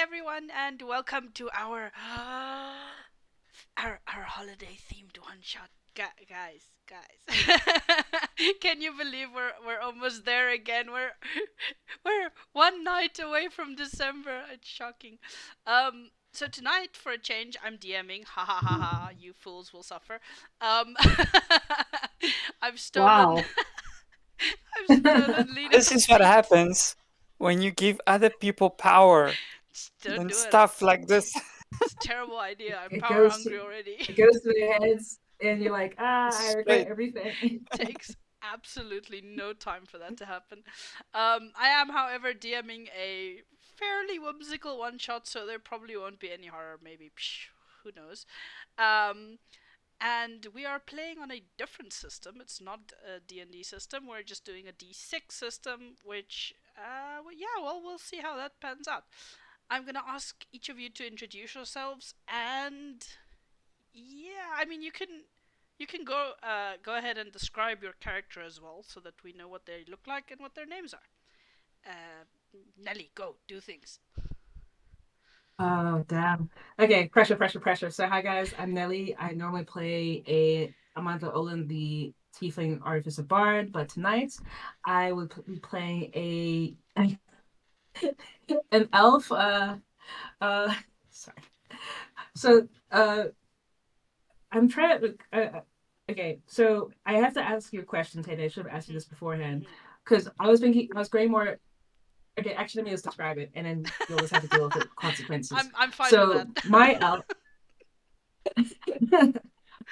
everyone, and welcome to our our holiday themed one shot. Guys, can you believe we're almost there again? We're one night away from December. It's shocking. So tonight, for a change, I'm DMing. Ha ha ha ha! You fools will suffer. Um, I've stolen. Wow. I've stolen This Lena's is what seat. happens when you give other people power Just don't and do it. stuff like this. It's a terrible idea. I'm It power goes hungry already. it goes to their heads and you're like, I regret Straight. everything. Takes absolutely no time for that to happen. I am, however, DMing a fairly whimsical one shot, so there probably won't be any horror. Maybe, who knows? Um, and we are playing on a different system. It's not a D&D system. We're just doing a D6 system, which, yeah, well, we'll see how that pans out. I'm gonna ask each of you to introduce yourselves, and yeah, I mean, you can go ahead and describe your character as well, so that we know what they look like and what their names are. Uh, Nelly, go do things. Oh damn. Okay, pressure. So hi guys, I'm Nelly. I normally play a Amanda Olin, the Tiefling Artificer Bard, but tonight I will be playing a an elf. Uh sorry. So I'm trying to. Okay, so I have to ask you a question, Taylor. I should have asked you Mhm, this beforehand mhm. because I was thinking I was going more. Okay, actually, let me just describe it, and then you'll just have to deal with the consequences. I'm fine with that. So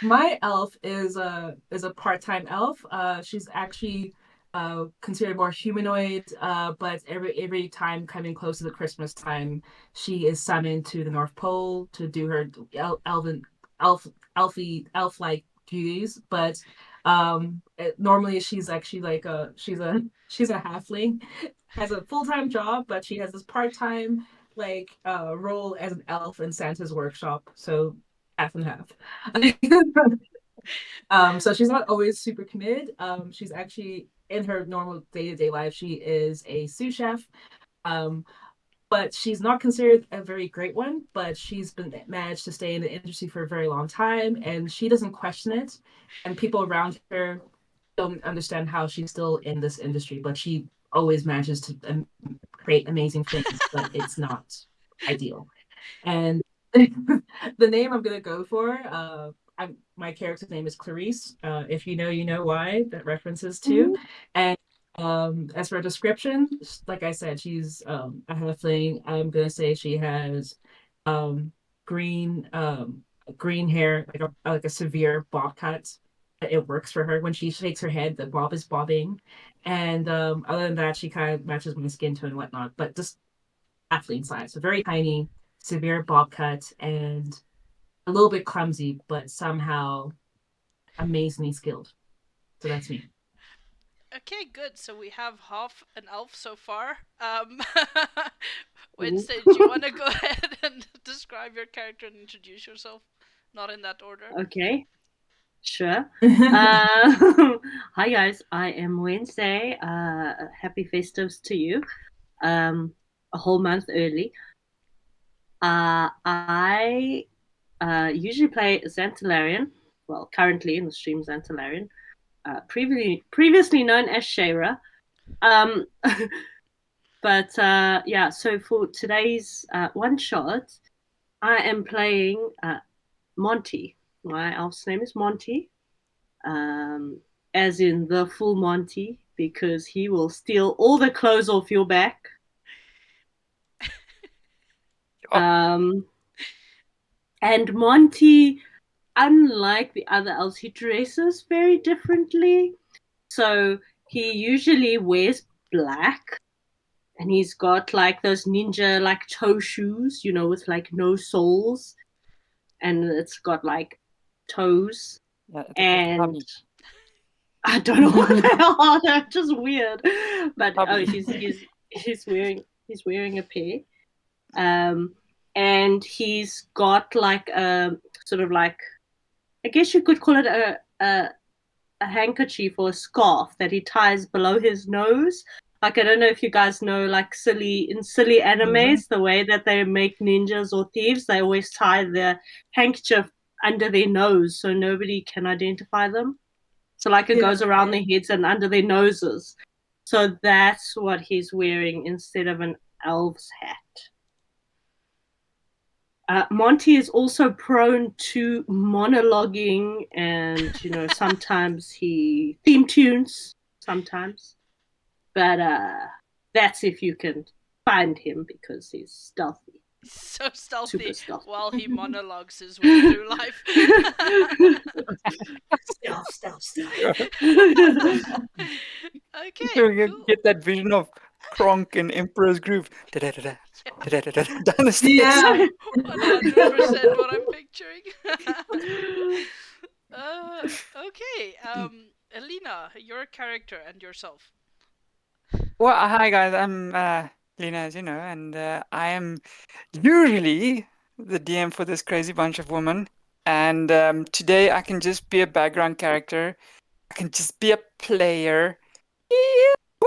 my elf is a part-time elf. She's actually considered more humanoid, but every time coming close to the Christmas time, she is summoned to the North Pole to do her elven elf elf like duties. But normally she's actually like she's a halfling, has a full-time job, but she has this part-time role as an elf in Santa's workshop. So half and half. So she's not always super committed. She's actually in her normal day-to-day life, she is a sous chef. Um, but she's not considered a very great one, but she's been managed to stay in the industry for a very long time and she doesn't question it. And people around her don't understand how she's still in this industry, but she always manages to create amazing things, but it's not ideal. And the name I'm gonna go for, my character's name is Clarice. If you know, you know why. That references to. Mhm. And as for a description, like I said, she's a halfling. I'm gonna say she has um, green green hair, like a severe bob cut. It works for her. When she shakes her head, the bob is bobbing. And other than that, she kind of matches my skin tone and whatnot. But just athlete size, so very tiny, severe bob cut, and a little bit clumsy, but somehow amazingly skilled. So that's me. Okay, good. So we have half an elf so far. Ooh. Wednesday, do you want to go ahead and describe your character and introduce yourself? Not in that order. Okay, Sure. Hi guys, I am Wednesday. Happy festives to you. Um, a whole month early. I usually play Xantalarian. Well, currently in the stream Xantalarian. Previously known as Shayra. Um, but yeah, so for today's one shot, I am playing Monty. My elf's name is Monty. um, as in the full Monty, because he will steal all the clothes off your back. Oh, Um, and Monty, unlike the other elves, he dresses very differently. So he usually wears black, and he's got like those ninja like toe shoes, with like no soles, and it's got like toes. yeah, that was And Tubby. I don't know what they are. They're just weird. But oh, Tubby. he's wearing a pair. Um, and he's got like a sort of like, I guess you could call it a handkerchief or a scarf that he ties below his nose. Like, I don't know if you guys know, like, silly animes, the way that they make ninjas or thieves, they always tie their handkerchief under their nose so nobody can identify them. So, like, it goes around their heads and under their noses. So that's what he's wearing instead of an elf's hat. Monty is also prone to monologuing and, sometimes he theme tunes, sometimes. But that's if you can find him because he's stealthy. So stealthy, Super stealthy. while he monologues his way through life. Stealth. Okay, You cool. get that vision of Kronk in Emperor's Groove. Da-da-da-da, da-da-da-da, down the stairs. Yeah. 100% what I'm picturing. Okay, Elena, your character and yourself. Well, hi guys, I'm Lena, as you know, and I am usually the DM for this crazy bunch of women. And today I can just be a background character. I can just be a player.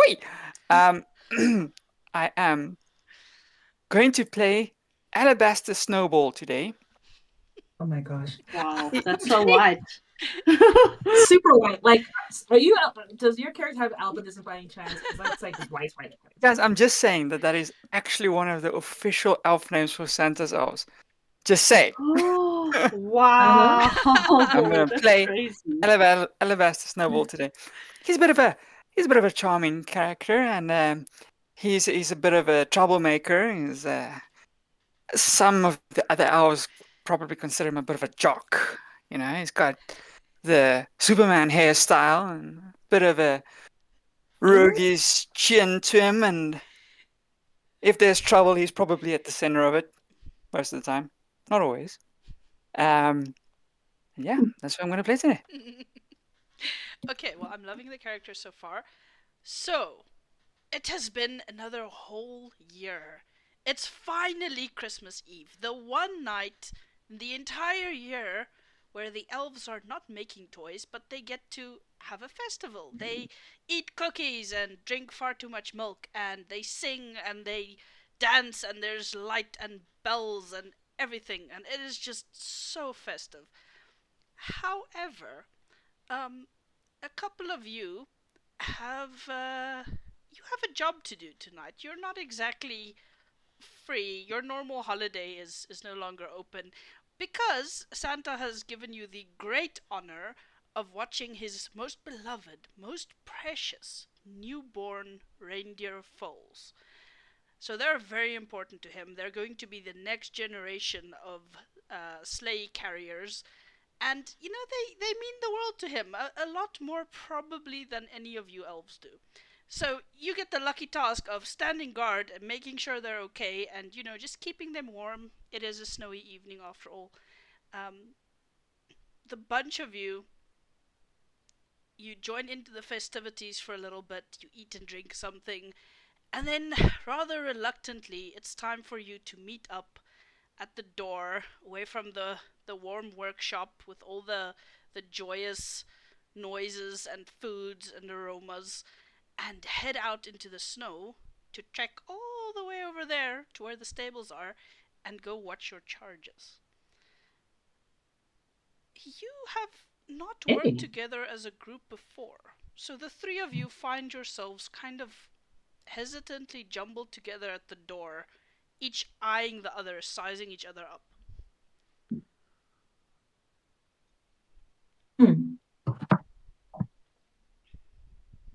Wait, I am going to play Alabaster Snowball today. Oh my gosh. Wow, that's so white. Super white. Like, does your character have albinism by any chance? Because that's like just white. Guys, I'm just saying that is actually one of the official elf names for Santa's elves. Just say. Oh, wow. I'm gonna That's play crazy. Alabaster Snowball today. He's a bit of a charming character, and he's a bit of a troublemaker. He's some of the other elves probably consider him a bit of a jock. He's got the Superman hairstyle and a bit of a roguish chin to him, and if there's trouble, he's probably at the center of it most of the time. Not always. Yeah, that's what I'm going to play today. Okay, well, I'm loving the character so far. So, it has been another whole year. It's finally Christmas Eve, the one night in the entire year where the elves are not making toys, but they get to have a festival. They eat cookies and drink far too much milk, and they sing and they dance, and there's light and bells and everything, and it is just so festive. However, a couple of you have a job to do tonight. You're not exactly free. Your normal holiday is no longer open because Santa has given you the great honor of watching his most beloved, most precious newborn reindeer foals. So they're very important to him. They're going to be the next generation of sleigh carriers, and they mean the world to him, a lot more probably than any of you elves do. So you get the lucky task of standing guard and making sure they're okay, and just keeping them warm. It is a snowy evening after all. The bunch of you join into the festivities for a little bit, you eat and drink something, and then rather reluctantly it's time for you to meet up at the door, away from the warm workshop with all the joyous noises and foods and aromas, and head out into the snow to trek all the way over there to where the stables are and go watch your charges. You have not worked together as a group before, so the three of you find yourselves kind of hesitantly jumbled together at the door, each eyeing the other, sizing each other up.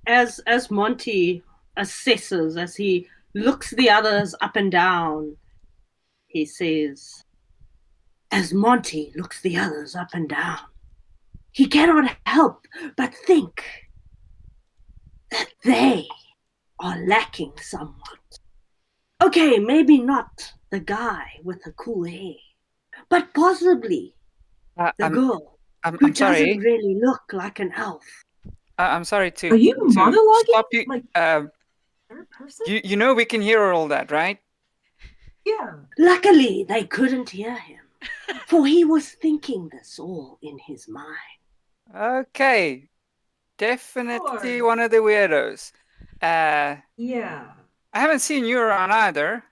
As Monty assesses, as he looks the others up and down, he says, as Monty looks the others up and down, he cannot help but think that they are lacking somewhat. Okay, maybe not the guy with the cool hair, but possibly the girl who I'm sorry. doesn't really look like an elf. I'm sorry to. Are you monologuing? Stop you. Like third person? You we can hear all that, right? Yeah. Luckily, they couldn't hear him, for he was thinking this all in his mind. Okay, definitely Sure. one of the weirdos. Yeah. I haven't seen you around either.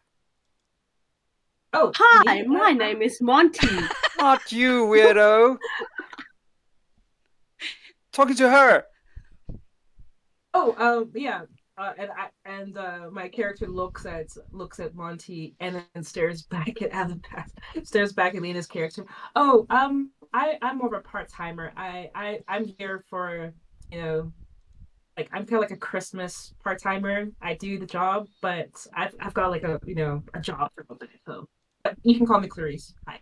Oh, Hi, me? my name is Monty. Not you, weirdo. Talking to her. Oh, yeah. My character looks at Monty and then stares back at stares back at Lena's character. Oh, I'm more of a part timer. I'm here for, you know, like I'm kind of like a Christmas part timer. I do the job, but I've got like a job for both of it. So but you can call me Clarice. Hi.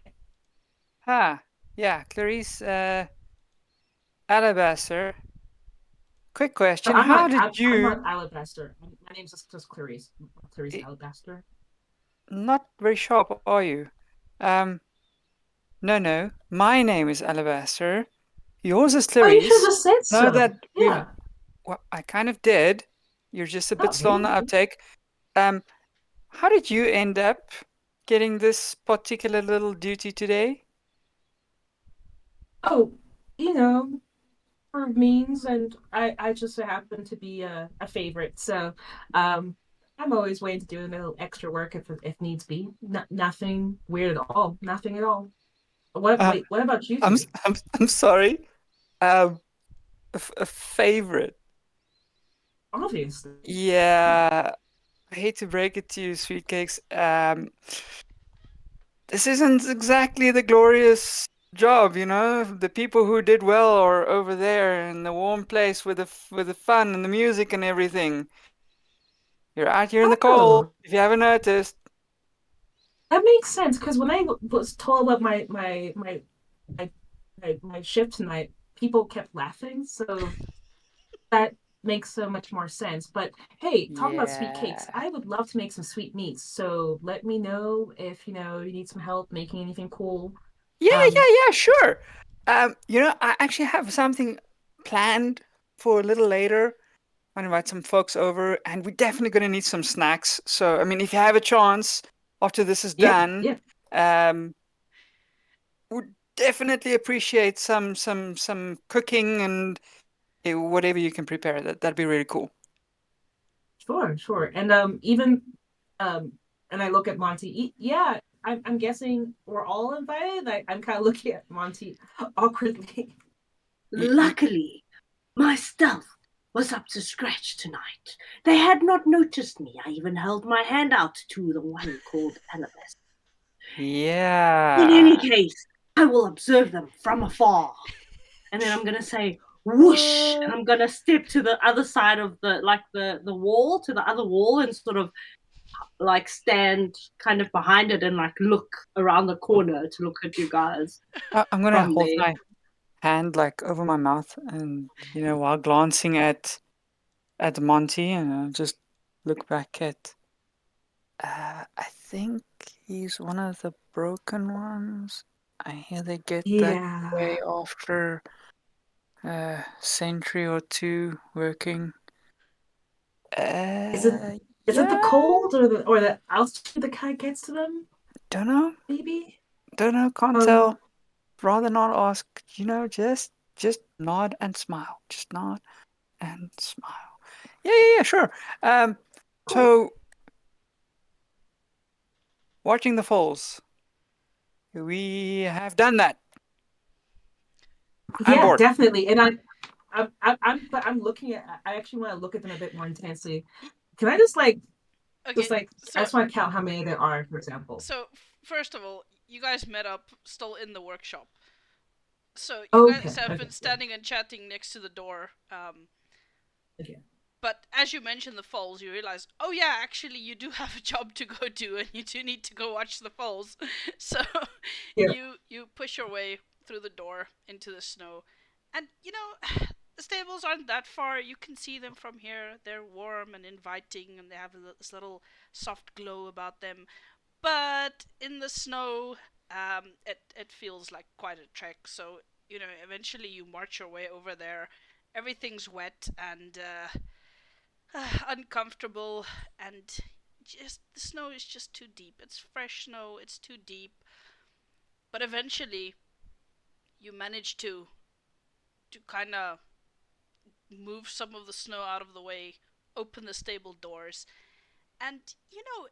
Ah, yeah, Clarice, Alabaster. Quick No, question. I'm How not. did I'm you... not Alabaster. My name's just Clarice. Clarice eh, Alabaster. Not very sharp, are you? Um, no. My name is Alabaster. Yours is Oh, you should have Clarice. just said Know so. that we've... Yeah. Well, I kind of did. You're just a bit slow on the Okay. uptake. Um, how did you end up getting this particular little duty today? Oh, you know, for means, and I just so happen to be a favorite. So, um, I'm always willing to do a little extra work if needs be. Nothing weird at all. Nothing at all. What? Uh, Wait. What about you I'm two? s- I'm I'm sorry. Um, a favorite. Obviously. Yeah, I hate to break it to you, sweet cakes. This isn't exactly the glorious job, you know. The people who did well are over there in the warm place with the fun and the music and everything. You're out here in the cold, Oh, if you haven't noticed. that makes sense. Because when I was told about my my shift tonight, people kept laughing. So that makes so much more sense. But hey, talking about sweet cakes, Yeah. I would love to make some sweet meats. So let me know if you need some help making anything cool. Um, Yeah, sure. I actually have something planned for a little later. I invite some folks over, and we're definitely going to need some snacks. So, I mean, if you have a chance after this is yeah, done, yeah, um, would definitely appreciate some cooking and whatever you can prepare. That'd be really cool. sure, sure. And even um, and I look at Monty. Yeah, I'm guessing we're all invited. I'm kind of looking at Monty awkwardly. Y- y- Luckily, my stealth was up to scratch tonight. They had not noticed me. I even held my hand out to the one called Annabeth. In any yeah. case, I will observe them from afar. And then I'm gonna say whoosh, and What? I'm gonna step to the other side of the wall, to the other wall, and sort of like stand kind of behind it and like look around the corner to look at you guys I'm gonna from hold there. my hand like over my mouth, and while glancing at Monty, and I'll just look back at. I think he's one of the broken ones. I hear they get that Yeah. way after a century or two working. Is it is it the Yeah, cold or the altitude that kind of gets to them? don't know, Maybe. can't Um. tell. Rather not ask. Just nod and smile. Just nod and smile. Yeah, sure. Um, Cool. so watching the falls, we have done that. I'm Yeah, bored. definitely. And I'm looking at. I actually want to look at them a bit more intensely. Can I just Okay, like I so just want to count how many there are, for example. so first of all, you guys met up still in the workshop. So you Okay. guys have Okay. been Yeah. standing and chatting next to the door. Okay. But as you mention the falls, you realize, oh yeah, actually you do have a job to go do, and you do need to go watch the falls. So Yeah. you push your way through the door into the snow, and the stables aren't that far. You can see them from here. They're warm and inviting, and they have this little soft glow about them. But in the snow, it feels like quite a trek. So eventually you march your way over there. Everything's wet and uncomfortable, and just the snow is just too deep. It's fresh snow. It's too deep. But eventually, you manage to kind of move some of the snow out of the way open the stable doors. And,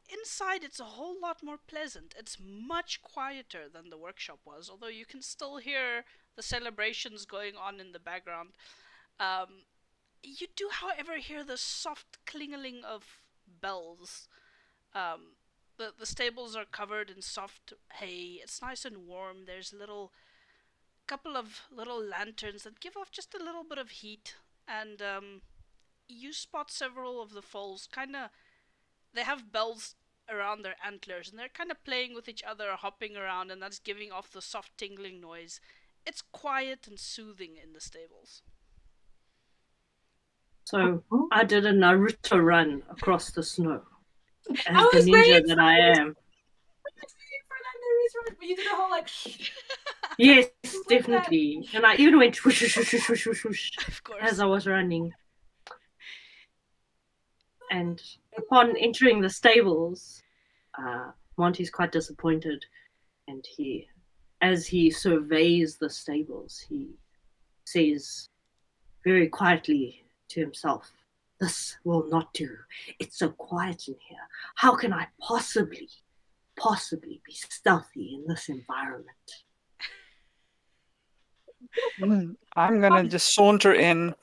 inside it's a whole lot more pleasant. It's much quieter than the workshop was, although you can still hear the celebrations going on in the background. Um, you do, however, hear the soft klingling of bells. The stables are covered in soft hay. It's nice and warm. There's a couple of little lanterns that give off just a little bit of heat, and you spot several of the foals. They have bells around their antlers, and they're kind of playing with each other, hopping around, and that's giving off the soft tingling noise. It's quiet and soothing in the stables. So I did a Naruto run across the snow as I the was ninja waiting that for I this. am. For that Naruto, but you did a whole like. Yes, Just like definitely. And I even went whoosh, whoosh, whoosh, whoosh, whoosh, whoosh, Of course. as I was running. And upon entering the stables, Monty's quite disappointed, and as he surveys the stables, he says very quietly to himself, "This will not do. It's so quiet in here. How can I possibly be stealthy in this environment?" I'm gonna just saunter in,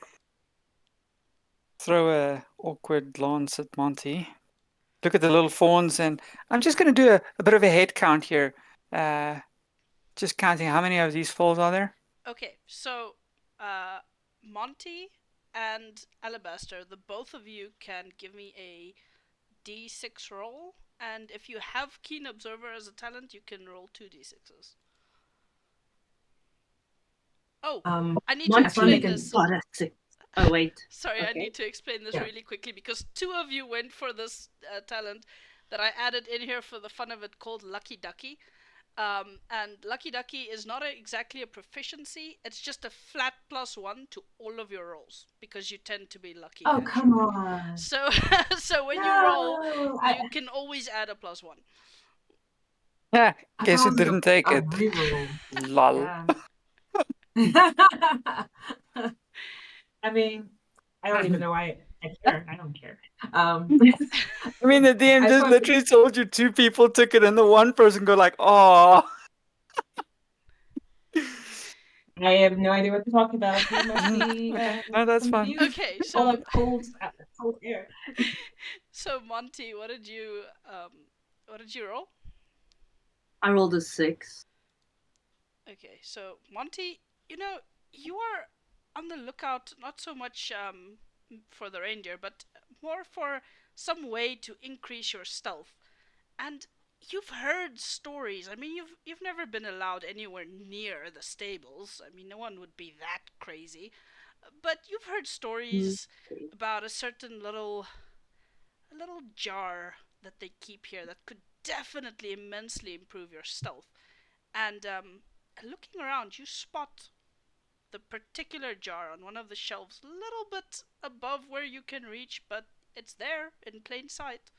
throw a awkward glance at Monty, look at the little fawns, and I'm just gonna do a bit of a head count here. Just counting how many of these foals are there. Okay, so Monty and Alabaster, the both of you can give me a d6 roll, and if you have Keen Observer as a talent, you can roll 2d6s. Oh, I need to explain this. Oh, wait. Sorry, Okay. I need to explain this Yeah. really quickly because two of you went for this talent that I added in here for the fun of it called Lucky Ducky. And Lucky Ducky is not exactly a proficiency, it's just a flat +1 to all of your rolls because you tend to be lucky. Oh, naturally. come on. So, so when you roll, you can always add a +1. Yeah, I guess thought who it was didn't take a it? reroll. Lol. Yeah. I mean, I don't even know why I care. I don't care. I mean, the DM I just thought- literally told you two people took it, and the one person go like, "Oh." I have no idea what to talk about. You must be Okay, no, that's fine. confused. Okay, All so that cold air. so Monty, what did you roll? I rolled a 6. Okay, so Monty, you are on the lookout not so much for the reindeer, but more for some way to increase your stealth. And you've heard stories. I mean, you've never been allowed anywhere near the stables. I mean, no one would be that crazy. But you've heard stories about a certain little jar that they keep here that could definitely immensely improve your stealth. And looking around, you spot the particular jar on one of the shelves, a little bit above where you can reach, but it's there in plain sight.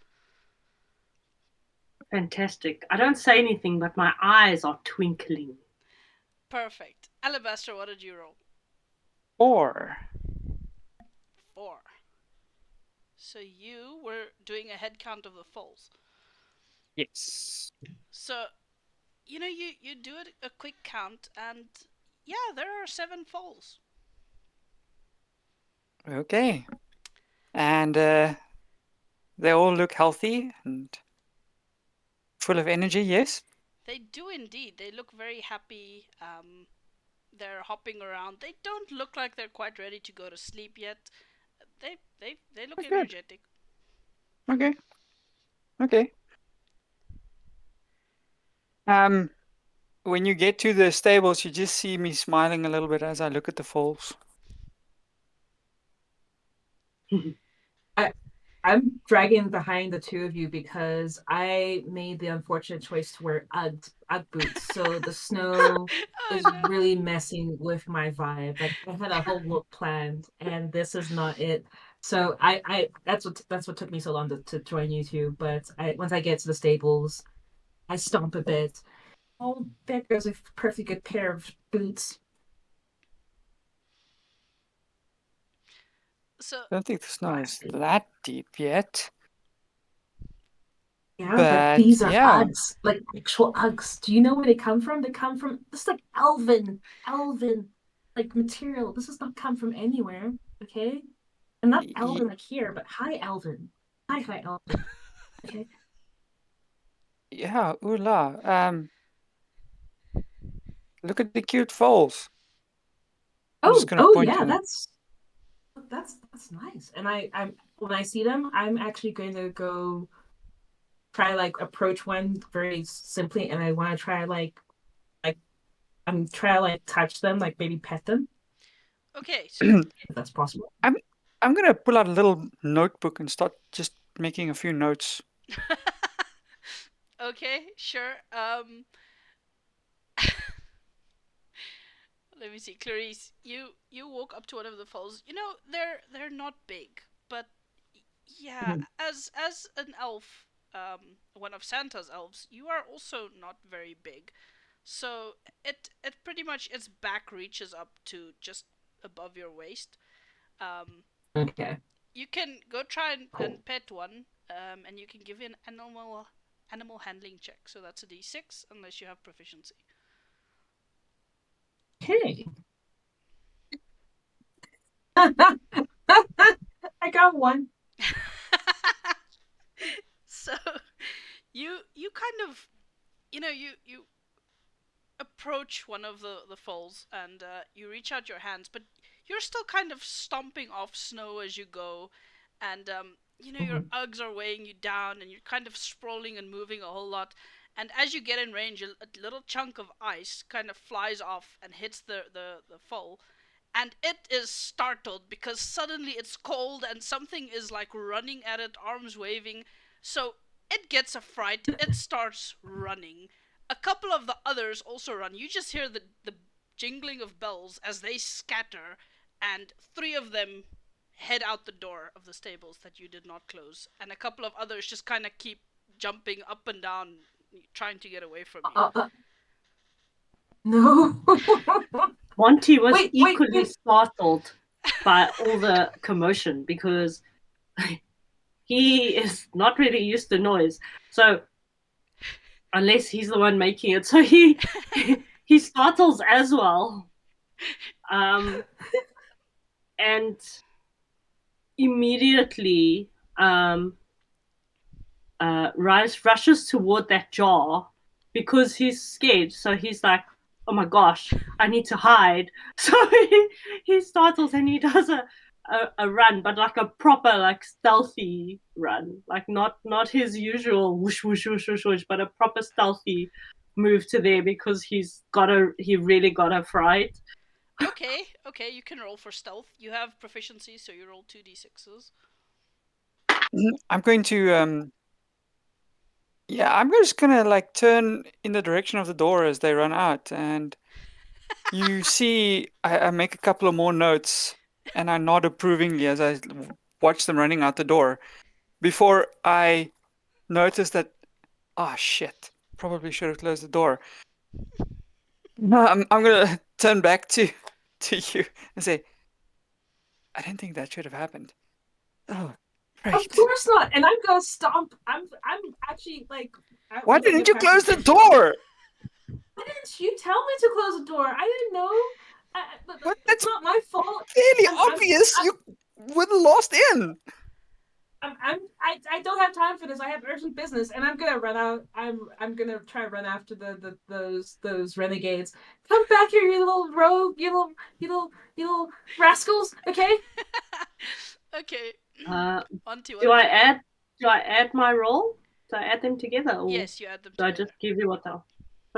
Fantastic. I don't say anything, but my eyes are twinkling. Perfect. Alabaster, what did you roll? 4. 4. So you were doing a head count of the foals. Yes. So, you do a quick count, and yeah, there are 7 foals. Okay. And they all look healthy and full of energy. Yes. They do indeed. They look very happy. They're hopping around. They don't look like they're quite ready to go to sleep yet. They look Good. energetic. Okay. Okay. When you get to the stables, you just see me smiling a little bit as I look at the foals. I'm dragging behind the two of you because I made the unfortunate choice to wear Ugg boots. So the snow is really messing with my vibe. Like I had a whole look planned, and this is not it. So I that's what took me so long to join you two. But once I get to the stables, I stomp a bit. Oh, there goes a perfectly good pair of boots. So I don't think the snow is that deep yet. Yeah, but But these are yeah, Uggs, like actual Uggs. Do you know where they come from? They come from this like elven, like material. This does not come from anywhere, okay? And not elven like here, but high elven, high elven. Okay. yeah, ooh la. Look at the cute foals. I'm just gonna Oh point to yeah, them. that's nice. And I'm when I see them, I'm actually going to go try like approach one very simply, and I want to try like I'm try to like touch them, like maybe pet them, okay, so if that's possible. I'm I'm gonna pull out a little notebook and start just making a few notes. okay, sure. Let me see, Clarice. You walk up to one of the foals. You know they're not big, but yeah, Mhm. as an elf, one of Santa's elves, you are also not very big. So it pretty much its back reaches up to just above your waist. Um, Okay, you can go try cool. and pet one, and you can give it an animal handling check. So that's a D6 unless you have proficiency. Okay. I got one. So you kind of you approach one of the foals and you reach out your hands, but you're still kind of stomping off snow as you go, and your Mhm. Uggs are weighing you down, and you're kind of sprawling and moving a whole lot. And as you get in range, a little chunk of ice kind of flies off and hits the foal, and it is startled because suddenly it's cold and something is like running at it, arms waving. So it gets a fright. It starts running. A couple of the others also run. You just hear the jingling of bells as they scatter, and three of them head out the door of the stables that you did not close, and a couple of others just kind of keep jumping up and down, trying to get away from you. Uh, uh, no. Monty was Wait. equally startled by all the commotion because he is not really used to noise. So unless he's the one making it, so he startles as well. And immediately rushes toward that jar because he's scared. So he's like, "Oh my gosh, I need to hide!" So he startles and he does a run, but like a proper like stealthy run, like not his usual whoosh whoosh whoosh whoosh whoosh, but a proper stealthy move to there because he really got a fright. Okay, you can roll for stealth. You have proficiency, so you roll 2d6s. I'm going to yeah, I'm just gonna like turn in the direction of the door as they run out, and you see I make a couple of more notes, and I nod approvingly as I watch them running out the door before I notice that, oh shit, probably should have closed the door. No, I'm gonna turn back to you and say, I didn't think that should have happened. Oh, Of great. course not. And I'm gonna stomp. I'm actually like Why I'm gonna didn't give you Patrick close the something. door? Why didn't you tell me to close the door? I didn't know. What? It's That's not my fault. fairly I'm I'm obvious. I'm You would have lost in. I don't have time for this. I have urgent business, and I'm gonna run out. I'm gonna try to run after those renegades. Come back here, you little rogue, you little rascals. Okay. Okay. Uh, Auntie, what do did I you roll? add do I add my roll? Do I add them together or Yes, you add them do I just together. give you what else?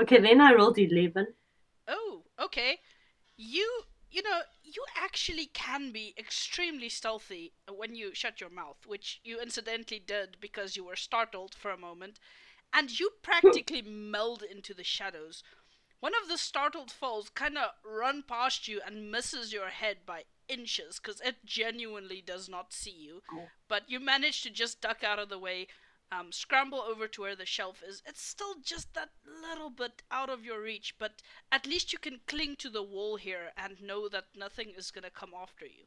Okay, then I rolled 11. Oh, okay. You actually can be extremely stealthy when you shut your mouth, which you incidentally did because you were startled for a moment, and you practically meld into the shadows. One of the startled foals kind of run past you and misses your head by inches because it genuinely does not see you. But you manage to just duck out of the way, scramble over to where the shelf is. It's still just that little bit out of your reach, but at least you can cling to the wall here and know that nothing is going to come after you.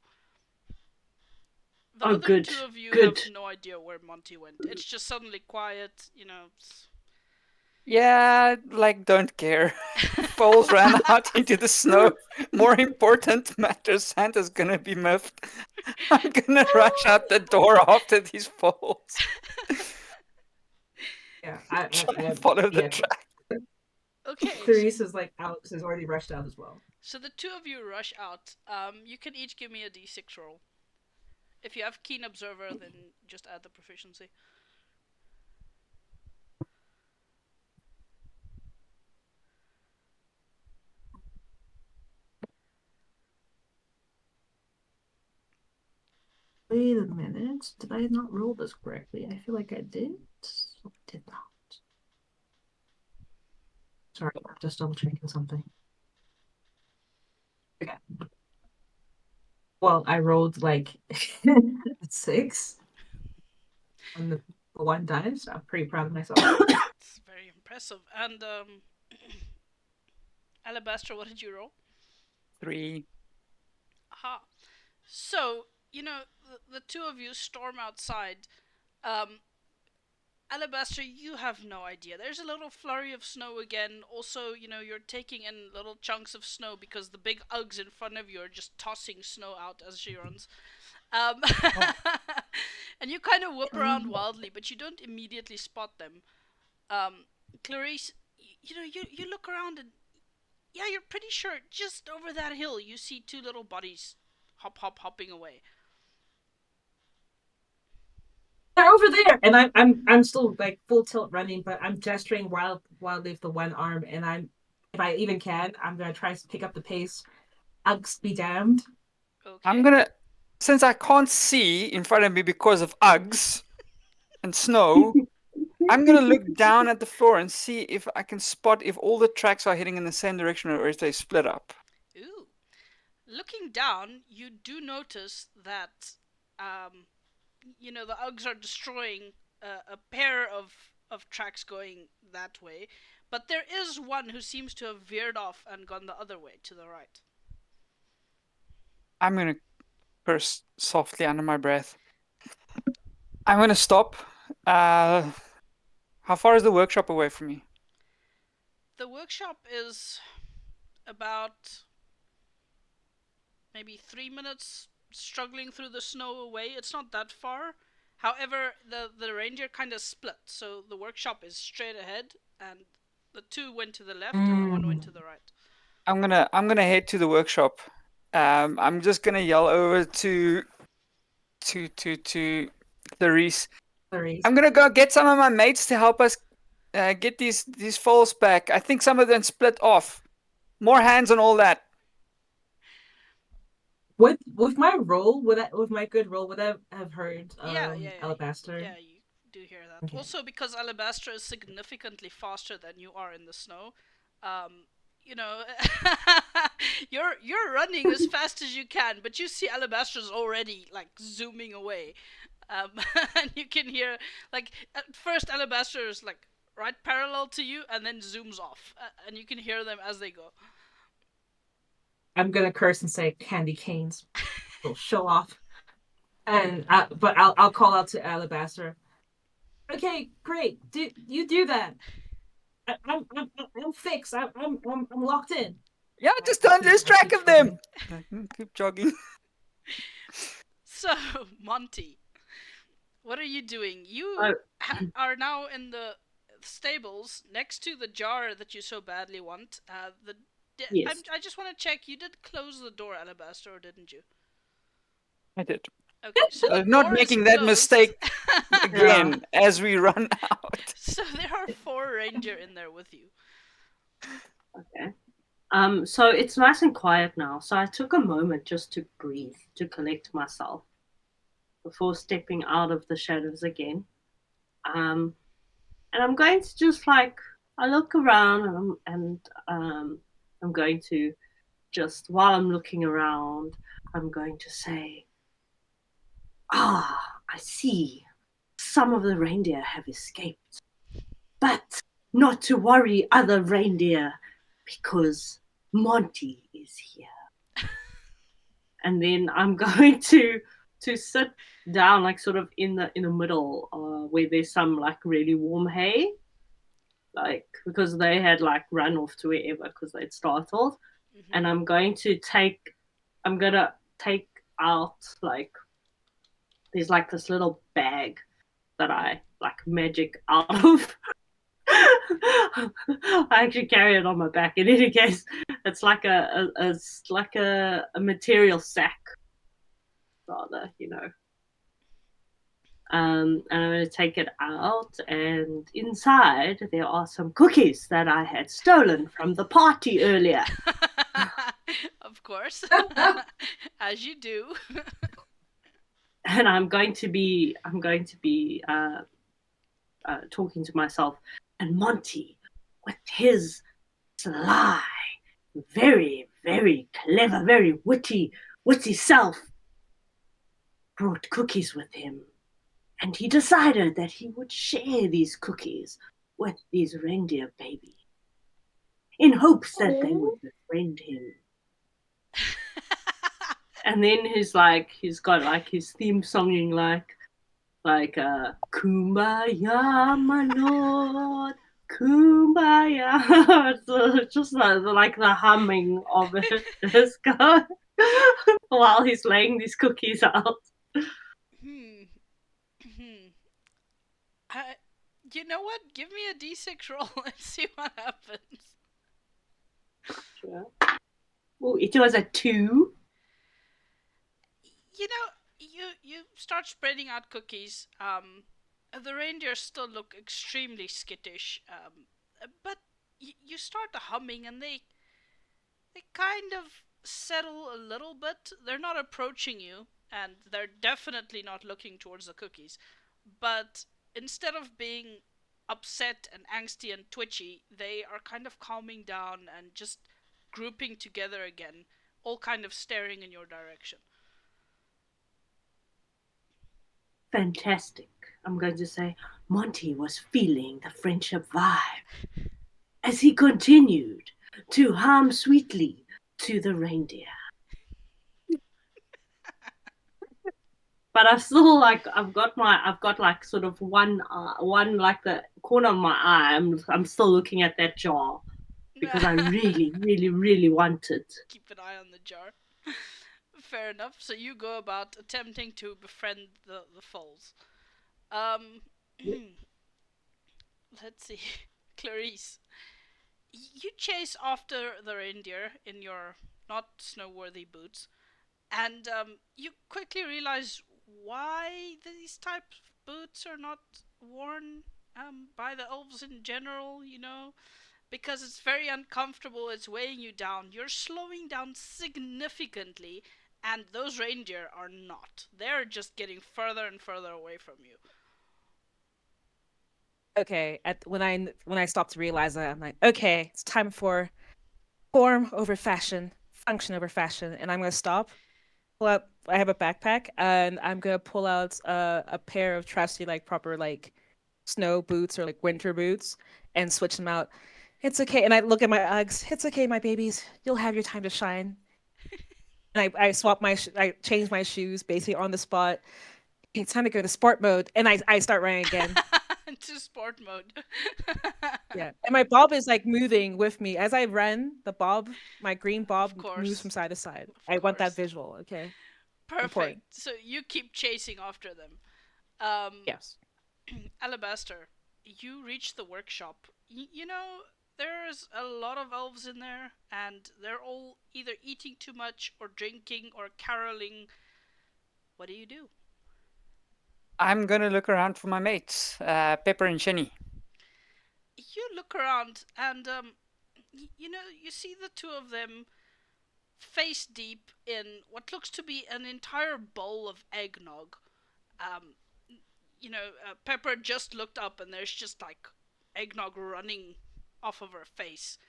The Oh, other good, two of you good. have no idea where Monty went. It's just suddenly quiet, you know. Yeah, like don't care. Foals ran out into the snow. More important matters. Santa's gonna be miffed. I'm gonna rush out the door after these foals. Yeah, Try and follow the yeah. track. Okay, Clarice is like Alex has already rushed out as well. so the two of you rush out. You can each give me a d6 roll. If you have keen observer, then just add the proficiency. Wait a minute. Did I not roll this correctly? I feel like I did. I did not. Sorry, I'm just double checking something. Okay. Well, I rolled like 6 on the one die, so I'm pretty proud of myself. It's very impressive. And Alabaster, what did you roll? 3. Aha. So, the two of you storm outside. Alabaster, you have no idea. There's a little flurry of snow again. Also, you're taking in little chunks of snow because the big Uggs in front of you are just tossing snow out as she runs. And you kind of whoop around wildly, but you don't immediately spot them. Clarice, you look around and yeah, you're pretty sure just over that hill you see two little bodies hopping away. They're over there, and I'm still like full tilt running, but I'm gesturing wildly with the one arm, and if I even can, I'm gonna try to pick up the pace. Uggs be damned. Okay. Since I can't see in front of me because of Uggs and snow, I'm gonna look down at the floor and see if I can spot if all the tracks are heading in the same direction or if they split up. Ooh. Looking down, you do notice that, the Uggs are destroying a pair of tracks going that way, but there is one who seems to have veered off and gone the other way to the right. I'm gonna curse softly under my breath. I'm gonna stop. How far is the workshop away from me? The workshop is about maybe 3 minutes struggling through the snow away. It's not that far. However, the reindeer kind of split, so the workshop is straight ahead, and the two went to the left, and the one went to the right. I'm gonna head to the workshop. I'm just gonna yell over to Clarice. I'm gonna go get some of my mates to help us get these foals back. I think some of them split off. More hands on all that. With my roll, with my good roll, would I have heard Yeah. Alabaster? Yeah, you do hear that. Okay. Also, because Alabaster is significantly faster than you are in the snow, you know, you're running as fast as you can, but you see Alabaster's already like zooming away, and you can hear like at first Alabaster is like right parallel to you, and then zooms off, and you can hear them as they go. I'm gonna curse and say candy canes. Will show off. And but I'll call out to Alabaster. Okay, great. Do that. I'm fixed. I'm locked in. Yeah, just don't lose track of them. Keep jogging. So, Monty, what are you doing? You are now in the stables next to the jar that you so badly want. Yes. I just want to check. You did close the door, Alabaster, or didn't you? I did. Okay, so the not door making is that closed. mistake again as we run out. So there are 4 reindeer in there with you. Okay. So it's nice and quiet now. So I took a moment just to breathe, to collect myself before stepping out of the shadows again. And I'm going to just I look around and I'm going to just, while I'm looking around, I'm going to say, I see. Some of the reindeer have escaped. But not to worry, other reindeer, because Monty is here. And then I'm going to to sit down, like sort of in the middle, where there's some like really warm hay, like because they had like run off to wherever because they'd startled, and I'm gonna take out like there's like this little bag that I like magic out of. I actually carry it on my back. In any case, it's like a material sack, rather, and I'm going to take it out, and inside there are some cookies that I had stolen from the party earlier. Of course, as you do. And I'm going to be talking to myself, and Monty, with his sly, very, very clever, very witty self, brought cookies with him. And he decided that he would share these cookies with these reindeer babies in hopes that they would befriend him. And then he's got like his theme songing like Kumbaya, my lord, Kumbaya. So just like the humming of it, this guy while he's laying these cookies out. You know what? Give me a d6 roll and see what happens. Sure. Oh, it was a 2. You know, you start spreading out cookies. The reindeer still look extremely skittish. But you start humming, and they kind of settle a little bit. They're not approaching you, and they're definitely not looking towards the cookies. But instead of being upset and angsty and twitchy, they are kind of calming down and just grouping together again, all kind of staring in your direction. Fantastic. I'm going to say Monty was feeling the friendship vibe as he continued to hum sweetly to the reindeer. But I've still I've got like sort of one like the corner of my eye. I'm still looking at that jar because I really, really, really want it. Keep an eye on the jar. Fair enough. So you go about attempting to befriend the foals. Let's see. Clarice, you chase after the reindeer in your not snow-worthy boots, and you quickly realize why these types of boots are not worn by the elves in general, because it's very uncomfortable, it's weighing you down. You're slowing down significantly, and those reindeer are not. They're just getting further and further away from you. Okay, when I stop to realize that, I'm like, okay, it's time for form over fashion, function over fashion, and I'm gonna stop. Pull out. I have a backpack, and I'm gonna pull out a pair of trusty, like proper like snow boots or like winter boots, and switch them out. It's okay, and I look at my Uggs. It's okay, my babies. You'll have your time to shine. And I swap I change my shoes basically on the spot. Okay, it's time to go to sport mode, and I start running again. To sport mode. Yeah, and my bob is like moving with me as I run. The bob, my green bob, moves from side to side. I want that visual. Okay. Perfect. Important. So you keep chasing after them. Yes. Alabaster, you reach the workshop. You know, there's a lot of elves in there, and they're all either eating too much or drinking or caroling. What do you do? I'm gonna look around for my mates, Pepper and Shenny. You look around, and you see the two of them face deep in what looks to be an entire bowl of eggnog. Pepper just looked up, and there's just like eggnog running off of her face,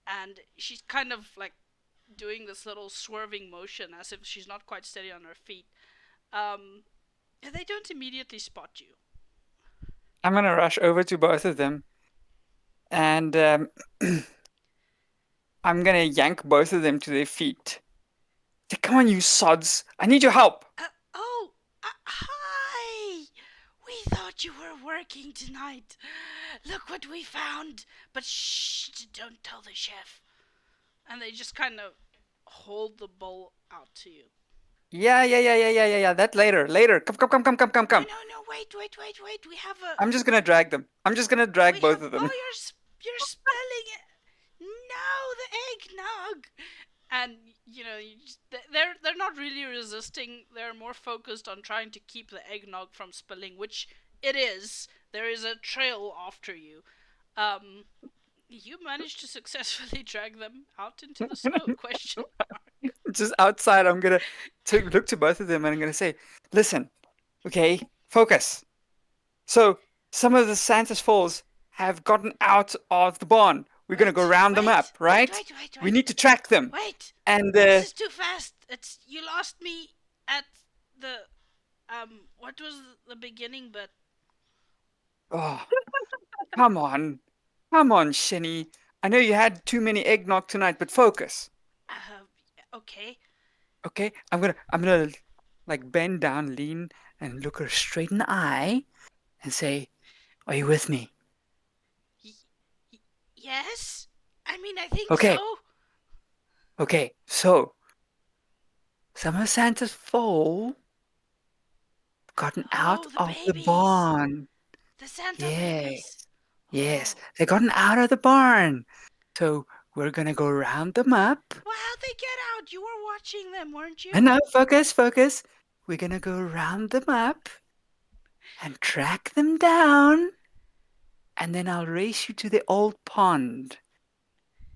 and she's kind of like doing this little swerving motion as if she's not quite steady on her feet. They don't immediately spot you. I'm gonna rush over to both of them, and I'm gonna yank both of them to their feet. Say, come on, you sods! I need your help. Oh, thought you were working tonight. Look what we found. But shh, don't tell the chef. And they just kind of hold the bowl out to you. Yeah. That later. Come. No, wait. We have a... I'm just gonna drag them. I'm just gonna drag both of them. Oh, you're spelling it. No, the eggnog. And they're not really resisting. They're more focused on trying to keep the eggnog from spilling, which it is. There is a trail after you. You managed to successfully drag them out into the snow. Question mark. Just outside, I'm gonna look to both of them and I'm gonna say, "Listen, okay, focus. So some of the Santa's Falls have gotten out of the barn. We're gonna go round them up, right? Wait. We need to track them. Wait. And This is too fast. You lost me at the what was the beginning? But oh, come on, Shinny. I know you had too many eggnog tonight, but focus. Okay. Okay, I'm gonna like bend down, lean, and look her straight in the eye, and say, "Are you with me?" Yes. I mean, I think Okay. so. Okay, so some of Santa's foal gotten out the of the babies. barn. The Santa Yes. babies. Yes, Oh. they gotten out of the barn. So we're gonna go round them up. Well, how'd they get out? You were watching them, weren't you? And now focus. We're gonna go round them up and track them down. And then I'll race you to the old pond.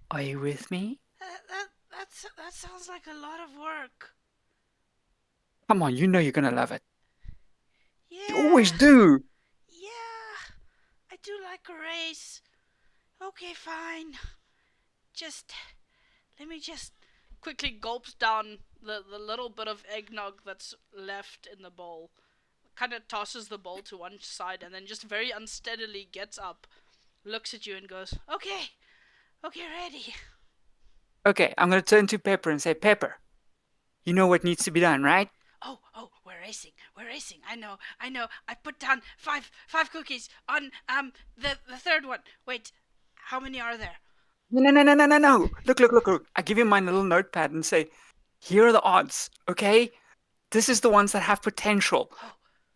Are you with me? That sounds like a lot of work. Come on, you know you're gonna love it. Yeah. You always do. Yeah. I do like a race. Okay, fine. Let me quickly gulps down the little bit of eggnog that's left in the bowl. Kind of tosses the bowl to one side and then just very unsteadily gets up, looks at you and goes, Okay, ready. Okay, I'm gonna turn to Pepper and say, Pepper, you know what needs to be done, right? Oh, we're racing. I know. I put down five cookies on the third one. Wait, how many are there? No. Look. I give you my little notepad and say, here are the odds, okay? This is the ones that have potential.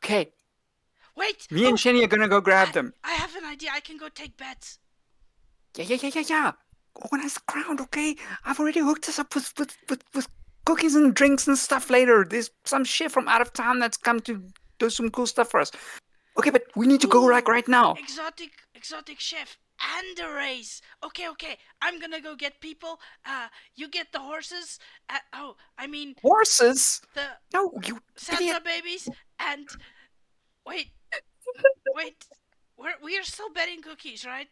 Okay. Wait. Me and Shenny are gonna go grab them. I have an idea. I can go take bets. Yeah. Organize the crowd, okay? I've already hooked us up with cookies and drinks and stuff later. There's some shit from out of town that's come to do some cool stuff for us. Okay, but we need to go right now. Exotic chef and a race. Okay. I'm gonna go get people. You get the horses. Horses? No, you Santa idiot. babies and wait. We are still betting cookies, right?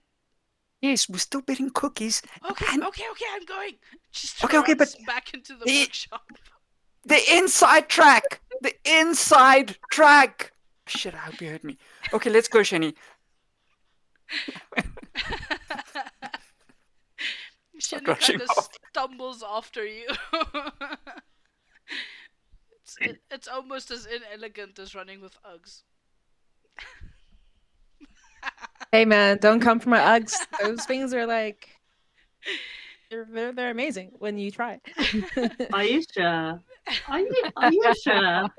Yes, we're still betting cookies. Okay, and I'm going. Just Okay, but back into the workshop. The inside track. Shit, I hope you heard me. Okay, let's go, Shenny. Shenny kind of stumbles after you. It's almost as inelegant as running with Uggs. Hey man, don't come for my Uggs. Those things are like they're amazing when you try. Are you sure? Are you sure?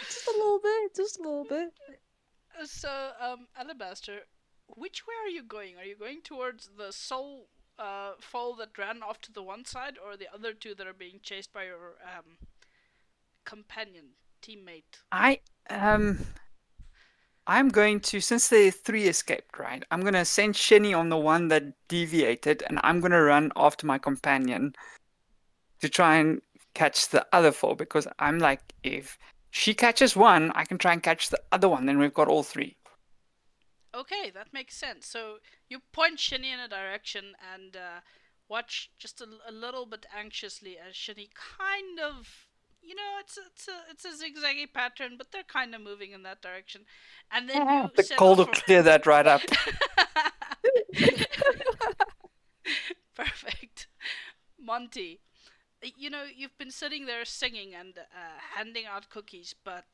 Just a little bit. So, Alabaster, which way are you going? Are you going towards the soul foal that ran off to the one side, or the other two that are being chased by your companion, teammate? I'm going to, since the three escaped, right? I'm going to send Shenny on the one that deviated, and I'm going to run after my companion to try and catch the other four, because I'm like, if she catches one, I can try and catch the other one, then we've got all three. Okay, that makes sense. So you point Shinny in a direction and watch just a little bit anxiously as Shinny kind of, it's a zigzaggy pattern, but they're kind of moving in that direction. And then you The cold will clear that right up. Perfect. Monty, you've been sitting there singing and handing out cookies, but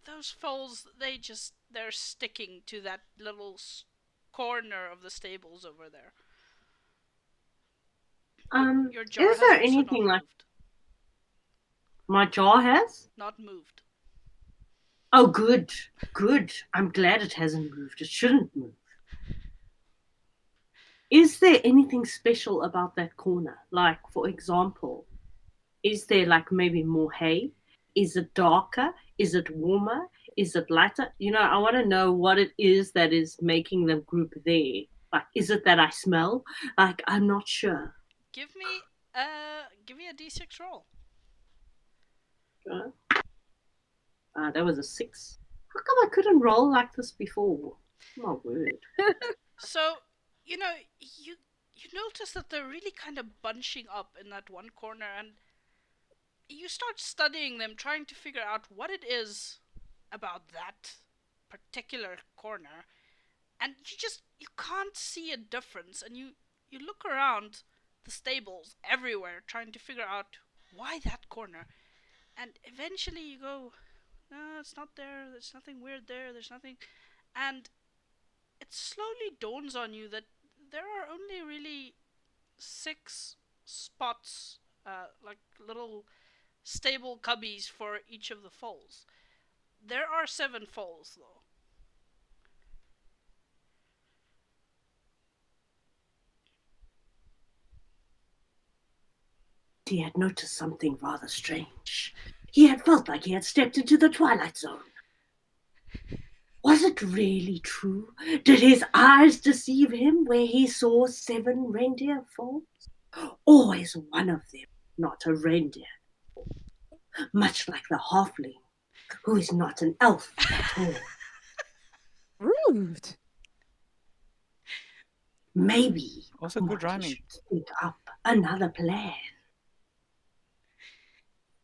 those foals, they're sticking to that little corner of the stables over there. Your jar Is has there also not anything like moved. my jar has? Not moved. Oh, good, good. I'm glad it hasn't moved. It shouldn't move. Is there anything special about that corner? Like, for example, is there like maybe more hay? Is it darker? Is it warmer? Is it lighter? You know, I want to know what it is that is making them group there. Like, is it that I smell? Like, I'm not sure. Give me a d6 roll. That was a 6. How come I couldn't roll like this before? My word. So, you know, you notice that they're really kind of bunching up in that one corner, and you start studying them, trying to figure out what it is about that particular corner, and you can't see a difference, and you look around the stables everywhere trying to figure out why that corner, and eventually you go, no, it's not there, there's nothing weird there, there's nothing, and it slowly dawns on you that there are only really 6 spots, like little stable cubbies for each of the foals. There are 7 foals, though. He had noticed something rather strange. He had felt like he had stepped into the Twilight Zone. Was it really true? Did his eyes deceive him where he saw 7 reindeer foals? Always one of them, not a reindeer. Much like the halfling, who is not an elf at all. Rude. Maybe Also good Monty rhyming. should think up another plan.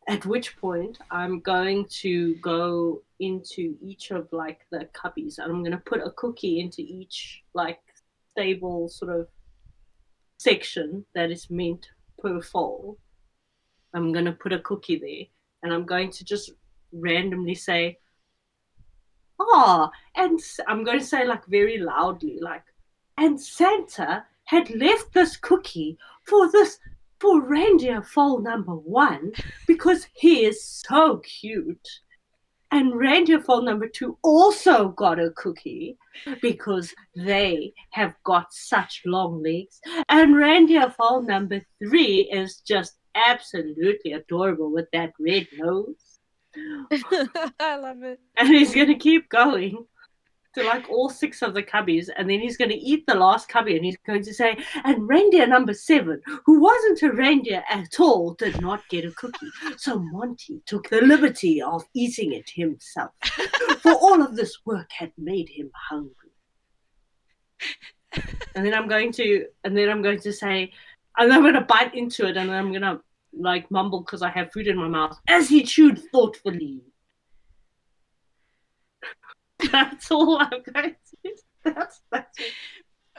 At which point, I'm going to go into each of like the cubbies, and I'm going to put a cookie into each like stable sort of section that is meant per foal. I'm going to put a cookie there, and I'm going to just randomly say, and I'm going to say like very loudly, like, and Santa had left this cookie for reindeer foal number 1 because he is so cute. And reindeer foal number 2 also got a cookie because they have got such long legs. And reindeer foal number 3 is just absolutely adorable with that red nose. I love it. And he's going to keep going to like all 6 of the cubbies, and then he's going to eat the last cubby, and he's going to say, and reindeer number 7, who wasn't a reindeer at all, did not get a cookie. So Monty took the liberty of eating it himself, for all of this work had made him hungry. And then I'm going to say, and I'm going to bite into it, and then I'm going to like mumble because I have food in my mouth as he chewed thoughtfully. That's all I'm going to do. That's it.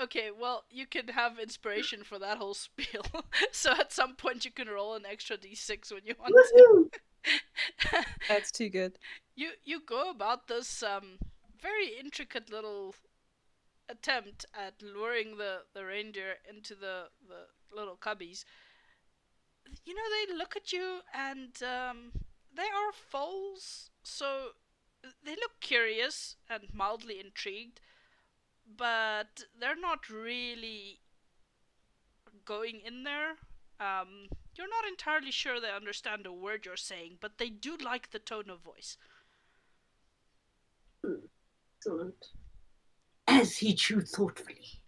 Okay, well, you can have inspiration for that whole spiel. So at some point you can roll an extra d6 when you want to. That's too good. You go about this very intricate little attempt at luring the reindeer into the little cubbies. You know, they look at you, and they are foals, so they look curious and mildly intrigued, but they're not really going in there. You're not entirely sure they understand a word you're saying, but they do like the tone of voice. Excellent. As he chewed thoughtfully.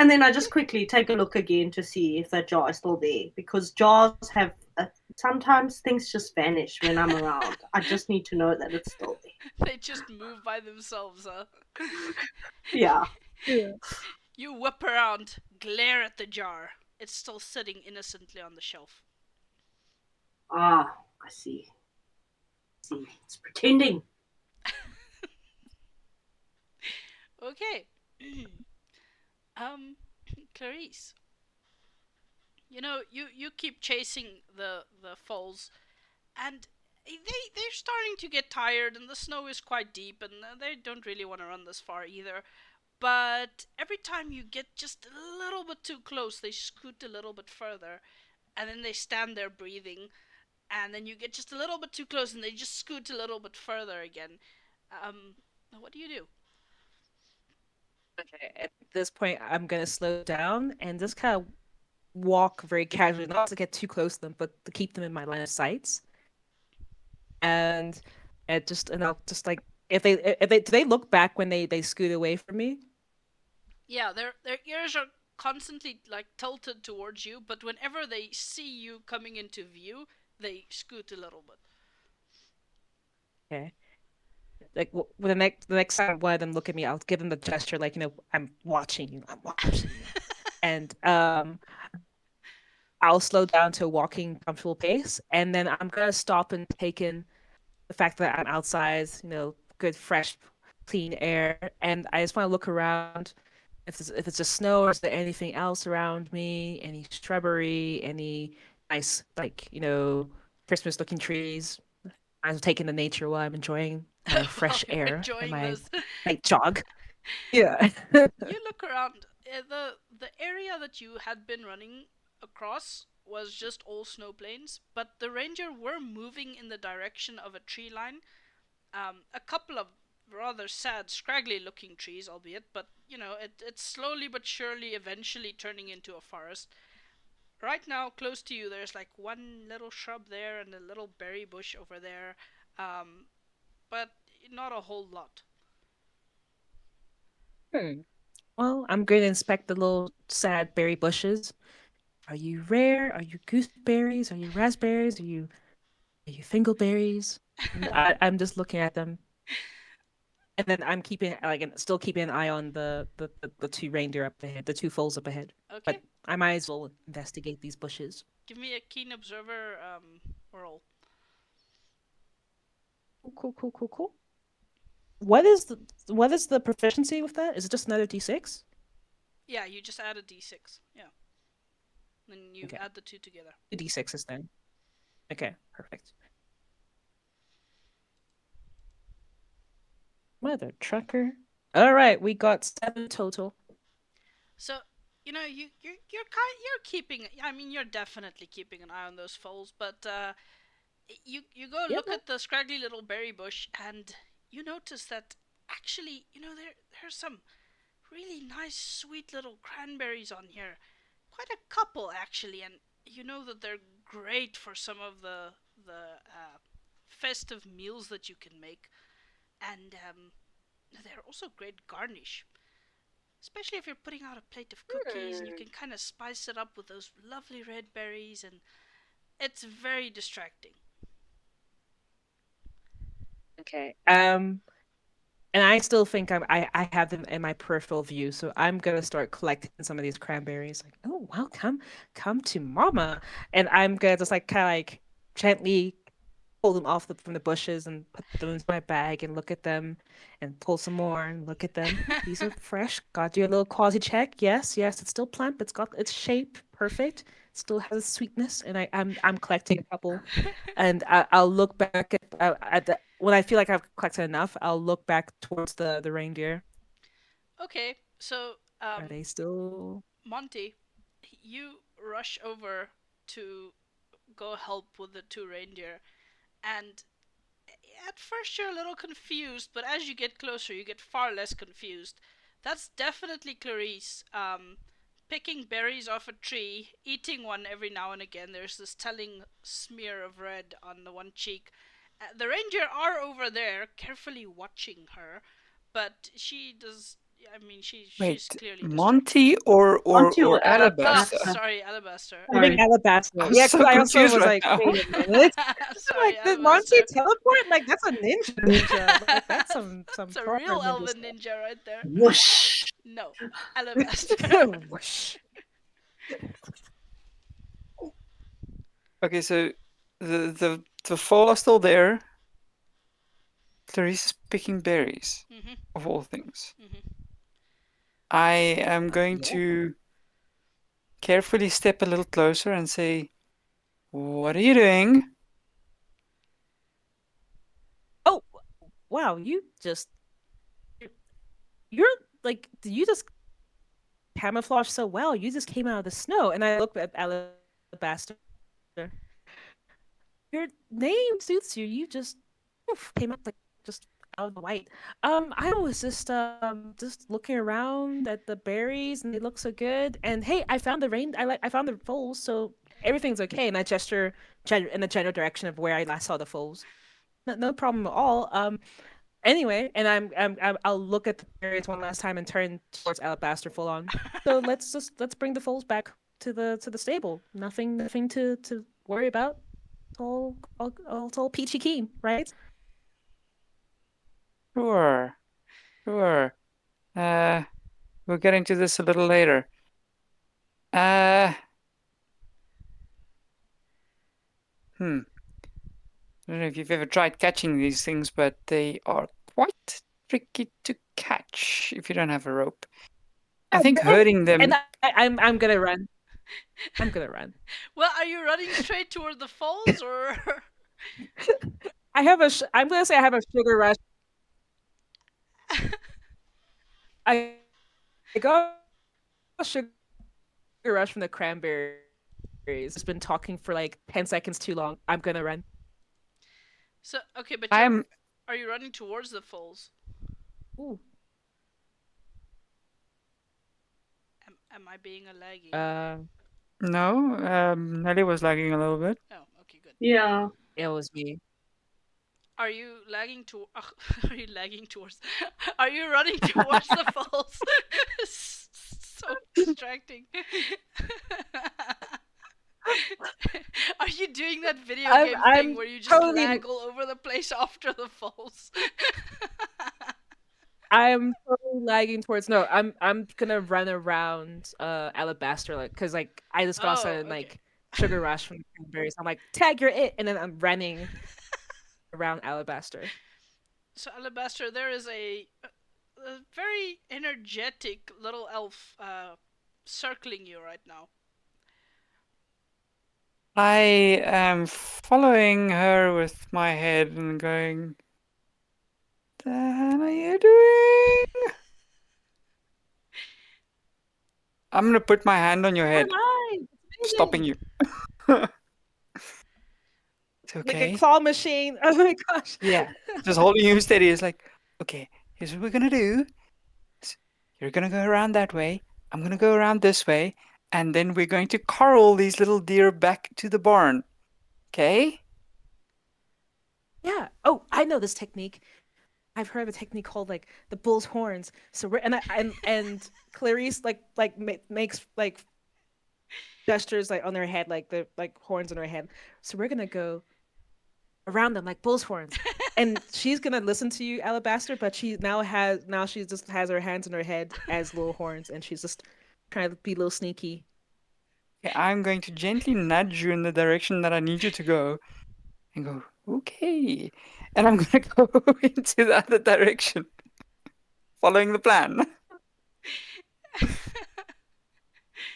And then I just quickly take a look again to see if that jar is still there, because jars have sometimes things just vanish when I'm around. I just need to know that it's still there. They just move by themselves, huh? Yeah. Yeah. You whip around, glare at the jar. It's still sitting innocently on the shelf. Ah, I see. It's pretending. Okay. Clarice. You keep chasing the foals, and they're starting to get tired, and the snow is quite deep, and they don't really want to run this far either. But every time you get just a little bit too close, they scoot a little bit further, and then they stand there breathing, and then you get just a little bit too close, and they just scoot a little bit further again. Um, what do you do? Okay, at this point, I'm gonna slow down and just kind of walk very casually, not to get too close to them, but to keep them in my line of sights. And I'll just like if they do they look back when they scoot away from me? Yeah, their ears are constantly like tilted towards you, but whenever they see you coming into view, they scoot a little bit. Okay. Like when the next time one of them look at me, I'll give them the gesture like, I'm watching you. I'm watching you. And I'll slow down to a walking comfortable pace, and then I'm gonna stop and take in the fact that I'm outside, good fresh clean air, and I just want to look around. If it's just snow, or is there anything else around me? Any shrubbery, any nice like, Christmas looking trees. I'm taking the nature while I'm enjoying my While fresh you're air and enjoying my this, night jog. Yeah. you look around. The area that you had been running across was just all snow plains, but the ranger were moving in the direction of a tree line. A couple of rather sad, scraggly looking trees, albeit, but it's slowly but surely eventually turning into a forest. Right now, close to you, there's like one little shrub there and a little berry bush over there, um, but not a whole lot. Hmm. Well, I'm going to inspect the little sad berry bushes. Are you rare? Are you gooseberries? Are you raspberries? Are you thinkleberries? And I'm just looking at them, and then I'm keeping like still keeping an eye on the two reindeer up ahead, the two foals up ahead. Okay, But I might as well investigate these bushes. give me a keen observer roll. Cool, cool, cool, cool, cool. What is the proficiency with that? Is it just another D6? Yeah, you just add a d6. Yeah, then you Okay, add the two together. two D6s then. Okay, perfect. Mother trucker. All right, we got 7 total. So you're keeping. I mean, you're definitely keeping an eye on those foals, but you go Yeah, look at the scraggly little berry bush, and you notice that actually, there's some really nice, sweet little cranberries on here. Quite a couple actually, and you know that they're great for some of the festive meals that you can make, and they're also great garnish. Especially if you're putting out a plate of cookies and you Hmm. can kind of spice it up with those lovely red berries, and it's very distracting. Okay. And I still think I have them in my peripheral view, so I'm gonna start collecting some of these cranberries. Like, oh, well, come to mama, and I'm gonna just like kind of like gently pull them off from the bushes and put them into my bag and look at them, and pull some more and look at them. These are fresh. Got to do a little quality check. Yes, yes, it's still plump. It's got its shape perfect. Still has a sweetness, and I'm collecting a couple, and I'll look back at when I feel like I've collected enough. I'll look back towards the reindeer. Okay, so Are they still? Monty, you rush over to go help with the two reindeer, and at first you're a little confused, but as you get closer, you get far less confused. That's definitely Clarice. Picking berries off a tree, eating one every now and again. There's this telling smear of red on the one cheek. The reindeer are over there, carefully watching her, but she does. I mean, she's Wait, clearly distracted. Monty or or Monty or or Ah, Alabaster? sorry, Alabaster. I think Sorry. Alabaster. I'm Yeah, so because I also confused was right like, now. wait a minute. I'm Sorry, like, did Monty Alabaster. teleport? Like, that's a ninja. Like, that's some It's a proper real ninja elven stuff. ninja right there. Whoosh. No, Alabaster. Whoosh. Okay, so the fall are still there. Clarice is picking berries, Mhm, of all things. mhm. I am going Yeah. to carefully step a little closer and say, "What are you doing?" Oh, wow! You're like you just camouflage so well. You just came out of the snow, and I look at Alabaster. Your name suits you. You just came up like just out of the white. I was just looking around at the berries, and they look so good. And hey, I found the rain. I found the foals, so everything's okay. And I gesture in the general direction of where I last saw the foals. No problem at all. Anyway, and I'll look at the berries one last time and turn towards Alabaster full on. So let's bring the foals back to the stable. Nothing to worry about. It's all peachy keen, right? Sure, sure. Uh, we'll get into this a little later. Hmm. I don't know if you've ever tried catching these things, but they are quite tricky to catch if you don't have a rope. I think herding And them. I'm gonna run. I'm gonna run. Well, are you running straight toward the falls or? I'm gonna say I have a sugar rush. I got a sugar rush from the cranberries. It's been talking for like 10 seconds too long. I'm gonna run. So okay, but I'm are you running towards the falls? Ooh. Am I being a laggy? no. Nelly was lagging a little bit. Oh, okay, good. Yeah. It was me. Are you lagging to? Are you lagging towards? Are you running towards the falls? So distracting. Are you doing that video game thing I'm where you just totally lag all over the place after the falls? I'm totally lagging towards no. I'm gonna run around Alabaster like because like I just got Oh, sudden okay. like sugar rush from the cranberries. I'm like tag you're it, and then I'm running around Alabaster. So Alabaster, there is a very energetic little elf circling you right now. I am following her with my head and going, "The hell are you doing?" I'm gonna put my hand on your We're head, live. It's stopping amazing. you. It's Like a okay. claw machine. Oh my gosh. Yeah, just holding you steady. It's like, okay, here's what we're gonna do. You're gonna go around that way. I'm gonna go around this way, and then we're going to corral these little deer back to the barn. Okay? Yeah. Oh, I know this technique. I've heard of a technique called like the bull's horns. So we're and Clarice makes like gestures like on her head, like the like horns on her head. So we're gonna go around them like bull's horns. And she's gonna listen to you, Alabaster, but she just has her hands on her head as little horns, and she's just trying to be a little sneaky. Okay, I'm going to gently nudge you in the direction that I need you to go, and go, okay. And I'm gonna go into the other direction, following the plan.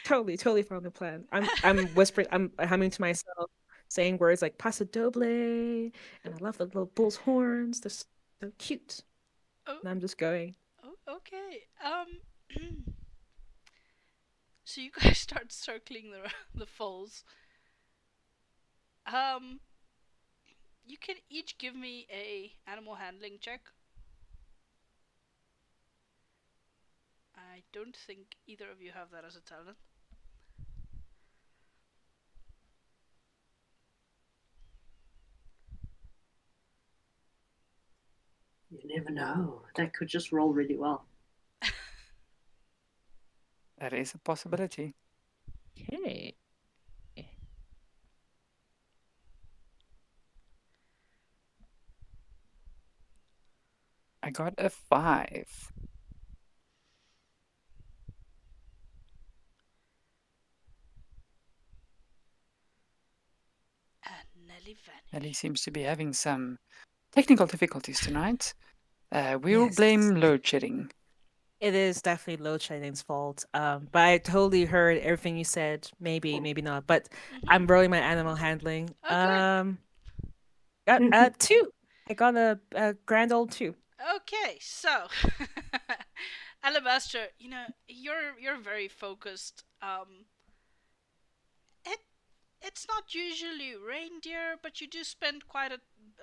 Totally following the plan. I'm whispering, I'm humming to myself, saying words like Paso Doble, and I love the little bull's horns. They're so cute. Oh, And I'm just going. okay. So you guys start circling the falls. Um, you can each give me a animal handling check. I don't think either of you have that as a talent. You never know. That could just roll really well. That is a possibility. Okay. I got a 5. And Nelly vanished. Ellie seems to be having some technical difficulties tonight. We will Yes. blame load shedding. It is definitely load shedding's fault. But I totally heard everything you said. Maybe, maybe not. But I'm rolling my animal handling. Oh, good. Got two. I got a grand old two. Okay, so Alabaster, you're very focused. It it's not usually reindeer, but you do spend quite a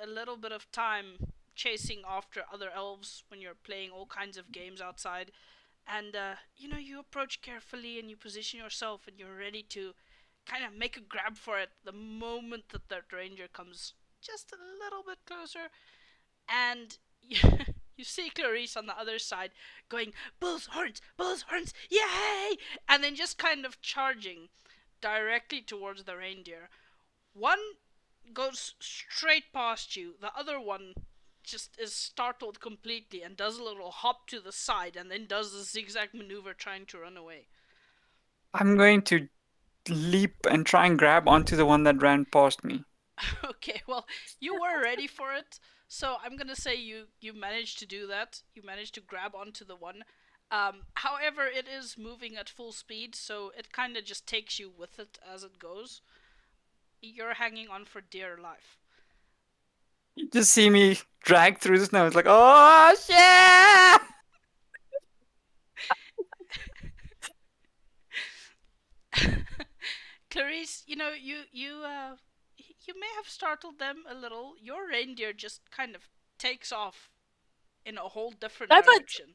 little bit of time chasing after other elves when you're playing all kinds of games outside. And you approach carefully and you position yourself and you're ready to kind of make a grab for it the moment that reindeer comes just a little bit closer. And you see Clarice on the other side going, bull's horns, yay! And then just kind of charging directly towards the reindeer. One goes straight past you, the other one just is startled completely and does a little hop to the side and then does a zigzag maneuver trying to run away. I'm going to leap and try and grab onto the one that ran past me. Okay, well, you were ready for it, so I'm gonna say you managed to do that. You managed to grab onto the one. However, it is moving at full speed, so it kind of just takes you with it as it goes. You're hanging on for dear life. You just see me drag through the snow. It's like, oh shit! Clarice, you may have startled them a little. Your reindeer just kind of takes off in a whole different I thought direction.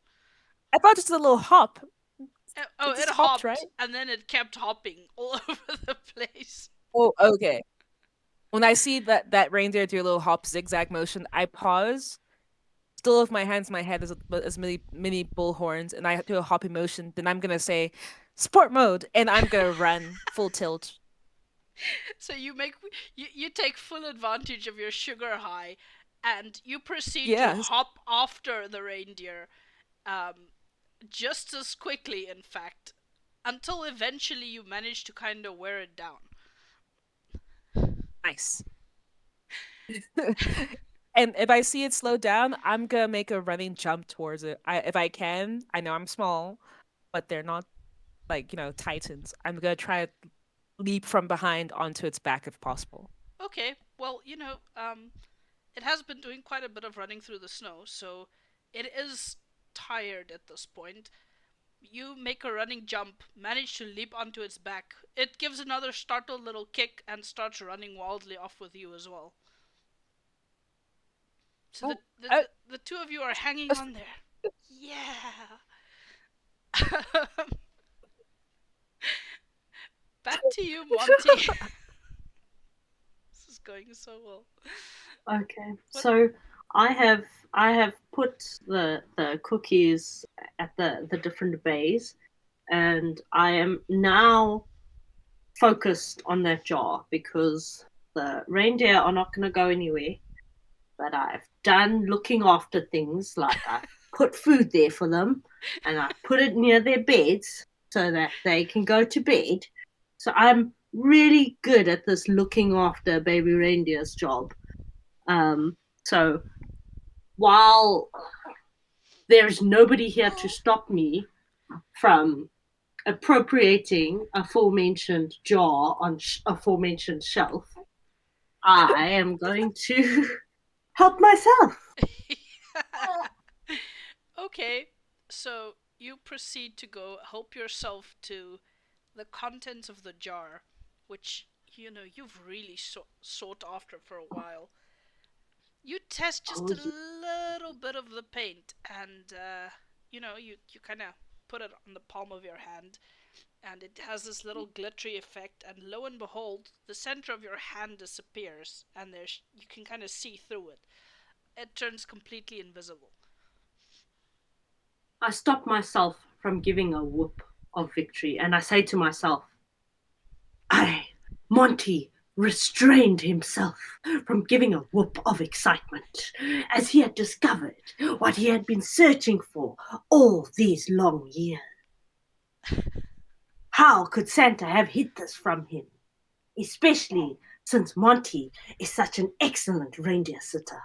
I thought just a little hop. Oh, It it just hopped, hopped, right? and then it kept hopping all over the place. Oh, okay. When I see that reindeer do a little hop zigzag motion, I pause, still with my hands in my head as mini bullhorns, and I do a hopping motion. Then I'm gonna say, sport mode, and I'm gonna run full tilt. So you take full advantage of your sugar high, and you proceed to Yes, hop after the reindeer, um, just as quickly, in fact, until eventually you manage to kind of wear it down. nice. And if I see it slow down, I'm gonna make a running jump towards it. If I can, I know I'm small, but they're not like titans. I'm gonna try to leap from behind onto its back if possible. Okay, well, it has been doing quite a bit of running through the snow, so it is tired at this point. You make a running jump, manage to leap onto its back. It gives another startled little kick and starts running wildly off with you as well. So Oh, the two of you are hanging on there. Yeah. Back to you, Monty. This is going so well. Okay, so I have put the cookies at the different bays, and I am now focused on that jar because the reindeer are not going to go anywhere. But I've done looking after things, like I put food there for them, and I put it near their beds so that they can go to bed. So I'm really good at this looking after baby reindeer's job. So while there's nobody here to stop me from appropriating aforementioned jar on aforementioned shelf, I am going to help myself. Okay, so you proceed to go help yourself to the contents of the jar, which you've really sought after for a while. You test just Oh, a yeah. little bit of the paint, and you kind of put it on the palm of your hand, and it has this little glittery effect. And lo and behold, the center of your hand disappears, and you can kind of see through it. It turns completely invisible. I stop myself from giving a whoop of victory, and I say to myself, Monty restrained himself from giving a whoop of excitement as he had discovered what he had been searching for all these long years. How could Santa have hid this from him, especially since Monty is such an excellent reindeer sitter?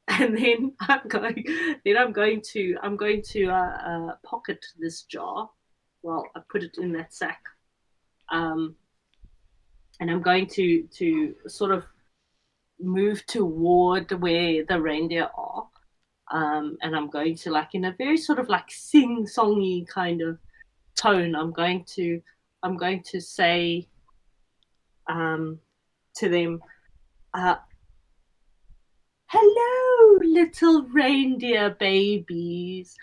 and then I'm going to pocket this jar. Well, I put it in that sack, and I'm going to sort of move toward where the reindeer are. And I'm going to, like, in a very sort of like sing-songy kind of tone, I'm going to say to them, uh, "Hello, little reindeer babies.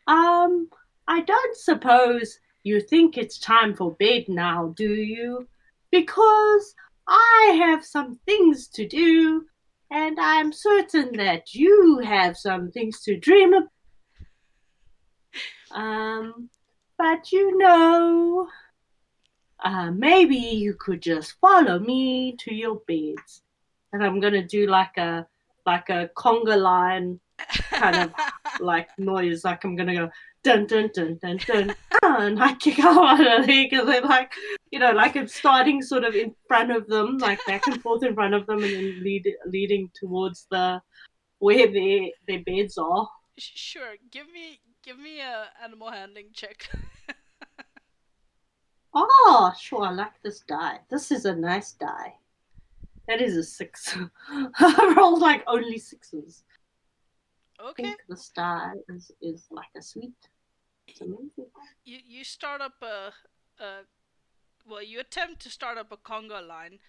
Um, I don't suppose you think it's time for bed now, do you? Because I have some things to do, and I'm certain that you have some things to dream about. But maybe you could just follow me to your beds." And I'm gonna do like a conga line kind of like noise, like I'm gonna go dun dun dun dun dun, and I kick out my leg, and then, like, like I'm starting sort of in front of them, like back and forth in front of them, and then leading towards the where their beds are. Sure, give me a animal handling check. Oh, sure, I like this die. This is a nice die. That is a 6. I rolled like only 6s. I Okay. think this die is like a sweet. It's amazing. You start up a well, you attempt to start up a conga line,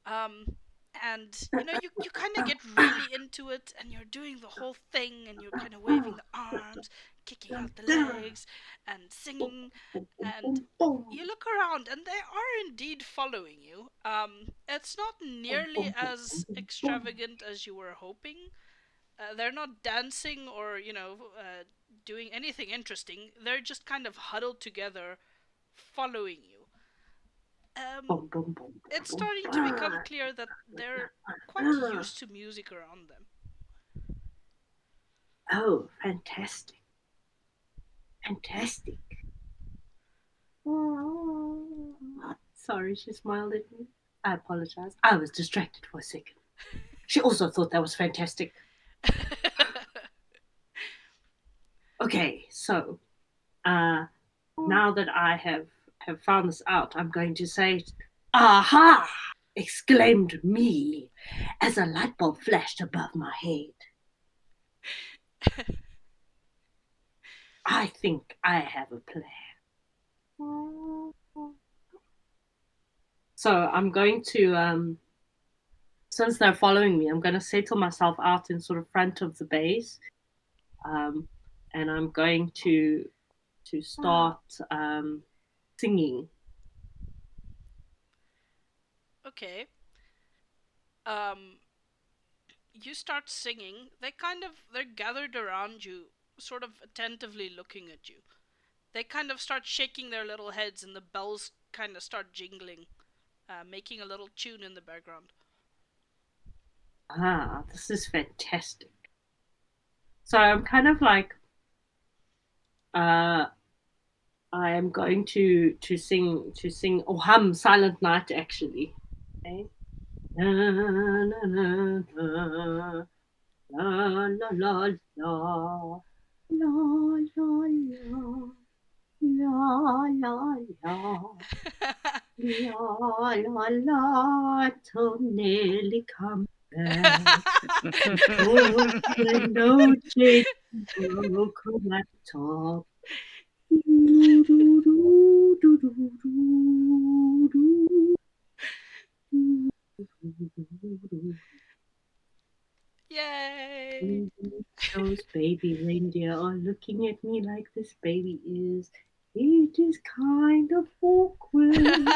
um, and you kind of get really into it, and you're doing the whole thing, and you're kind of waving the arms, kicking out the legs, and singing, and you look around, and they are indeed following you. It's not nearly as extravagant as you were hoping. They're not dancing or doing anything interesting. They're just kind of huddled together, following you. It's starting to become clear that they're quite used to music around them. Oh, fantastic. Fantastic. Sorry, she smiled at me. I apologize. I was distracted for a second. She also thought that was fantastic. Okay, so now that I have found this out, I'm going to say, "Aha!" exclaimed me as a light bulb flashed above my head. I think I have a plan. So I'm going to, since they're following me, I'm going to settle myself out in sort of front of the base, and I'm going to start singing. Okay. You start singing. They're gathered around you, sort of attentively looking at you. They kind of start shaking their little heads, and the bells kind of start jingling, making a little tune in the background. This is fantastic. So I'm kind of like, I am going to sing or hum Silent Night, actually. Okay. La la la la la la la la la la la la la la la till nearly come back. Oh, the noche broke my top. Yay! Those baby reindeer are looking at me like this baby is. It is kind of awkward.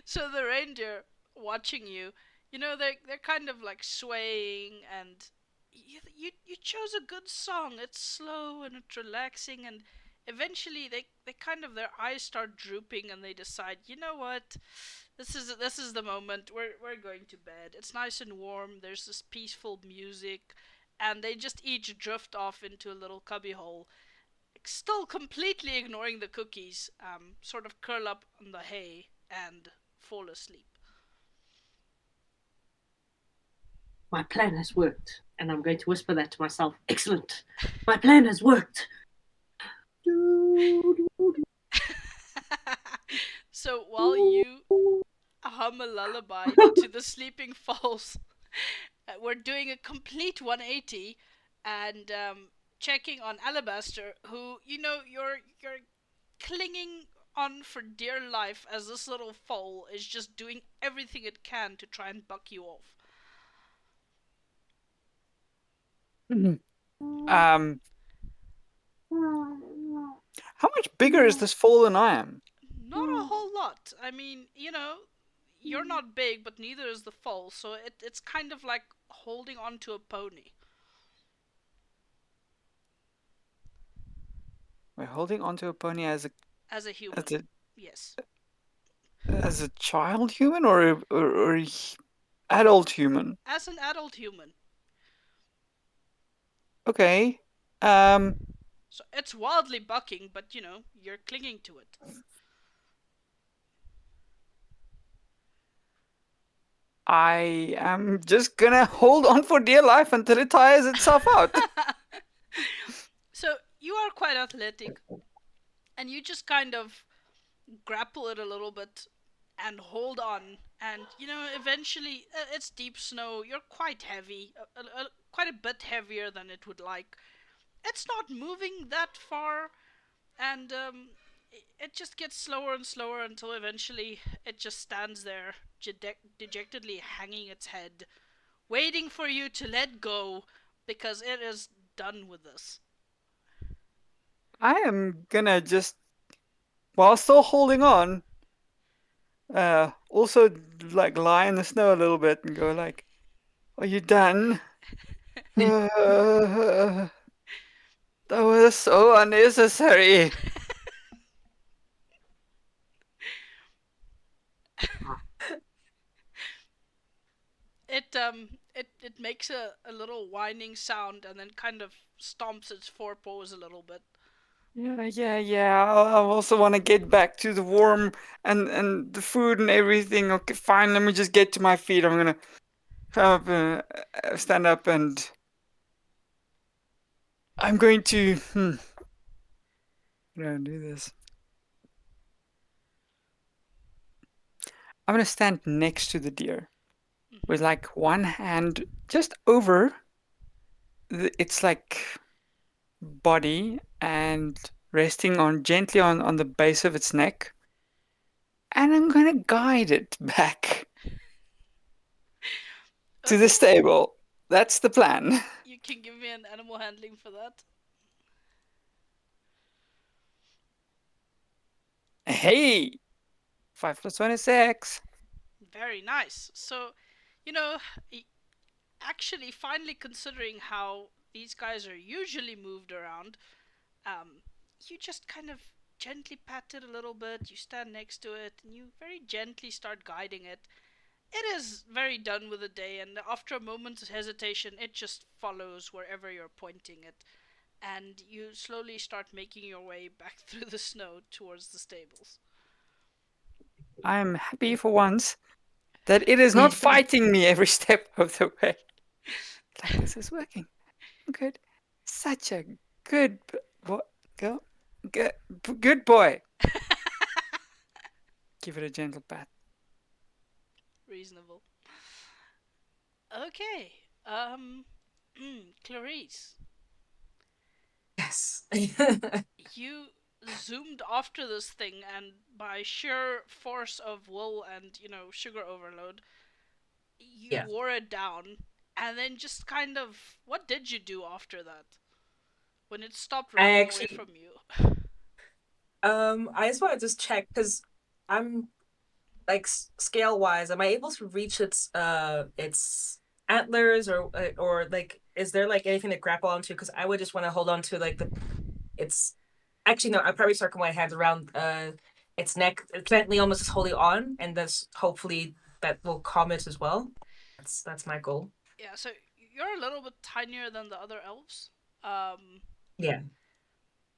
So the reindeer watching you, they're kind of like swaying, and you chose a good song. It's slow and it's relaxing, and eventually they kind of their eyes start drooping, and they decide, you know what, this is the moment. We're going to bed. It's nice and warm. There's this peaceful music, and they just each drift off into a little cubbyhole, still completely ignoring the cookies, sort of curl up on the hay and fall asleep. My plan has worked. And I'm going to whisper that to myself. Excellent. My plan has worked. So while you hum a lullaby to the sleeping foals, we're doing a complete 180 and checking on Alabaster, who you're clinging on for dear life as this little foal is just doing everything it can to try and buck you off. Um, how much bigger is this foal than I am? Not a whole lot. I mean, you're not big, but neither is the foal, so it's kind of like holding on to a pony. We're holding onto a pony As a human. as a Yes. as a child human or adult human. As an adult human. Okay. So it's wildly bucking, but you're clinging to it. I am just gonna hold on for dear life until it tires itself out. So you are quite athletic, and you just kind of grapple it a little bit and hold on. And eventually, it's deep snow. You're quite heavy, quite a bit heavier than it would like. It's not moving that far, and it just gets slower and slower until eventually it just stands there, dejectedly hanging its head, waiting for you to let go because it is done with this. I am gonna just, while still holding on, also like lie in the snow a little bit and go like, "Are you done?" That was so unnecessary. It makes a little whining sound and then kind of stomps its forepaws a little bit. Yeah. I also want to get back to the warm and the food and everything. Okay, fine. Let me just get to my feet. I'm gonna come up, stand up, and I'm going to do this. I'm gonna stand next to the deer with like one hand just over its like body and resting on gently on the base of its neck, and I'm gonna guide it back to the Okay, stable. That's the plan. you can give me an animal handling for that. Hey, 5 plus 1 is 6. Very nice. So, you know, actually, finally considering how these guys are usually moved around, um, you just kind of gently pat it a little bit. You stand next to it, and you very gently start guiding it. It is very done with the day, and after a moment's hesitation, it just follows wherever you're pointing it. And you slowly start making your way back through the snow towards the stables. I'm happy for once that it is not fighting me every step of the way. Like, this is working. Good. Such a good boy. Girl. Good boy. Give it a gentle pat. Reasonable. Okay. Clarice, Yes. you zoomed after this thing, and by sheer force of will and sugar overload, you Yeah. wore it down. And then just kind of, what did you do after that when it stopped I running away actually, from you? I just want to just check because I'm like scale wise, am I able to reach its antlers or like is there like anything to grapple onto? Because I would just want to hold on to like the it's actually no, I probably circle my head around its neck, gently almost just holding on, and that's hopefully that will calm it as well. That's my goal. Yeah, so you're a little bit tinier than the other elves. Um, Yeah.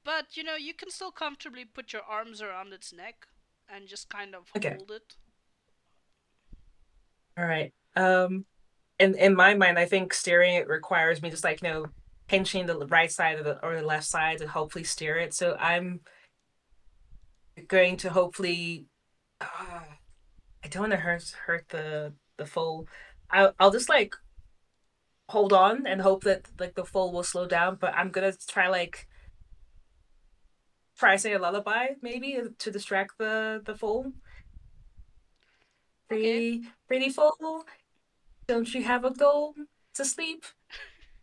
but you can still comfortably put your arms around its neck and just kind of Okay. hold it. All right. in my mind, I think steering it requires me just like pinching the right side of or the left side to hopefully steer it. So I'm going to hopefully. I don't want to hurt the foal. I'll just like hold on and hope that like the foal will slow down. But I'm gonna try say a lullaby maybe to distract the foal. Okay. Pretty foal, don't you have a goal to sleep?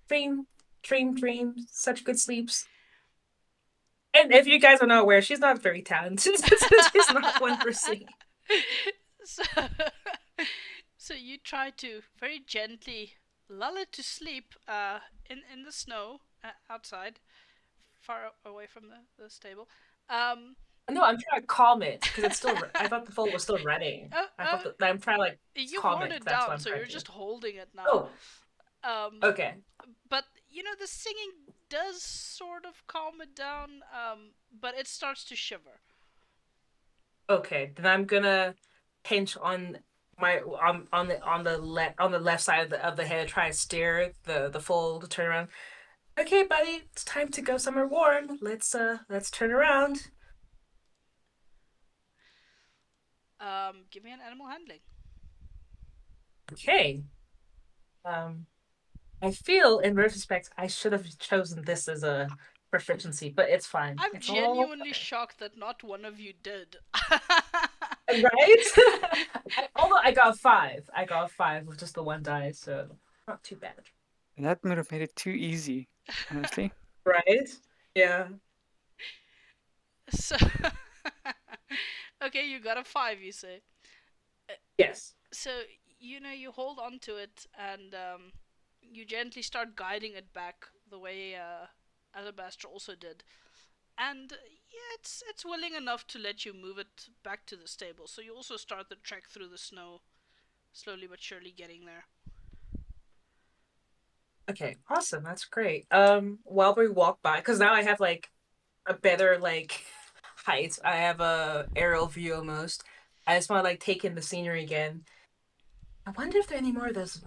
Dream, dream, such good sleeps. And if you guys are not aware, she's not very talented. She's not one for singing. So, so you try to very gently lull it to sleep in the snow outside, far away from the stable. Um, No, I'm trying to calm it because it's still. I thought the foal was still running. oh, I oh, thought that I'm trying to like you've calm worn it. it That's what down, I'm so trying you're to do. just holding it now. Oh, Um, okay. but the singing does sort of calm it down. But it starts to shiver. Okay, then I'm gonna pinch on my on the left side of the head, try to steer the foal to turn around. Okay, buddy, it's time to go somewhere warm. Let's turn around. Give me an animal handling. Okay. Um, I feel in retrospect I should have chosen this as a proficiency, but it's fine. I'm It's all genuinely shocked that not one of you did. right. Although I got five with just the one die, so not too bad. That would have made it too easy, honestly. Right? Yeah. So, okay, you got a 5, you say. Yes. So, you hold on to it and you gently start guiding it back the way Alabaster also did. And yeah, it's willing enough to let you move it back to the stable. So you also start the trek through the snow, slowly but surely getting there. Okay, awesome. That's great. While we walk by, because now I have like a better like height. I have a aerial view almost. I just want to like take in the scenery again. I wonder if there are any more of those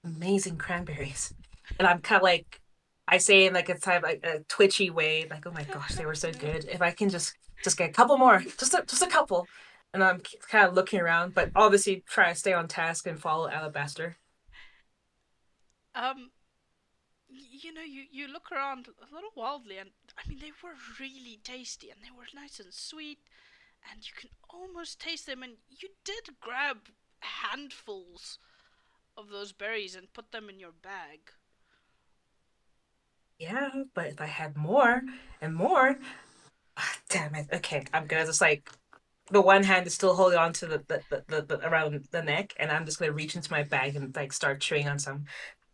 amazing cranberries. And I'm kind of like, I say in like a type like a twitchy way, like, oh my gosh, they were so good. If I can just get a couple more, just a couple. And I'm kind of looking around, but obviously try to stay on task and follow Alabaster. Um, you look around a little wildly, and I mean they were really tasty, and they were nice and sweet, and you can almost taste them. And you did grab handfuls of those berries and put them in your bag. Yeah, but if I had more and more, damn it. Okay, I'm gonna just like the one hand is still holding on to the around the neck, and I'm just gonna reach into my bag and like start chewing on some.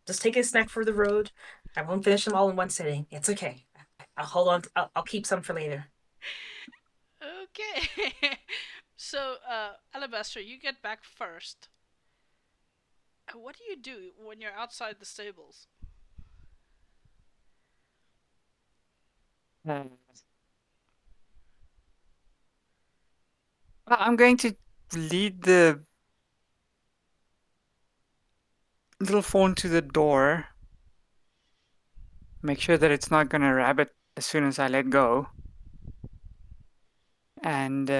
Just take a snack for the road. I won't finish them all in one sitting. It's okay. I'll hold on. I'll keep some for later. Okay. So, Alabaster, you get back first. What do you do when you're outside the stables? Uh, I'm going to lead the little phone to the door. Make sure that it's not going to rabbit as soon as I let go. And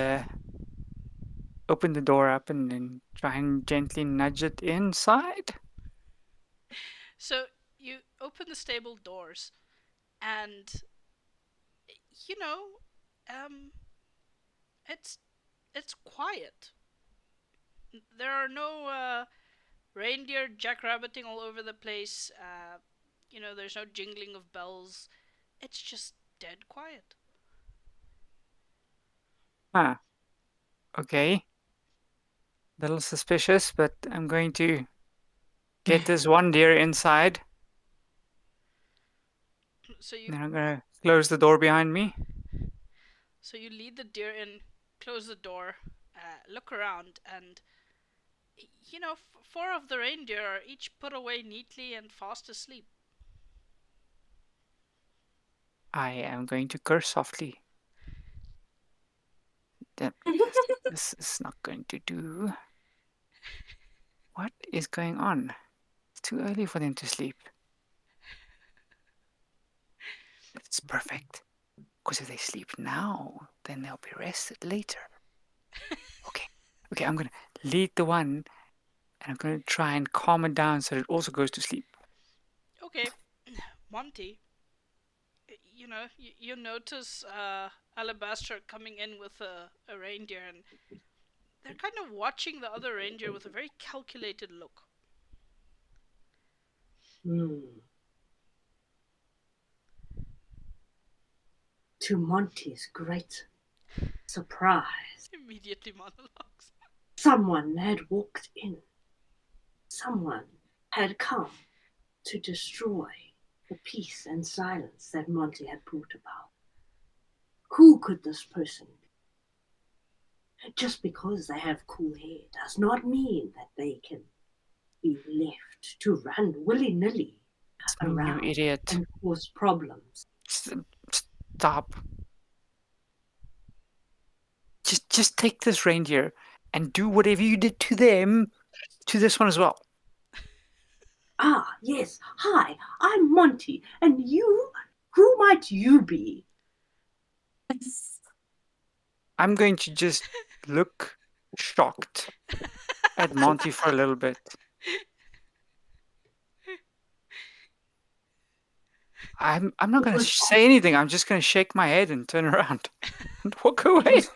open the door up and then try and gently nudge it inside. So, you open the stable doors, and you know, um, it's it's quiet. There are no reindeer jackrabbiting all over the place. There's no jingling of bells. It's just dead quiet. Huh. Okay. Little suspicious, but I'm going to get this one deer inside. So you Then I'm going to close the door behind me. so you lead the deer in, close the door, look around, and four of the reindeer are each put away neatly and fast asleep. I am going to curse softly. This is not going to do. What is going on? It's too early for them to sleep. It's perfect. Because if they sleep now, then they'll be rested later. Okay, I'm gonna lead the one and I'm gonna try and calm it down so it also goes to sleep. Okay, Monty, you notice Alabaster coming in with a reindeer, and they're kind of watching the other reindeer with a very calculated look. To Monty's great surprise, Immediately monologues. someone had walked in. Someone had come to destroy the peace and silence that Monty had brought about. Who could this person be? Just because they have cool hair does not mean that they can be left to run willy-nilly You around idiot. and cause problems. Stop. Just take this reindeer and do whatever you did to them to this one as well. Ah, yes. Hi, I'm Monty. And you? Who might you be? I'm going to just look shocked at Monty for a little bit. I'm not going to say anything. I'm just going to shake my head and turn around and walk It away. was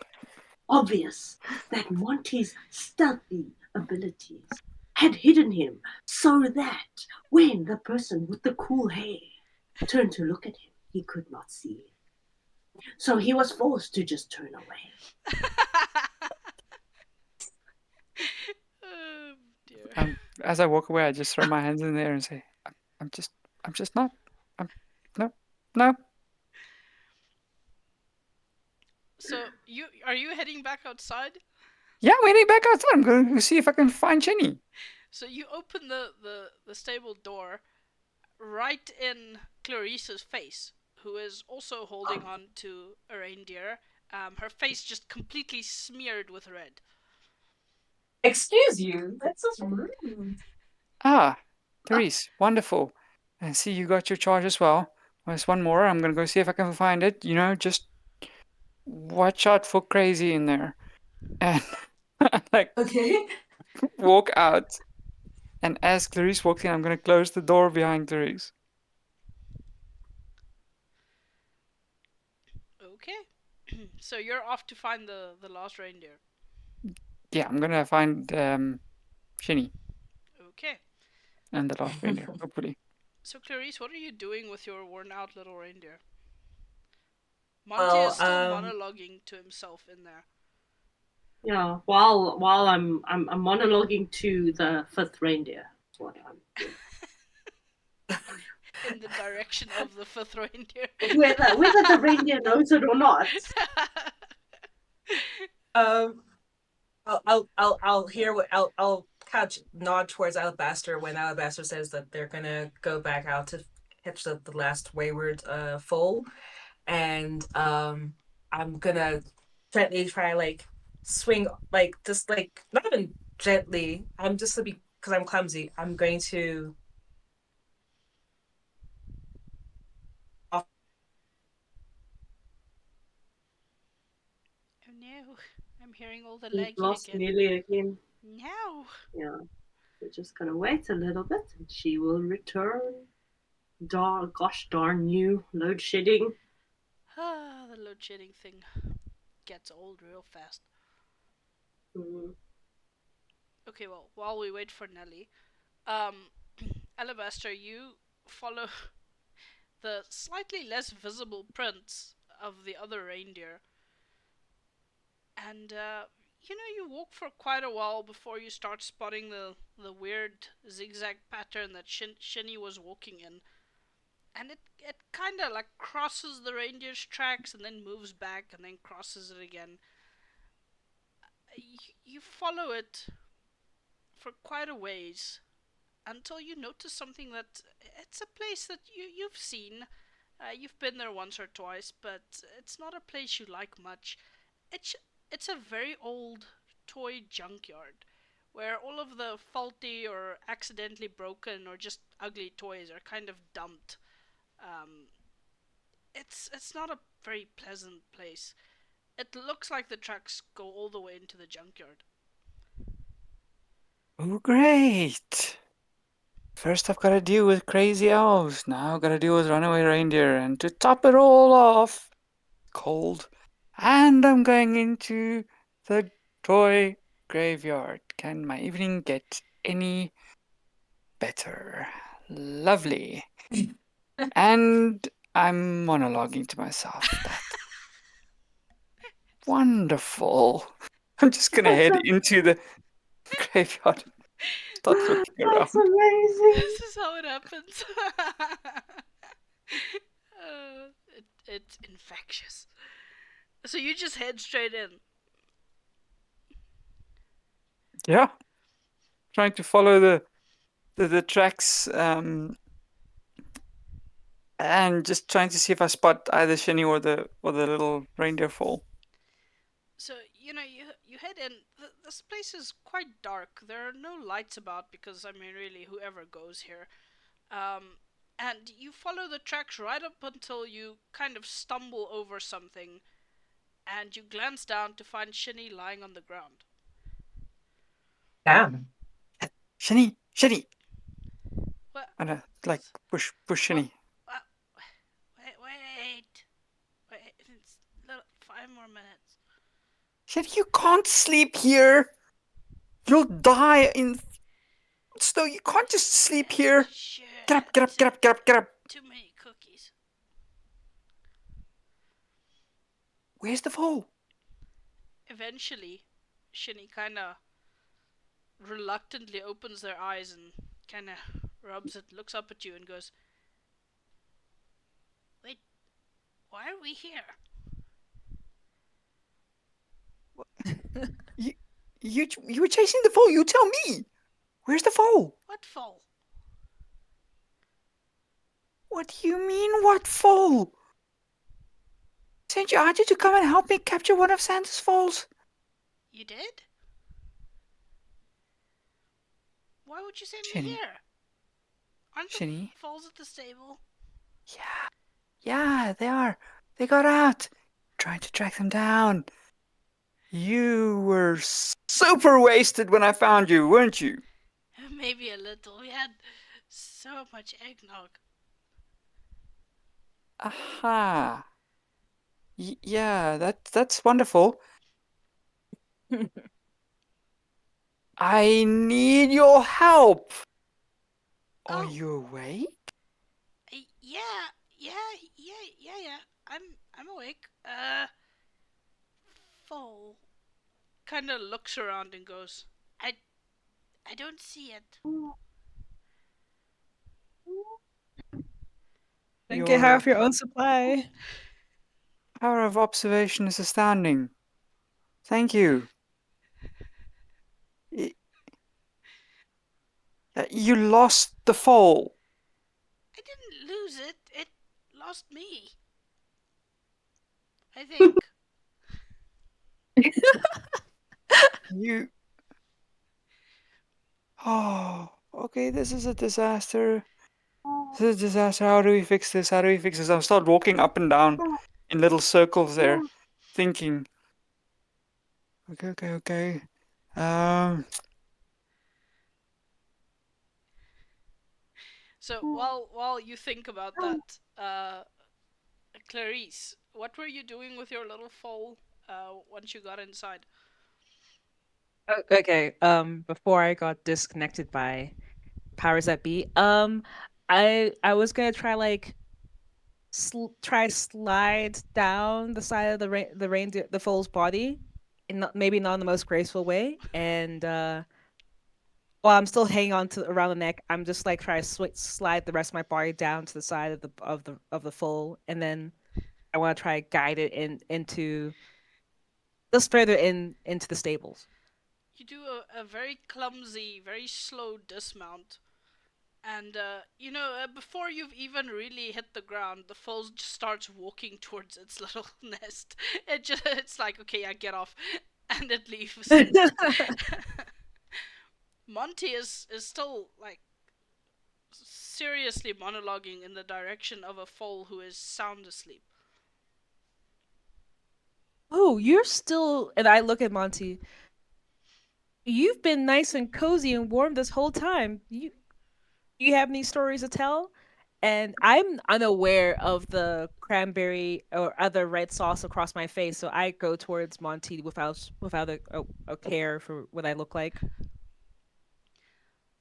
obvious that Monty's stealthy abilities had hidden him so that when the person with the cool hair turned to look at him, he could not see him. So he was forced to just turn away. Oh dear. As I walk away, I just throw my hands in the air and say, I'm just not. No. So are you heading back outside? Yeah, I'm heading back outside. I'm going to see if I can find Jenny. So you open the stable door right in Clarice's face, who is also holding on to a reindeer. Her face just completely smeared with red. Excuse you. That's just rude. Ah, Therese, wonderful. I see you got your charge as well. There's one more. I'm going to go see if I can find it. Just watch out for crazy in there. And like Okay. walk out. And as Clarice walks in, I'm going to close the door behind Clarice. Okay. So you're off to find the lost reindeer. Yeah, I'm going to find Shinny Okay. and the last reindeer, hopefully. So Clarice, what are you doing with your worn out little reindeer? Monty Well, is still monologuing to himself in there. Yeah, while I'm monologuing to the fifth reindeer. That's what I'm doing. In the direction of the fifth reindeer. Whether the reindeer knows it or not. I'll hear what I'll kind of nod towards Alabaster when Alabaster says that they're gonna go back out to catch the last wayward foal, and I'm gonna gently try like swing just not even gently. I'm just to be because I'm clumsy. I'm going to Oh no, I'm hearing all the We've laggy lost again. Nearly again. No. Yeah. We're just gonna wait a little bit and she will return. Gosh darn you, load shedding. Ah, the load shedding thing gets old real fast. Mm. Okay, well, while we wait for Nelly, Alabaster, you follow the slightly less visible prints of the other reindeer. And, you walk for quite a while before you start spotting the weird zigzag pattern that Shinny was walking in. And it kind of like crosses the reindeer's tracks and then moves back and then crosses it again. You follow it for quite a ways until you notice something that it's a place that you've seen. You've been there once or twice, but it's not a place you like much. It's it's a very old toy junkyard where all of the faulty or accidentally broken or just ugly toys are kind of dumped. Um, it's not a very pleasant place. It looks like the tracks go all the way into the junkyard. Oh, great. First, I've got to deal with crazy elves. Now, I've got to deal with runaway reindeer. And to top it all off, cold. And I'm going into the toy graveyard. Can my evening get any better? Lovely. And I'm monologuing to myself. That's wonderful. I'm just going to head into the graveyard. Start looking around. That's amazing. This is how it happens. It's infectious. So you just head straight in. Yeah. Trying to follow the tracks and just trying to see if I spot either Shinny or the little reindeer fall. So you head in. This place is quite dark. There are no lights about because I mean, really, whoever goes here. And you follow the tracks right up until you kind of stumble over something, and you glance down to find Shinny lying on the ground. Damn. Shinny! What? And like push Shinny. Wait. It's 5 more minutes. Shinny, you can't sleep here. You'll die in snow. You can't just sleep here. Sure. Get up. Too many cookies. Where's the fall? Eventually, Shinny kind of reluctantly opens their eyes and kind of rubs it, looks up at you, and goes, "Wait, why are we here?" You were chasing the fall. You tell me. Where's the fall? What fall? What do you mean, what fall? Sent you Archie to come and help me capture one of Santa's falls. You did? Why would you send Shinny. me here? Aren't the Shinny. falls at the stable? Yeah, they are. They got out. Trying to track them down. You were super wasted when I found you, weren't you? Maybe a little. We had so much eggnog. Aha. Yeah, that's wonderful. I need your help. Are Oh. you awake? Yeah. I'm awake. Fall. Kind of looks around and goes, I don't see it. Then get half your own supply. Power of observation is astounding. Thank you. You lost the foal. I didn't lose it. It lost me. I think. You. Oh, okay, this is a disaster. This is a disaster. How do we fix this? I'll start walking up and down in little circles there, thinking. Okay. So while you think about that, Clarice, what were you doing with your little foal once you got inside? Okay. Before I got disconnected by powers that be, I was gonna try like try slide down the side of the reindeer the foal's body, and maybe not in the most graceful way, and while I'm still hanging on to around the neck, I'm just like try to slide the rest of my body down to the side of the foal, and then I want to try to guide it into just further into the stables. You do a very clumsy, very slow dismount. And, before you've even really hit the ground, the foal just starts walking towards its little nest. It's like, okay, I get off. And it leaves. Monty is still like seriously monologuing in the direction of a foal who is sound asleep. Oh, you're still. And I look at Monty. You've been nice and cozy and warm this whole time. You have any stories to tell? And I'm unaware of the cranberry or other red sauce across my face, so I go towards Monty without a care for what I look like. I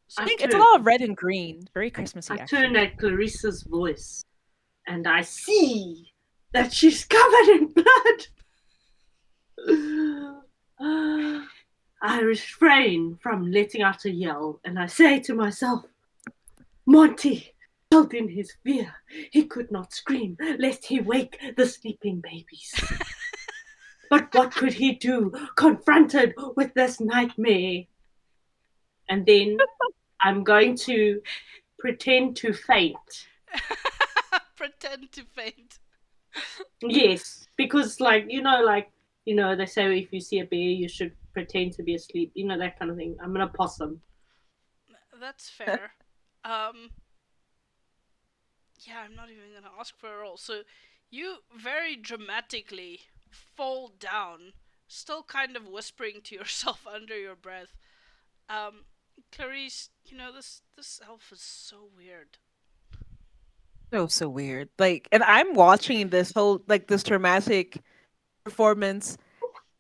So think it's a lot of red and green, very Christmassy I turn actually. at Clarissa's voice and I see that she's covered in blood. I refrain from letting out a yell and I say to myself, Monty, held in his fear, he could not scream lest he wake the sleeping babies. But what could he do confronted with this nightmare? And then I'm going to pretend to faint. pretend to faint. Yes, because they say if you see a bear, you should pretend to be asleep. That kind of thing. I'm an opossum. That's fair. Um, yeah, I'm not even gonna ask for a roll. So you very dramatically fall down, still kind of whispering to yourself under your breath. Um, Clarice, this elf is so weird. So weird. Like, and I'm watching this whole like this dramatic performance,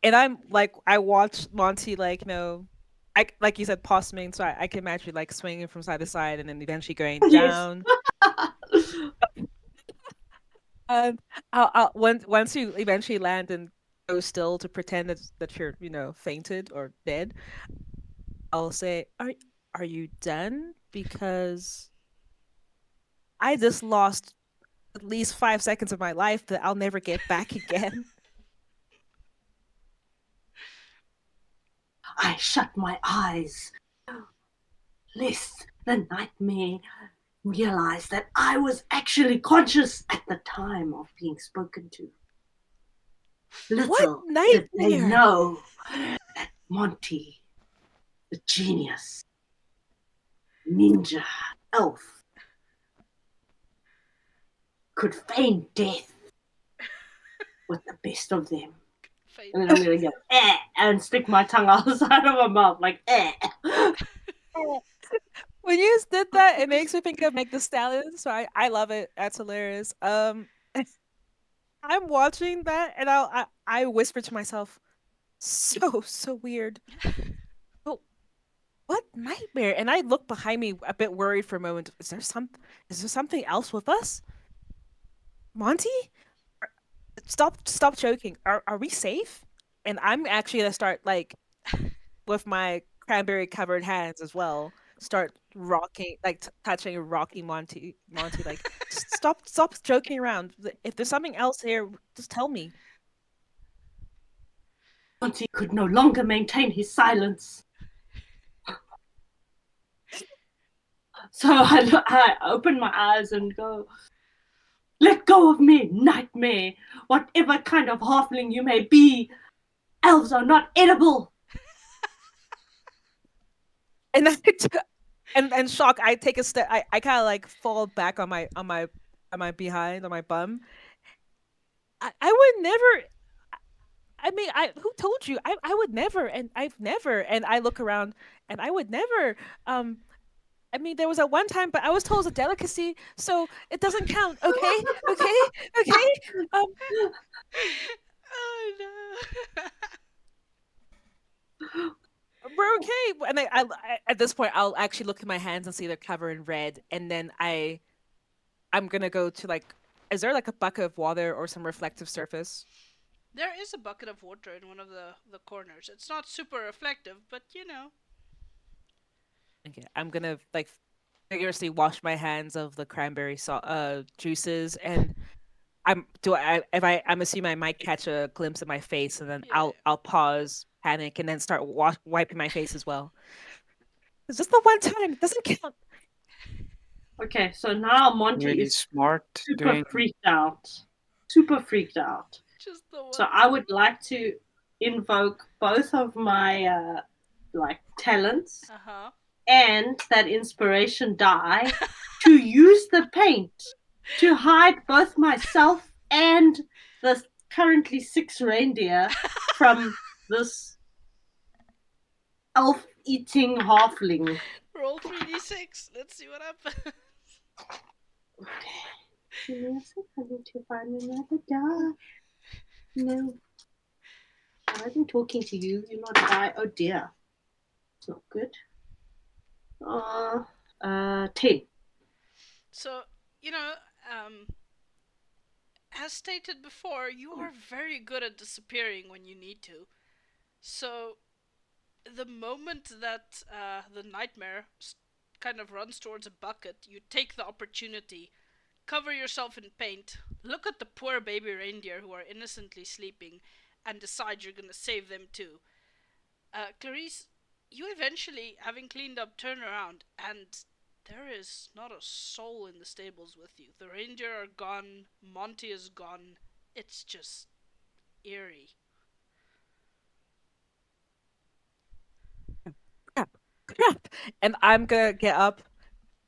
and I'm like, I watch Monty I like you said, possuming, so I can imagine like swinging from side to side, and then eventually going Yes. down. Um, once you eventually land and go still to pretend that you're fainted or dead, I'll say, are you done? Because I just lost at least 5 seconds of my life that I'll never get back again. I shut my eyes, lest the nightmare realize that I was actually conscious at the time of being spoken to. What Little did they nightmare? know that Monty, the genius, ninja, elf, could feign death with the best of them. Faint. And then I'm going to go, and stick my tongue outside of my mouth, like, When you did that, it makes me think of Meg the Stallion, so I love it. That's hilarious. I'm watching that, and I whisper to myself, so weird. Oh, what nightmare? And I look behind me a bit worried for a moment. Is there something else with us? Monty? Stop joking. Are we safe? And I'm actually gonna start like with my cranberry covered hands as well. Start rocking, like touching rocking Monty like stop joking around. If there's something else here, just tell me. Monty could no longer maintain his silence. So I open my eyes and go, let go of me, nightmare. Whatever kind of halfling you may be, elves are not edible. And and shock, I take a step. I kind of like fall back on my behind on my bum. I would never. I mean, who told you? I would never, and I've never. And I look around, and I would never. Um, I mean, there was a one time, but I was told it's a delicacy, so it doesn't count. Okay, okay, okay. Um, Oh no. we're okay. And at this point, I'll actually look at my hands and see they're covered in red, and then I'm gonna go to like, is there like a bucket of water or some reflective surface? There is a bucket of water in one of the corners. It's not super reflective, but Okay, I'm gonna like vigorously wash my hands of the juices, and I'm assuming I might catch a glimpse of my face, and then yeah. I'll pause, panic, and then start wiping my face as well. It's just the one time. It doesn't count. Okay, so now Monty Really is smart super doing. freaked out. Super freaked out. Just the one. So I would like to invoke both of my like talents Uh-huh. and that inspiration die to use the paint to hide both myself and the currently 6 reindeer from this elf eating halfling. Roll 3d6. Let's see what happens. Give me a sec, I need to find another die. No. I wasn't talking to you, you're not a die. Oh dear. It's not good. 10. So, you know, as stated before, you are very good at disappearing when you need to. So, the moment that the nightmare kind of runs towards a bucket, you take the opportunity, cover yourself in paint, look at the poor baby reindeer who are innocently sleeping, and decide you're gonna save them too. Clarice, you eventually, having cleaned up, turn around, and there is not a soul in the stables with you. The reindeer are gone, Monty is gone. It's just eerie. Crap. And I'm gonna get up,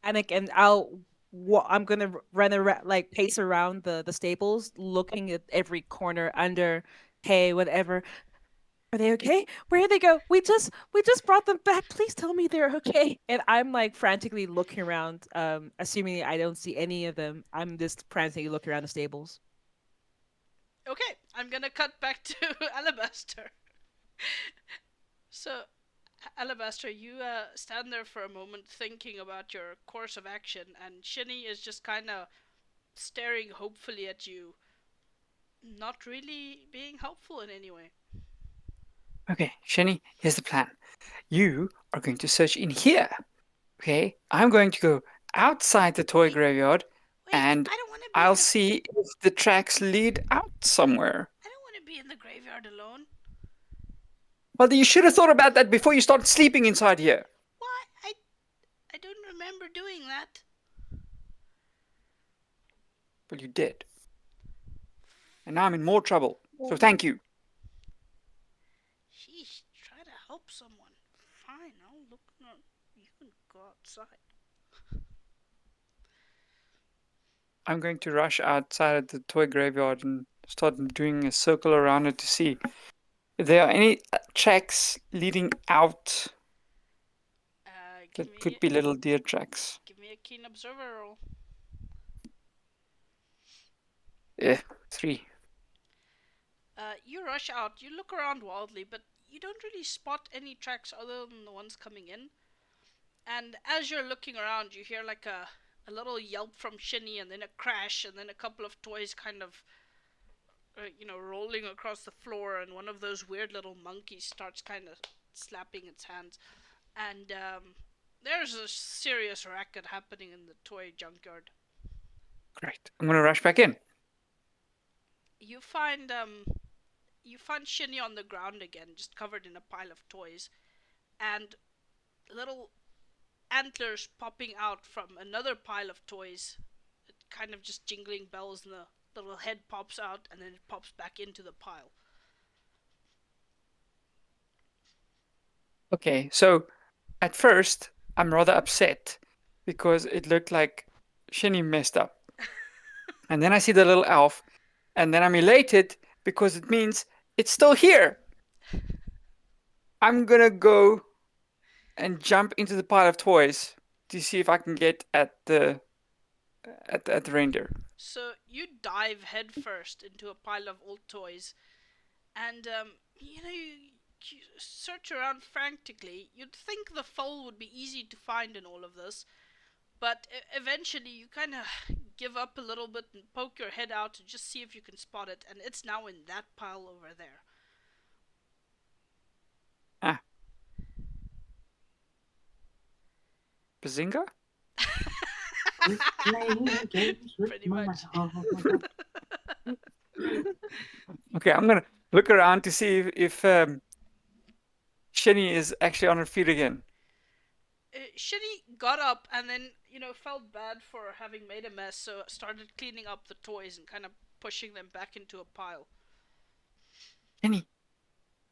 panic, and I'm gonna run around, like pace around the stables, looking at every corner, under, hay, whatever. Are they okay? Where did they go? We just brought them back. Please tell me they're okay. And I'm like frantically looking around, assuming I don't see any of them. I'm just frantically looking around the stables. Okay, I'm gonna cut back to Alabaster. So, Alabaster, you stand there for a moment thinking about your course of action, and Shinny is just kind of staring hopefully at you, not really being helpful in any way. Okay, Shenny, here's the plan. You are going to search in here. Okay, I'm going to go outside the toy Wait, graveyard wait, and I don't want to be in I'll the. see if the tracks lead out somewhere. I don't want to be in the graveyard alone. Well, you should have thought about that before you started sleeping inside here. Why? I don't remember doing that. Well, you did. And now I'm in more trouble. So thank you. Sheesh, try to help someone. Fine, I'll look. No, you can go outside. I'm going to rush outside of the toy graveyard and start doing a circle around it to see if there are any tracks leading out Give that me could be little deer tracks. give me a keen observer roll. Yeah, 3. You rush out. You look around wildly, but you don't really spot any tracks other than the ones coming in. And as you're looking around, you hear like a little yelp from Shinny, and then a crash, and then a couple of toys kind of, rolling across the floor, and one of those weird little monkeys starts kind of slapping its hands. And there's a serious racket happening in the toy junkyard. Great. I'm going to rush back in. You find Shinny on the ground again, just covered in a pile of toys, and little antlers popping out from another pile of toys, kind of just jingling bells, and the little head pops out, and then it pops back into the pile. Okay, so at first, I'm rather upset because it looked like Shinny messed up. And then I see the little elf, and then I'm elated because it means it's still here. I'm gonna go and jump into the pile of toys to see if I can get at the reindeer. So you dive headfirst into a pile of old toys, and you search around frantically. You'd think the foal would be easy to find in all of this, but eventually you kind of give up a little bit and poke your head out to just see if you can spot it, and it's now in that pile over there. Ah. Bazinga? Playing games with Pretty my much. heart. Okay, I'm gonna look around to see if Shinny is actually on her feet again. Shinny got up and then, felt bad for having made a mess, so started cleaning up the toys and kind of pushing them back into a pile.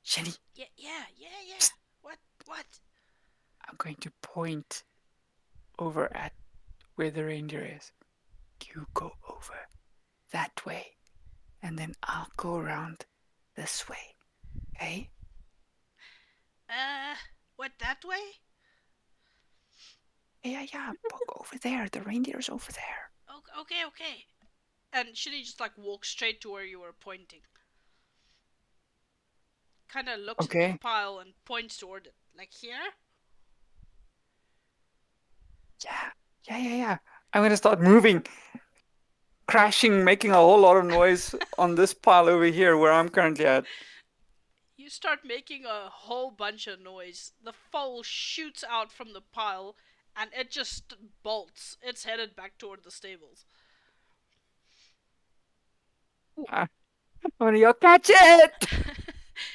Shinny. Yeah. Psst. What? What? I'm going to point over at where the reindeer is. You go over that way, and then I'll go around this way. Okay? Uh, what, that way? Yeah. Over there. The reindeer's over there. Okay. And Shinny just like walks straight to where you were pointing. Kind of looks at the Okay. pile and points toward it. Like here? Yeah. I'm gonna start moving, crashing, making a whole lot of noise on this pile over here where I'm currently at. You start making a whole bunch of noise. The foal shoots out from the pile and it just bolts. It's headed back toward the stables. I'm gonna yell, catch it!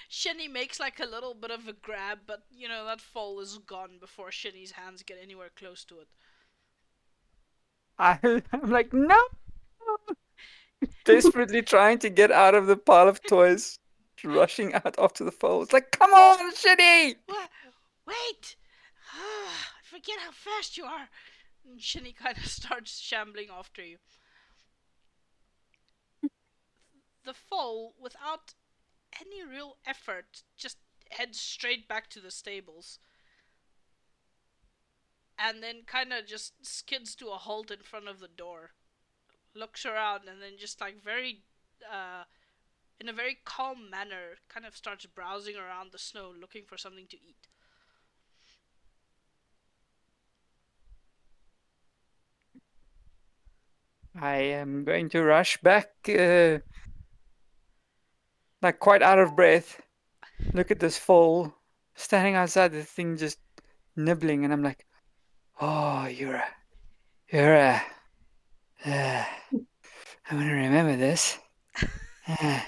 Shinny makes like a little bit of a grab, but you know, that foal is gone before Shinny's hands get anywhere close to it. I'm like, no! Desperately trying to get out of the pile of toys, rushing out after the foal. It's like, come on, Shitty! What? Wait! I forget how fast you are. And Shinny kind of starts shambling after you. The foal, without any real effort, just heads straight back to the stables. And then kind of just skids to a halt in front of the door. Looks around and then just like in a very calm manner, kind of starts browsing around the snow looking for something to eat. I am going to rush back, like quite out of breath. Look at this foal standing outside the thing, just nibbling, and I'm like, "Oh, you're a. I'm gonna remember this. Uh,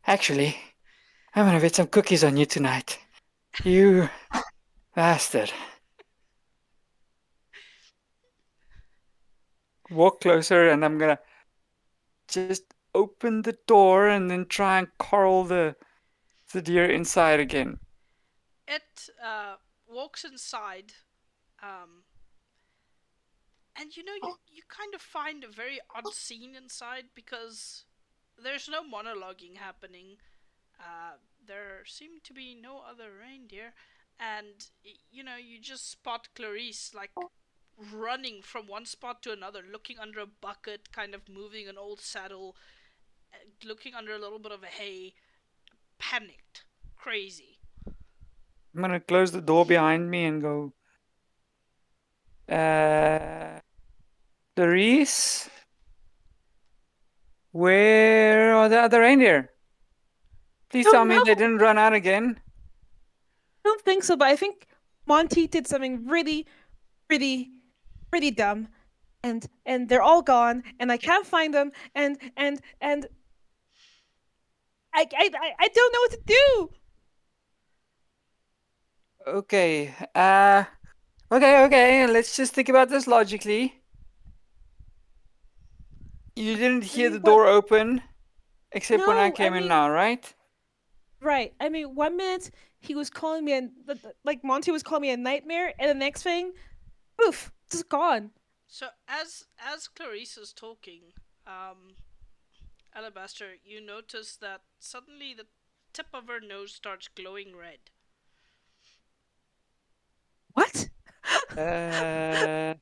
actually, I'm gonna bet some cookies on you tonight. You bastard." Walk closer, and I'm gonna just open the door and then try and coral the deer inside again. It walks inside, um, and you kind of find a very odd scene inside because there's no monologuing happening. There seem to be no other reindeer, and you just spot Clarice like running from one spot to another, looking under a bucket, kind of moving an old saddle, looking under a little bit of a hay, panicked, crazy. I'm gonna close the door behind me and go, Clarice, where are the other reindeer? Please tell Don't me know. they didn't run out again. I don't think so, but I think Monty did something really, really, pretty dumb, and they're all gone, and I can't find them, and I don't know what to do. Okay, okay, let's just think about this logically. You didn't I hear mean, the what? door open, except when I No, I came in mean, now, right? right. I mean, 1 minute he was calling me like Monty was calling me a nightmare, and the next thing, poof, just gone. So as Clarice is talking, Alabaster, you notice that suddenly the tip of her nose starts glowing red. What? Uh,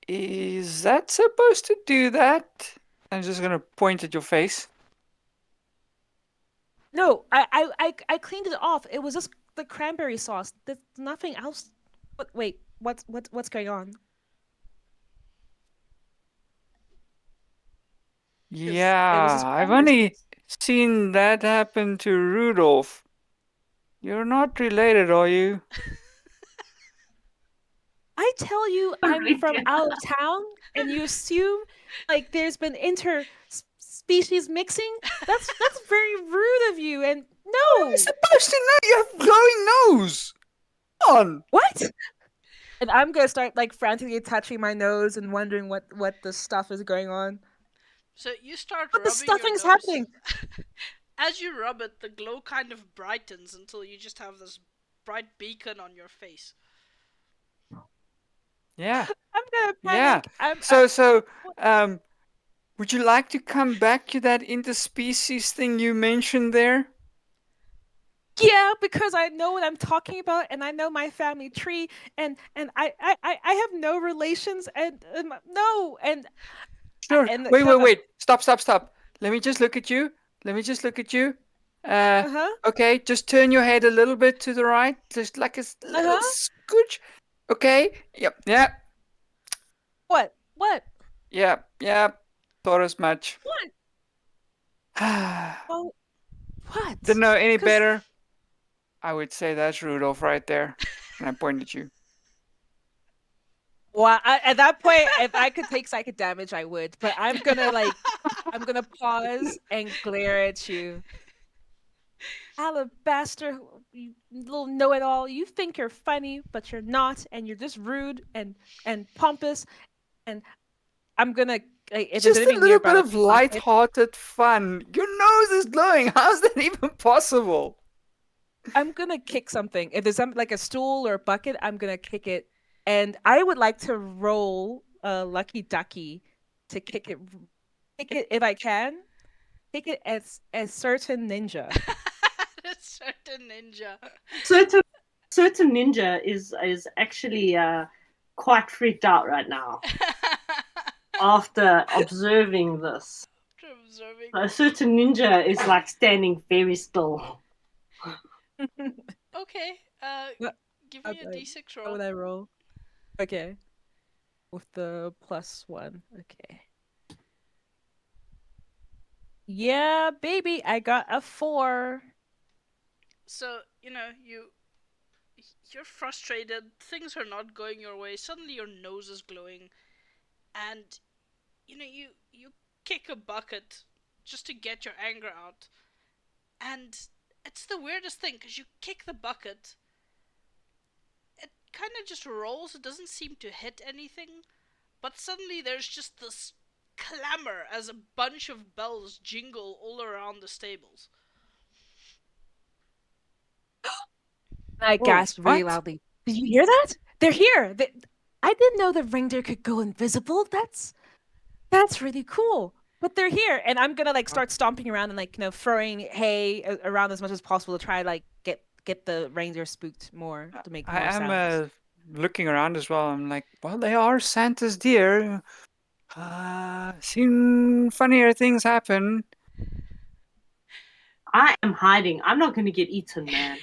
is that supposed to do that? I'm just gonna point at your face. No, I cleaned it off. It was just the cranberry sauce. There's nothing else. But wait, what's going on? 'Cause it was Yeah, just I've cranberry only sauce. seen that happen to Rudolph. You're not related, are you? I tell you, I'm Right, from yeah. out of town, and you assume like there's been species mixing. That's very rude of you. And How am I no, supposed to know? You have glowing nose. Come on. what? And I'm gonna start like frantically touching my nose and wondering what the stuff is going on. So you start What the rubbing your stuffing is nose. happening? as you rub it, the glow kind of brightens until you just have this bright beacon on your face. Yeah, I'm gonna yeah. panic. So, would you like to come back to that interspecies thing you mentioned there? Yeah, because I know what I'm talking about, and I know my family tree, and I have no relations, and no, Sure. and Wait, kind wait, of wait. Stop, stop, stop. Let me just look at you. Let me just look at you. uh-huh, Okay, just turn your head a little bit to the right, just like a little uh-huh. scooch. Okay. Yep. Yeah. What? Yeah. Yeah. Thought as much. What? Didn't Oh, what? know any Because better. I would say that's Rudolph right there. And I pointed at you. well, at that point, if I could take psychic damage, I would. But I'm gonna pause and glare at you. Alabaster, you little know-it-all. You think you're funny, but you're not, and you're just rude and pompous. And I'm gonna if there's Just a anything little nearby, bit like of a bucket, light-hearted fun. Your nose is glowing. How's that even possible? I'm gonna kick something. If there's some like a stool or a bucket, I'm gonna kick it. And I would like to roll a lucky ducky to kick it if I can. Kick it as certain ninja. A certain ninja. Certain certain ninja is actually quite freaked out right now after observing this. After observing A this. certain ninja is like standing very still. Okay, What give how me a d6 how would roll. I roll? Okay. With the +1. Okay. Yeah, baby, I got a 4. So, you're frustrated, things are not going your way, suddenly your nose is glowing, and you kick a bucket just to get your anger out. And it's the weirdest thing because you kick the bucket, it kind of just rolls, it doesn't seem to hit anything, but suddenly there's just this clamor as a bunch of bells jingle all around the stables. And I Oh, gasped really What? loudly. Did you hear that? They're here. I didn't know the reindeer could go invisible. That's really cool. But they're here, and I'm gonna like start stomping around and throwing hay around as much as possible to try like get the reindeer spooked more to make I more am sounds. looking around as well. I'm like, well, they are Santa's deer. Seen funnier things happen. I am hiding. I'm not going to get eaten, man.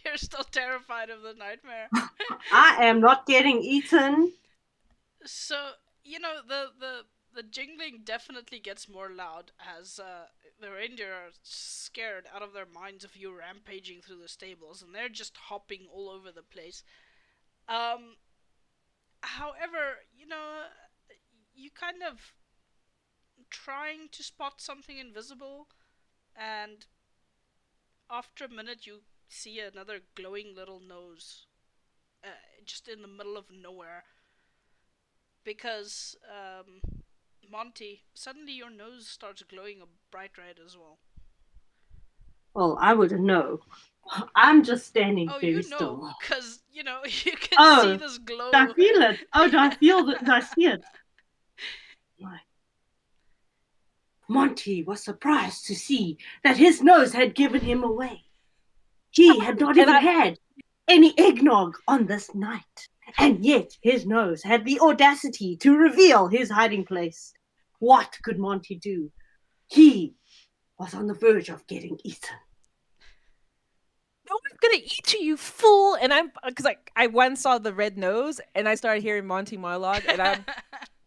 You're still terrified of the nightmare. I am not getting eaten. So, the jingling definitely gets more loud as the reindeer are scared out of their minds of you rampaging through the stables, and they're just hopping all over the place. Um, However, you kind of trying to spot something invisible, and after a minute, you see another glowing little nose, uh, just in the middle of nowhere. Because, Monty, suddenly your nose starts glowing a bright red as well. Well, I wouldn't know. I'm just standing Oh, very you know, still. because, you can see Oh, this do I glow. feel it? Oh, do I feel it? Do I see it? Monty was surprised to see that his nose had given him away. He had not And even I had any eggnog on this night, and yet his nose had the audacity to reveal his hiding place. What could Monty do? He was on the verge of getting eaten. no one's gonna eat you, you fool. And I'm because like I once saw the red nose, and I started hearing Monty monologue, and I'm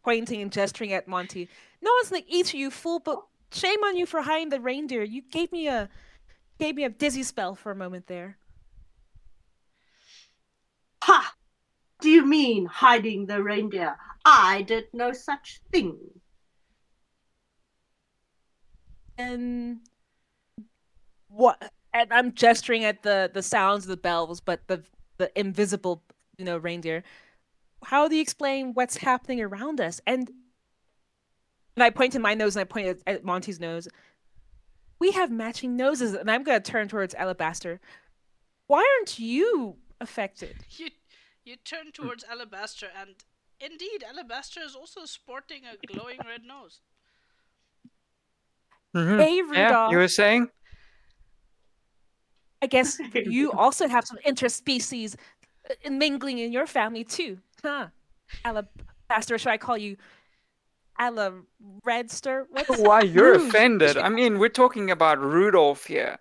pointing and gesturing at Monty. No one's gonna eat you, you fool. But shame on you for hiding the reindeer. You gave me a dizzy spell for a moment there. Ha! Do you mean hiding the reindeer? I did no such thing. And what? And I'm gesturing at the sounds of the bells, but the invisible reindeer. How do you explain what's happening around us? And I point to my nose and I point at Monty's nose. We have matching noses, and I'm gonna turn towards Alabaster. Why aren't you affected? You you turn towards Alabaster, and indeed, Alabaster is also sporting a glowing red nose. Hey, Yeah, you Rudolph. were saying? I guess you also have some interspecies mingling in your family too, huh? Alabaster, should I call you Ala Redster? What's Why you're Rouge? offended? I mean, we're talking about Rudolph here.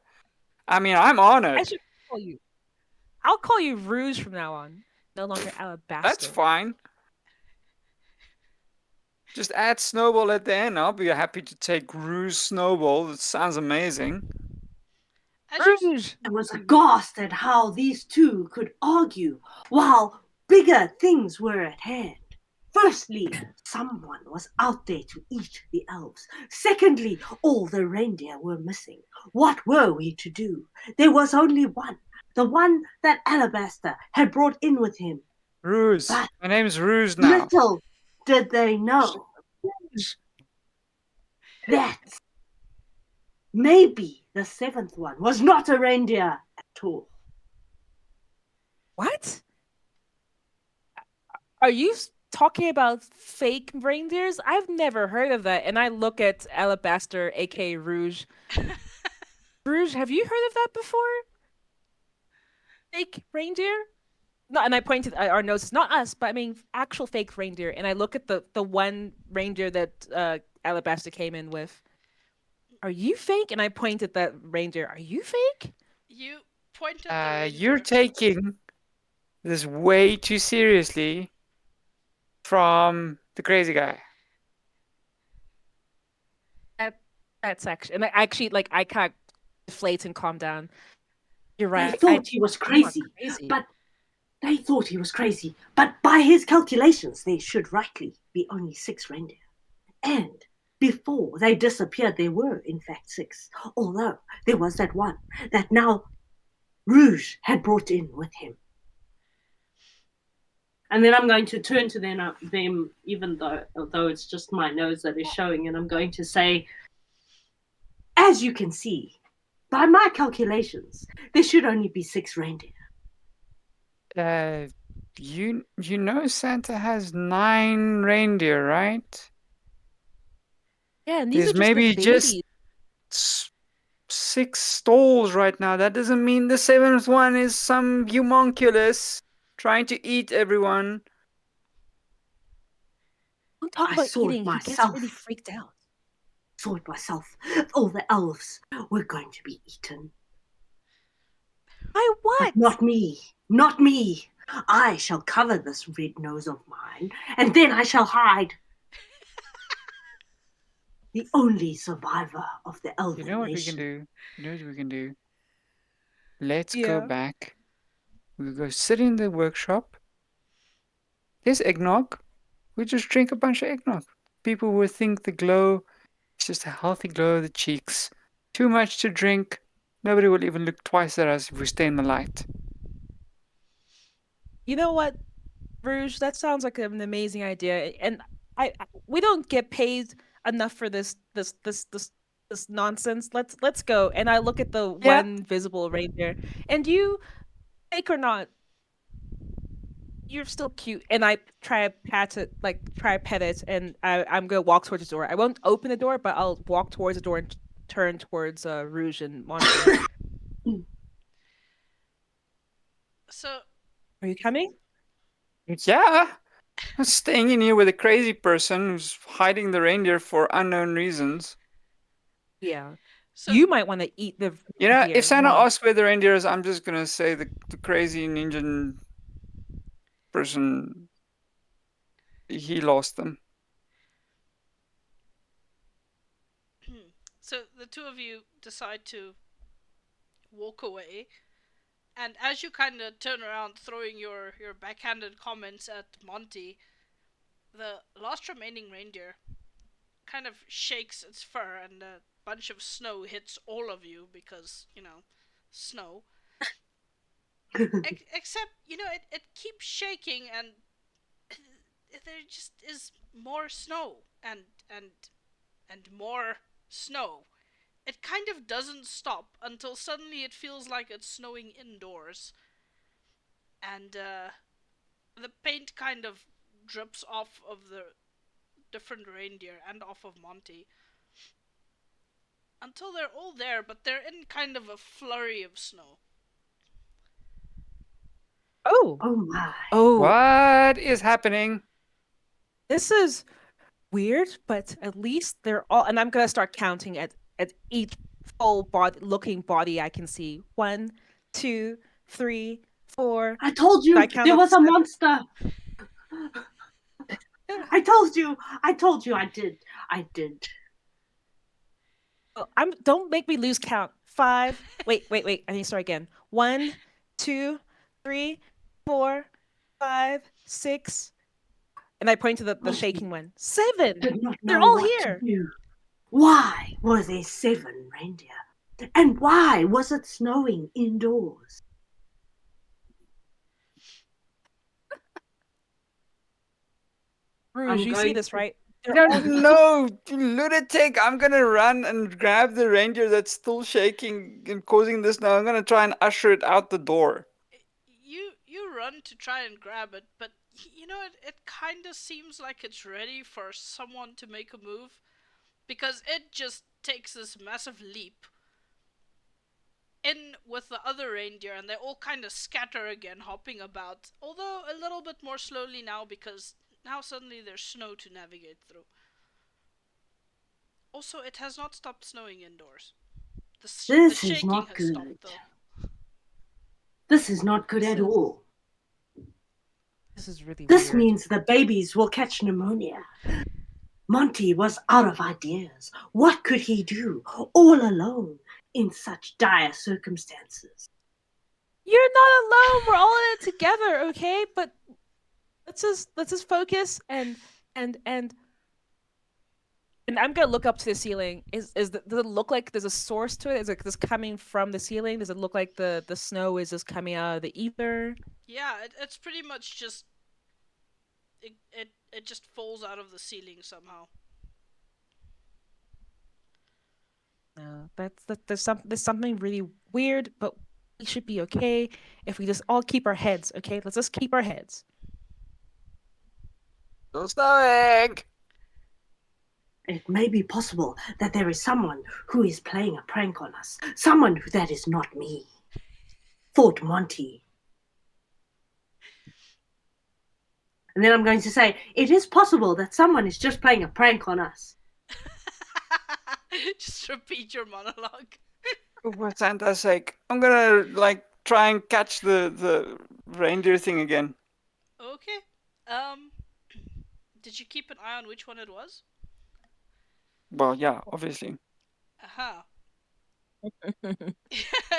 I mean, I'm I honored. should call you. I'll call you Rouge from now on. No longer That's Alabaster. fine. Just add Snowball at the end. I'll be happy to take Ruse Snowball. It sounds amazing. As you Rouge. I was aghast at how these two could argue while bigger things were at hand. Firstly, someone was out there to eat the elves. Secondly, all the reindeer were missing. What were we to do? There was only one, the one that Alabaster had brought in with him. Ruse. But My name's Ruse now. little did they know Rouge. that maybe the seventh one was not a reindeer at all. What? Are you talking about fake reindeers? I've never heard of that. And I look at Alabaster, aka Rouge. Rouge, have you heard of that before? Fake reindeer? No, and I pointed at our noses, not us, but I mean actual fake reindeer. And I look at the one reindeer that Alabaster came in with. Are you fake? And I point at that reindeer. Are you fake? you point at the reindeer. You're taking this way too seriously from the crazy guy. That's actually, and I actually like I can't deflate and calm down. You're They right. thought he was I'm not crazy, crazy. but they thought he was crazy. But by his calculations, there should rightly be only 6 reindeer. And before they disappeared, there were in fact 6. Although there was that one that now Rouge had brought in with him. And then I'm going to turn to them, even though it's just my nose that is showing, and I'm going to say, as you can see, by my calculations, there should only be 6 reindeer. You know Santa has 9 reindeer, right? Yeah, and these There's are just the maybe just babies. 6 stalls right now. That doesn't mean the 7th one is some homunculus trying to eat everyone. Don't talk I about saw it eating. He gets myself. really freaked out. Saw it myself. All the elves were going to be eaten. By what? But not me. Not me. I shall cover this red nose of mine, and then I shall hide. The only survivor of the elven You know what we nation. can do? You know what we can do? Let's go Yeah. back. We'll go sit in the workshop. There's eggnog. We just drink a bunch of eggnog. People will think the glow is just a healthy glow of the cheeks. Too much to drink. Nobody will even look twice at us if we stay in the light. You know what, Rouge? That sounds like an amazing idea. And we don't get paid enough for this nonsense. Let's go. And I look at the Yeah. one visible reindeer. And you, fake or not, you're still cute. And I try to try to pet it. And I'm gonna walk towards the door. I won't open the door, but I'll walk towards the door and turn towards Rouge and Monty. So Are you coming? Yeah. I'm staying in here with a crazy person who's hiding the reindeer for unknown reasons. Yeah. so You might want to eat the You know, reindeer, if Santa not- asks where the reindeer is, I'm just gonna say the crazy ninja person, he lost them. so the two of you decide to walk away, and as you kind of turn around, throwing your backhanded comments at Monty, the last remaining reindeer kind of shakes its fur, and a bunch of snow hits all of you because snow. Except it keeps shaking, and there just is more snow and more snow. it kind of doesn't stop until suddenly it feels like it's snowing indoors. And the paint kind of drips off of the different reindeer and off of Monty until they're all there, but they're in kind of a flurry of snow. Oh. Oh my. Oh. What is happening? This is weird, but at least they're all, and I'm gonna start counting at each full looking body I can see. 1, 2, 3, 4. I told I you count there up was a 7. monster. I told you. I did. Oh, don't make me lose count. 5. Wait. I need to start again. 1, 2, 3, 4, 5, 6. And I point to the Monty shaking one. 7. did not They're know all what here. to do. Why were there 7 reindeer? And why was it snowing indoors? Rouge, you see this, right? They're all here. No, you lunatic! I'm gonna run and grab the reindeer that's still shaking and causing this now. I'm gonna try and usher it out the door. You run to try and grab it, but you know it kind of seems like it's ready for someone to make a move because it just takes this massive leap in with the other reindeer, and they all kind of scatter again, hopping about, although a little bit more slowly now because now suddenly there's snow to navigate through. Also, it has not stopped snowing indoors. The This is shaking not has good. stopped though. This is not good This at is- all. This is really This weird. means the babies will catch pneumonia. Monty was out of ideas. What could he do all alone in such dire circumstances? You're not alone. We're all in it together, okay? But let's just focus and I'm gonna look up to the ceiling. Does it look like there's a source to it? Is it this coming from the ceiling? Does it look like the snow is just coming out of the ether? Yeah, it's pretty much just it just falls out of the ceiling somehow. No, there's something really weird, but we should be okay if we just all keep our heads, okay? Let's just keep our heads. Still snowing! It may be possible that there is someone who is playing a prank on us. Someone that is not me, thought Monty. And then I'm going to say, it is possible that someone is just playing a prank on us. Just repeat your monologue. For Santa's sake, I'm gonna try and catch the reindeer thing again. Okay. Did you keep an eye on which one it was? Well, yeah, obviously. Aha.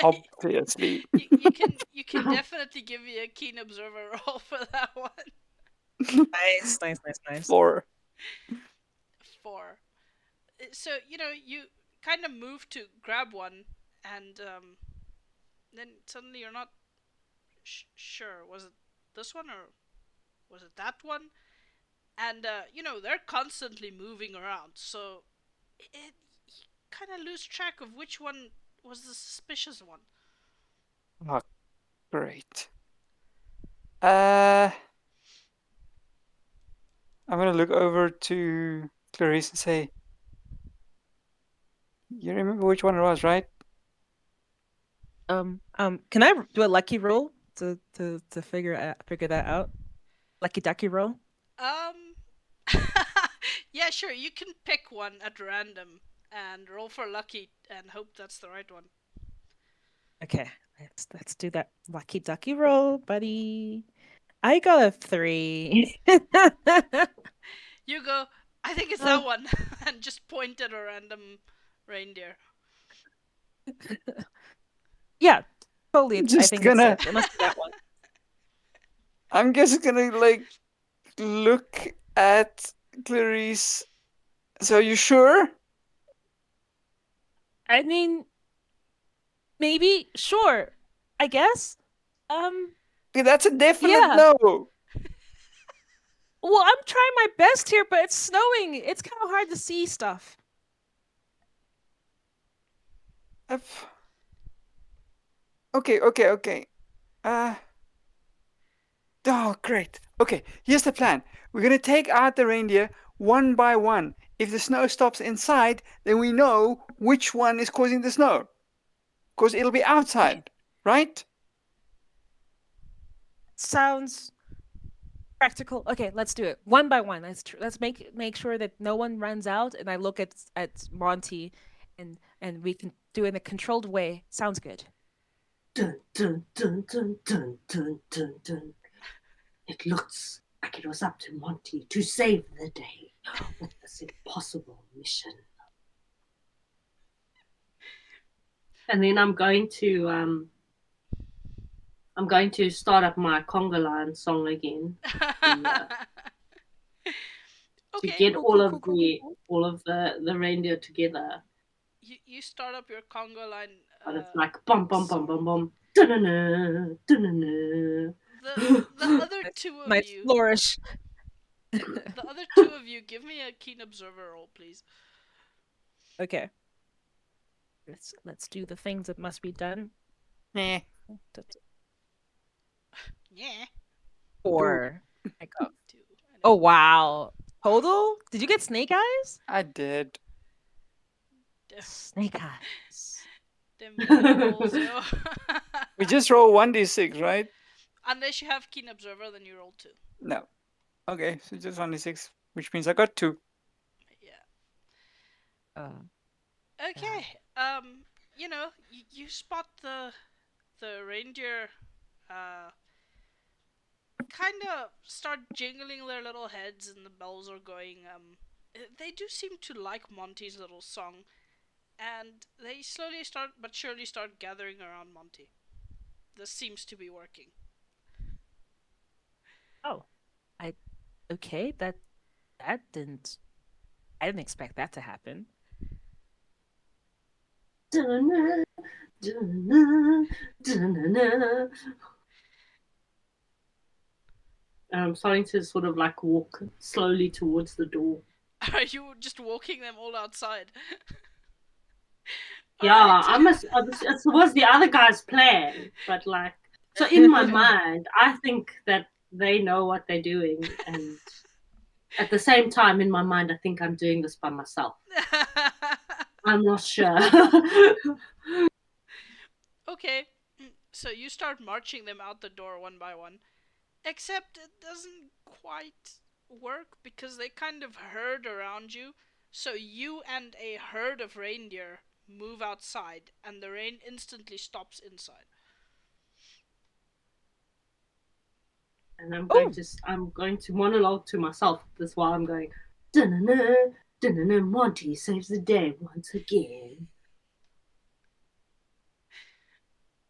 Obviously. you can definitely give me a keen observer roll for that one. Nice. 4. 4. So you kind of move to grab one, and then suddenly you're not sure. Was it this one or was it that one? And they're constantly moving around, so it you kind of lose track of which one was the suspicious one. Oh, great. I'm gonna look over to Clarice and say, "You remember which one it was, right?" Can I do a lucky roll to figure that out? Lucky ducky roll? Um, yeah, sure. You can pick one at random and roll for lucky and hope that's the right one. Okay, let's do that lucky ducky roll, buddy. I got a 3. You go. I think it's that one, and just point at a random reindeer. Yeah, totally. I Just think gonna- it must be that one. I'm just gonna look at Clarice. So you sure? I mean, maybe, sure. I guess. Yeah, that's a definite Yeah. no. Well, I'm trying my best here, but it's snowing. It's kind of hard to see stuff. Okay. Oh, great. Okay, here's the plan. We're gonna take out the reindeer one by one. If the snow stops inside, then we know which one is causing the snow. Because it'll be outside, right? Sounds practical. Okay, let's do it one by one. Let's make sure that no one runs out. And I look at Monty, and we can do it in a controlled way. Sounds good. Dun, dun, dun, dun, dun, dun, dun, dun. It looks like it was up to Monty to save the day with this impossible mission. And then I'm going to start up my conga line song again to Okay. get Cool, all cool, of cool, cool, the cool. all of the reindeer together. You start up your conga line. And it's like bum bum bum bum bum. Da-na-na, da-na-na. The other two of Nice you, flourish. the other two of you, give me a keen observer roll, please. Okay. Let's do the things that must be done. Nah. Yeah. 4. I got. Two. Oh wow! Total? Did you get snake eyes? I did. Snake eyes. Them bad rolls, yo. We just roll 1d6, right? Unless you have keen observer, then you roll 2. No. Okay, so just 1d6, which means I got 2. Yeah. Uh, Okay. You know, you spot the reindeer kind of start jingling their little heads and the bells are going. They do seem to like Monty's little song, and they slowly but surely start gathering around Monty. This seems to be working. oh, okay. That didn't. I didn't expect that to happen. Da-na, da-na, da-na-na. I'm starting to sort of like walk slowly towards the door. Are you just walking them all outside? Yeah, Alright. it was the other guy's plan, but like, so in my mind, I think that they know what they're doing, and at the same time, in my mind, I think I'm doing this by myself. I'm not sure. Okay, so you start marching them out the door one by one. Except it doesn't quite work because they kind of herd around you. So you and a herd of reindeer move outside, and the rain instantly stops inside. And I'm going to monologue to myself. That's why I'm going. Da-na-na, da-na-na, Monty saves the day once again.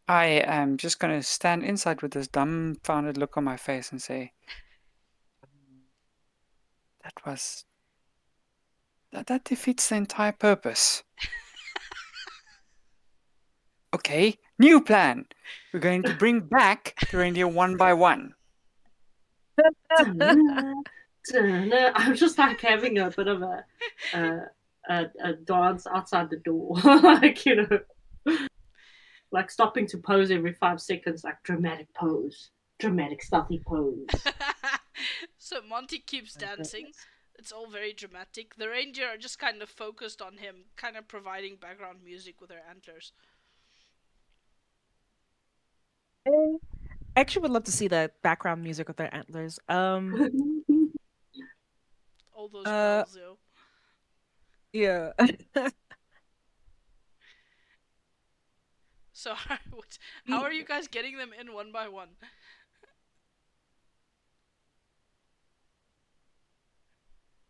I am just going to stand inside with this dumbfounded look on my face and say, that defeats the entire purpose. Okay, new plan. We're going to bring back the reindeer one by one. Da-na, da-na. I'm just like having a bit of a dance outside the door, like like stopping to pose every 5 seconds, like dramatic pose, dramatic stealthy pose. So Monty keeps dancing. It's all very dramatic. The reindeer are just kind of focused on him, kind of providing background music with their antlers. I actually would love to see the background music with their antlers. All those bells, yo. Yeah. So, how are you guys getting them in one by one?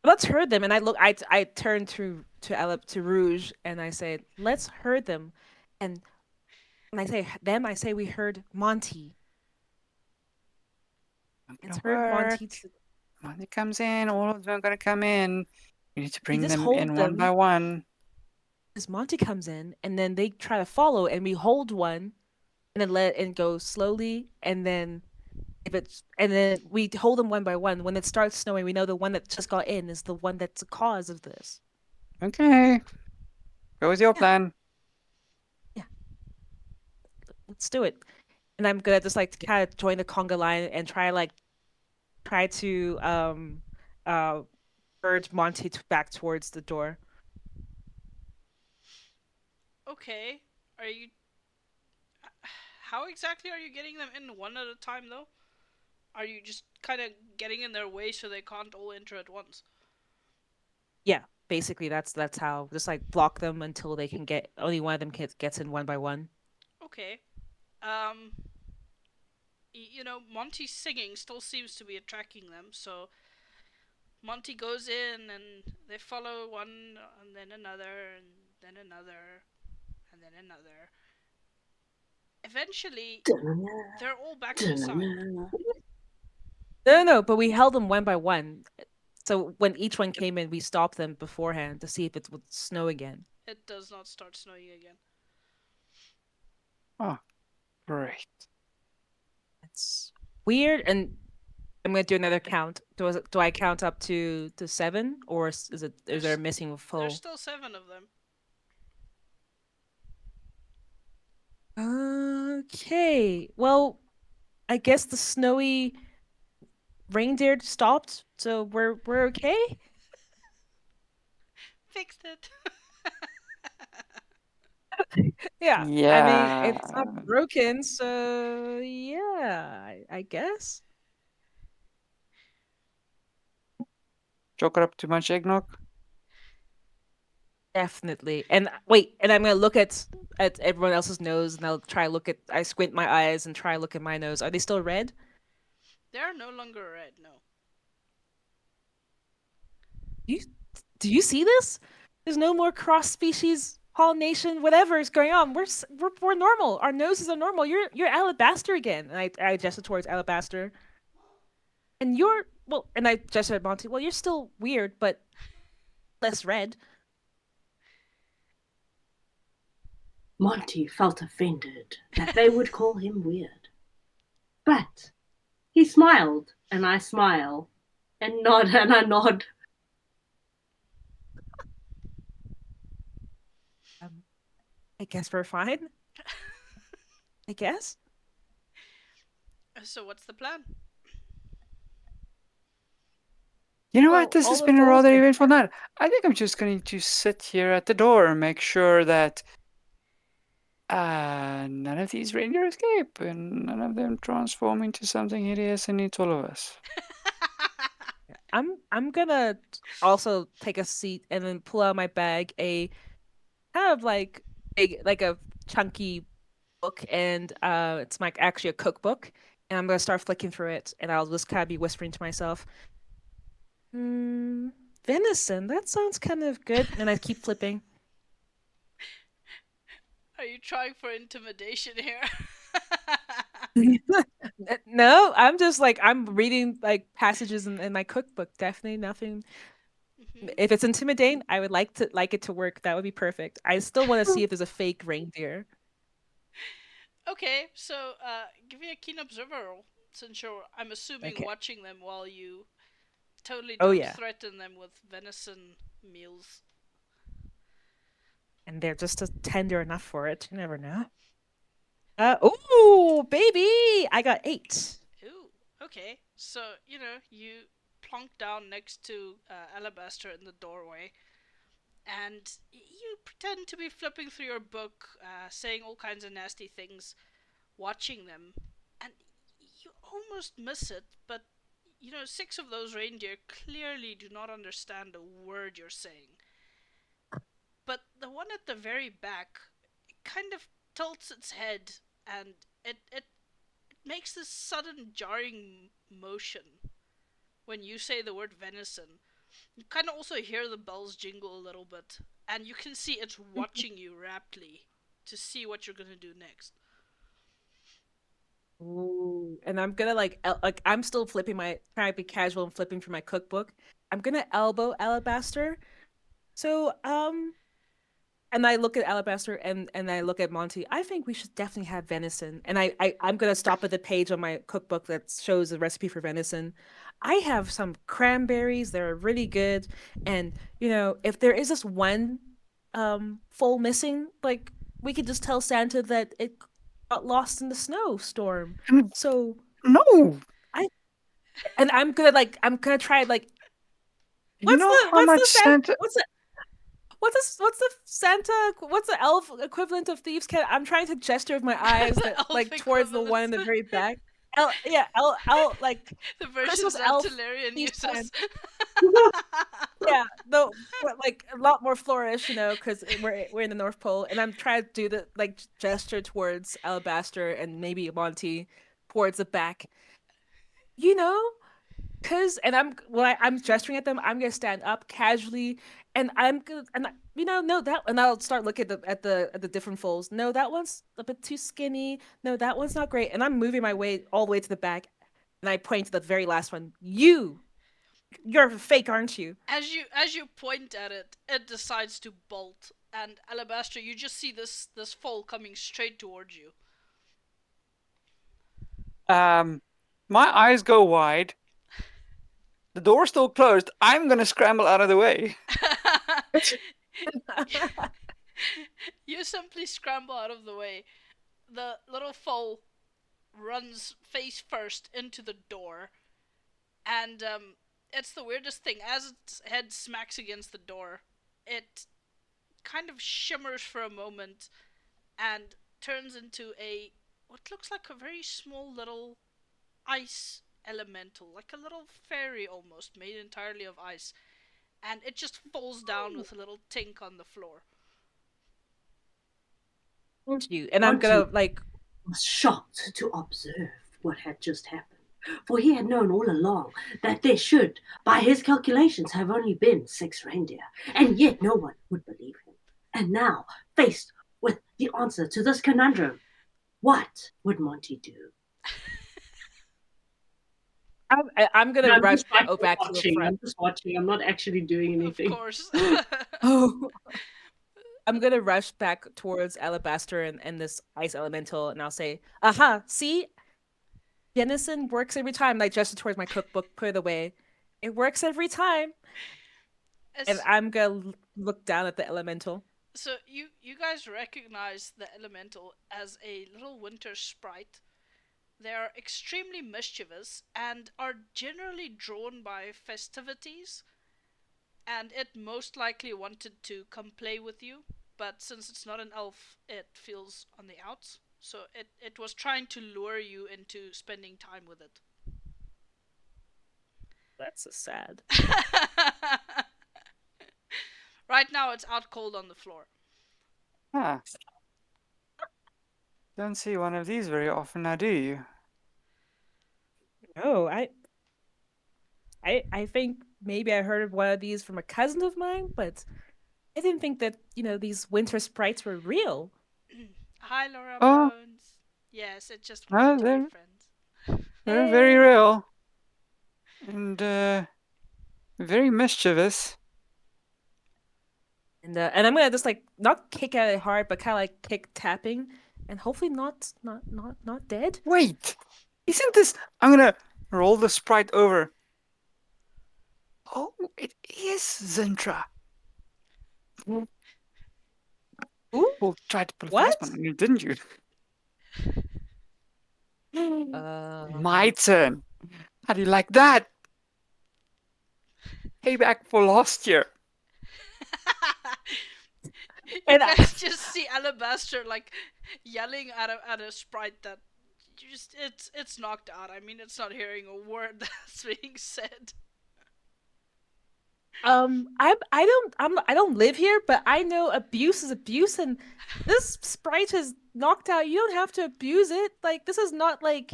Let's herd them, and I turn to Rouge, and I say, let's herd them, and when I say them, I say we herd Monty. Let's herd Monty. Monty comes in, all of them are going to come in. We need to bring just them hold in one by them. one. As Monty comes in, and then they try to follow, and we hold one, and then let it go slowly, and then we hold them one by one. When it starts snowing, we know the one that just got in is the one that's the cause of this. Okay. What was your plan? let's do it. And I'm gonna just like kind of join the conga line and try to uh urge Monty back towards the door. Okay. Are you? How exactly are you getting them in one at a time though? Are you just kind of getting in their way so they can't all enter at once? Yeah, basically that's how just like block them until they can get only one of them gets in one by one. Okay. Monty's singing still seems to be attracting them, so Monty goes in and they follow one and then another and then another and then another. Eventually, they're all back inside. No, but we held them one by one. So when each one came in, we stopped them beforehand to see if it would snow again. It does not start snowing again. Oh, great. It's weird, and I'm gonna do another count. Do I count up to seven, or is there a missing There's full? still 7 of them. Okay. Well, I guess the snowy reindeer stopped, so we're okay. Fixed it. Yeah. I mean, it's not Yeah. broken, so yeah, I guess. Choke her up too much eggnog? Definitely. And wait, and I'm gonna look at everyone else's nose, and I'll try look at. I squint my eyes and try look at my nose. Are they still red? They're no longer red, no. You do you see this? There's no more cross species pollination. Whatever is going on, we're normal. Our noses are normal. You're alabaster again. And I gestured towards alabaster, and you're well. And I gestured at Monty. Well, you're still weird, but less red. Monty felt offended that they would call him weird. But he smiled, and I smile, and nod, and I nod. I guess we're fine. I guess. So what's the plan? You know Well, what? This all has of been a those rather are eventful night. I think I'm just going to sit here at the door and make sure that none of these reindeer escape and none of them transform into something hideous and eats all of us. I'm gonna also take a seat and then pull out my bag a kind of like a chunky book, and it's like actually a cookbook, and I'm gonna start flicking through it, and I'll just kind of be whispering to myself, hmm, venison, that sounds kind of good, and I keep flipping. Are you trying for intimidation here? No, I'm just like I'm reading like passages in my cookbook. Definitely nothing. Mhm. If it's intimidating, I would like it to work. That would be perfect. I still want to see if there's a fake reindeer. Okay, so give me a keen observer roll, since I'm assuming, Okay. watching them while you totally Oh don't yeah. threaten them with venison meals. And they're just tender enough for it. You never know. Oh, baby! I got 8. Ooh, okay. So, you plonk down next to Alabaster in the doorway, and you pretend to be flipping through your book, saying all kinds of nasty things, watching them, and you almost miss it, but 6 of those reindeer clearly do not understand a word you're saying. But the one at the very back kind of tilts its head, and it makes this sudden jarring motion when you say the word venison. You kind of also hear the bells jingle a little bit, and you can see it's watching you raptly to see what you're gonna do next. Ooh. And I'm gonna like I'm still flipping my trying to be casual and flipping through my cookbook. I'm gonna elbow Alabaster. So and I look at Alabaster and I look at Monty. I think we should definitely have venison. And I'm gonna stop at the page on my cookbook that shows the recipe for venison. I have some cranberries, they're really good. And if there is this one full missing, like we could just tell Santa that it got lost in the snowstorm. And So no, I'm gonna try like you know how what's much the Santa Santa. what's the Santa what's the elf equivalent of thieves cat? I'm trying to gesture with my eyes The that elf like towards the one in the equivalent. very back. Like The version Christmas elf Xantalarian thieves cat. uses. Yeah, no, but like a lot more flourish, because we're in the North Pole, and I'm trying to do the like gesture towards Alabaster and maybe Monty towards the back, you know, because and I'm gesturing at them. I'm gonna stand up casually, and I'm gonna no that, and I'll start looking at the different folds. No, that one's a bit too skinny. No, that one's not great, and I'm moving my way all the way to the back, and I point to the very last one. You're fake, aren't you? As you point at it, it decides to bolt, and Alabaster, you just see this foal coming straight towards you. My eyes go wide. The door's still closed. I'm gonna scramble out of the way. You simply scramble out of the way. The little foal runs face first into the door, and it's the weirdest thing. As its head smacks against the door, it kind of shimmers for a moment and turns into a what looks like a very small little ice elemental, like a little fairy almost, made entirely of ice. And it just falls down with a little tink on the floor. Aren't you? And I'm Monty gonna like was shocked to observe what had just happened, for he had known all along that there should, by his calculations, have only been 6 reindeer, and yet no one would believe him. And now, faced with the answer to this conundrum, what would Monty do? I'm gonna No, I'm rush just like back to the watching. I'm front. just watching. I'm not actually doing Of anything. course. Oh, I'm gonna rush back towards Alabaster and this ice elemental, and I'll say, "Aha! See, Jenison works every time." And I gesture towards my cookbook, put it away. It works every time, and As- I'm gonna look down at the elemental. so you guys recognize the elemental as a little winter sprite. They are extremely mischievous and are generally drawn by festivities, and it most likely wanted to come play with you, but since it's not an elf, it feels on the outs. So it was trying to lure you into spending time with it. That's so sad. Right now, it's out cold on the floor. Ah, don't see one of these very often now, do you? No, I think maybe I heard of one of these from a cousin of mine, but I didn't think that these winter sprites were real. Hi, Laura Oh, Bones. Yes, it just no, wanted to be friends. they're very Hey. real and very mischievous. And I'm gonna just like not kick at it hard, but kind of like kick tapping, and hopefully not dead. Wait, isn't this? I'm gonna roll the sprite over. Oh, it is Zentra. Ooh, Well, tried to pull a fast what? one on you, didn't you? Uh, My turn. How do you like that? Payback for last year. You and guys just see Alabaster like yelling at a sprite that just it's knocked out. I mean, it's not hearing a word that's being said. I don't live here, but I know abuse is abuse, and this sprite is knocked out. You don't have to abuse it. Like this is not like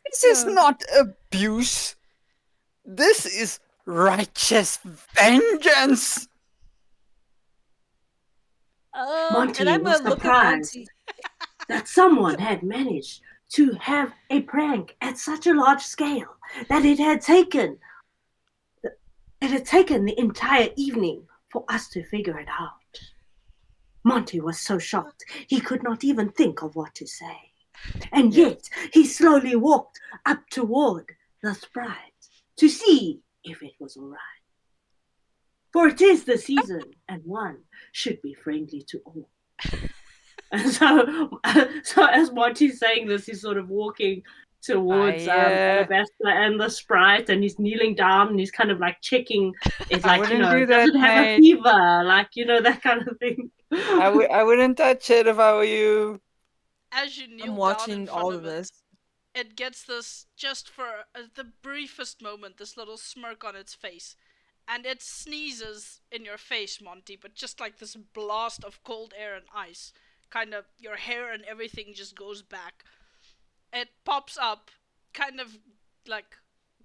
This you is know. not abuse. This is righteous vengeance. Monty And I'm was gonna look at surprised Monty. that someone had managed to have a prank at such a large scale that it had taken the entire evening for us to figure it out. Monty was so shocked he could not even think of what to say. And Yeah. yet he slowly walked up toward the sprite to see if it was all right. For it is the season, and one should be friendly to all. And so as Monty's saying this, he's sort of walking towards Alabaster and the Sprite, and he's kneeling down and he's kind of like checking it, I like, wouldn't do does that, it have a mate. fever, like, that kind of thing. I wouldn't touch it if I were you. As you kneel I'm down in watching front all of of this. it gets this, just for the briefest moment, this little smirk on its face. And it sneezes in your face, Monty, but just like this blast of cold air and ice. Kind of, your hair and everything just goes back. It pops up, kind of like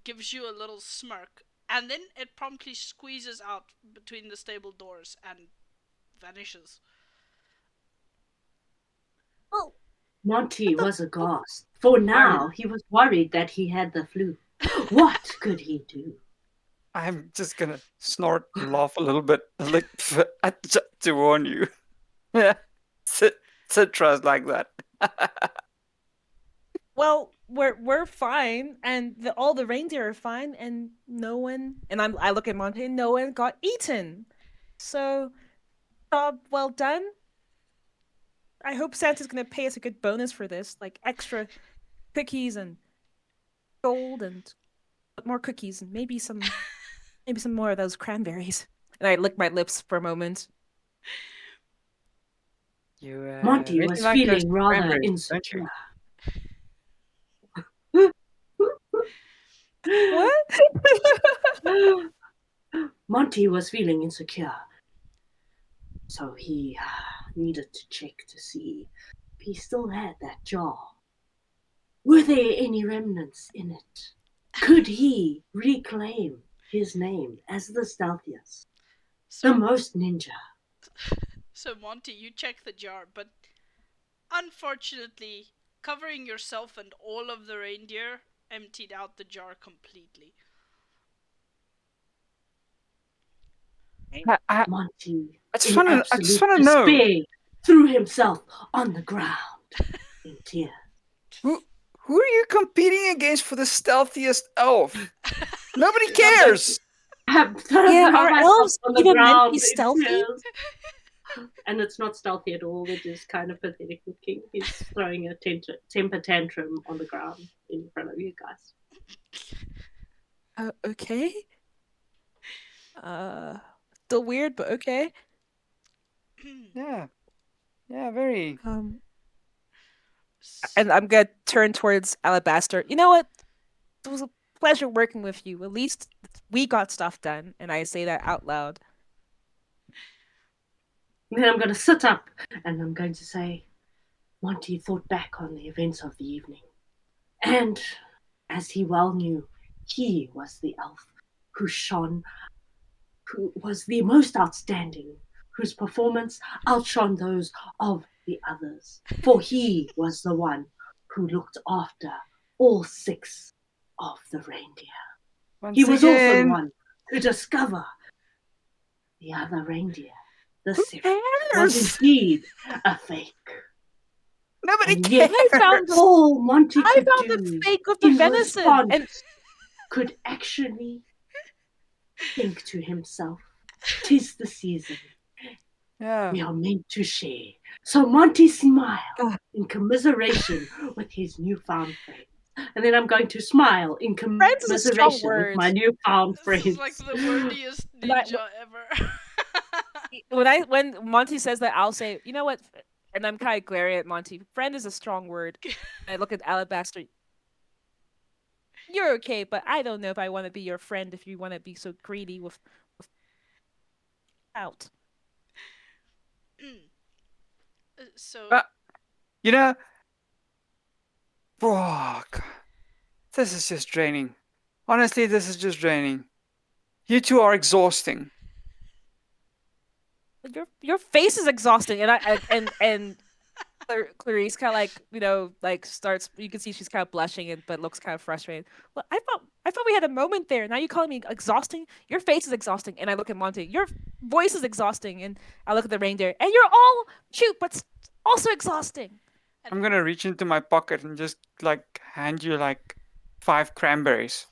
gives you a little smirk, and then it promptly squeezes out between the stable doors and vanishes. Oh, Monty was aghast, for now he was worried that he had the flu. What could he do? I'm just gonna snort and laugh a little bit, like to warn you. Yeah, Citra's like that. well, we're fine, and all the reindeer are fine, and no one. And I look at Monty, and no one got eaten. So, job well done. I hope Santa's gonna pay us a good bonus for this, like extra cookies and gold and more cookies and maybe some more of those cranberries. And I lick my lips for a moment. You Monty really was like those feeling rather cranberries, don't you? insecure. What? Monty was feeling insecure, so he needed to check to see if he still had that jar. Were there any remnants in it? Could he reclaim his name as the stealthiest, the So, most ninja? so Monty, you check the jar, but unfortunately, covering yourself and all of the reindeer emptied out the jar completely. Monty, I just in want to absolute know despair, threw himself on the ground in tears. who are you competing against for the stealthiest elf? Nobody cares. I've thrown Yeah, are myself elves on the even meant to ground be in stealthy? tears. And it's not stealthy at all. It is kind of pathetic looking. He's throwing a temper tantrum on the ground in front of you guys. Okay. Still weird, but okay. Yeah, very. And I'm gonna turn towards Alabaster. You know what? It was a pleasure working with you. At least we got stuff done, and I say that out loud. And then I'm going to sit up and I'm going to say, Monty thought back on the events of the evening. And as he well knew, he was the elf who shone, who was the most outstanding, whose performance outshone those of the others. For he was the one who looked after all 6 of the reindeer. He was also the one to discover the other reindeer. The 7th was indeed a fake. Nobody And cares. yet, I found all Monty I could found do the fake of the in venison, response and could actually think to himself, "'Tis the season. Yeah. We are meant to share." So Monty smiled in commiseration with his newfound friends. And then I'm going to smile in Friends is a strong commiseration with word. my newfound friends. This is like the wordiest ninja ever. When Monty says that, I'll say, you know what? And I'm kind of glaring at Monty. Friend is a strong word. I look at Alabaster. You're okay, but I don't know if I want to be your friend if you want to be so greedy with out. So, You know, oh, God. This is just draining. Honestly, this is just draining. You two are exhausting. Your face is exhausting, and and Clarice kind of like starts. You can see she's kind of blushing, but looks kind of frustrated. Well, I thought we had a moment there. Now you calling me exhausting? Your face is exhausting, and I look at Monty. Your voice is exhausting, and I look at the reindeer, and you're all cute, but also exhausting. I'm gonna reach into my pocket and just like hand you like 5 cranberries.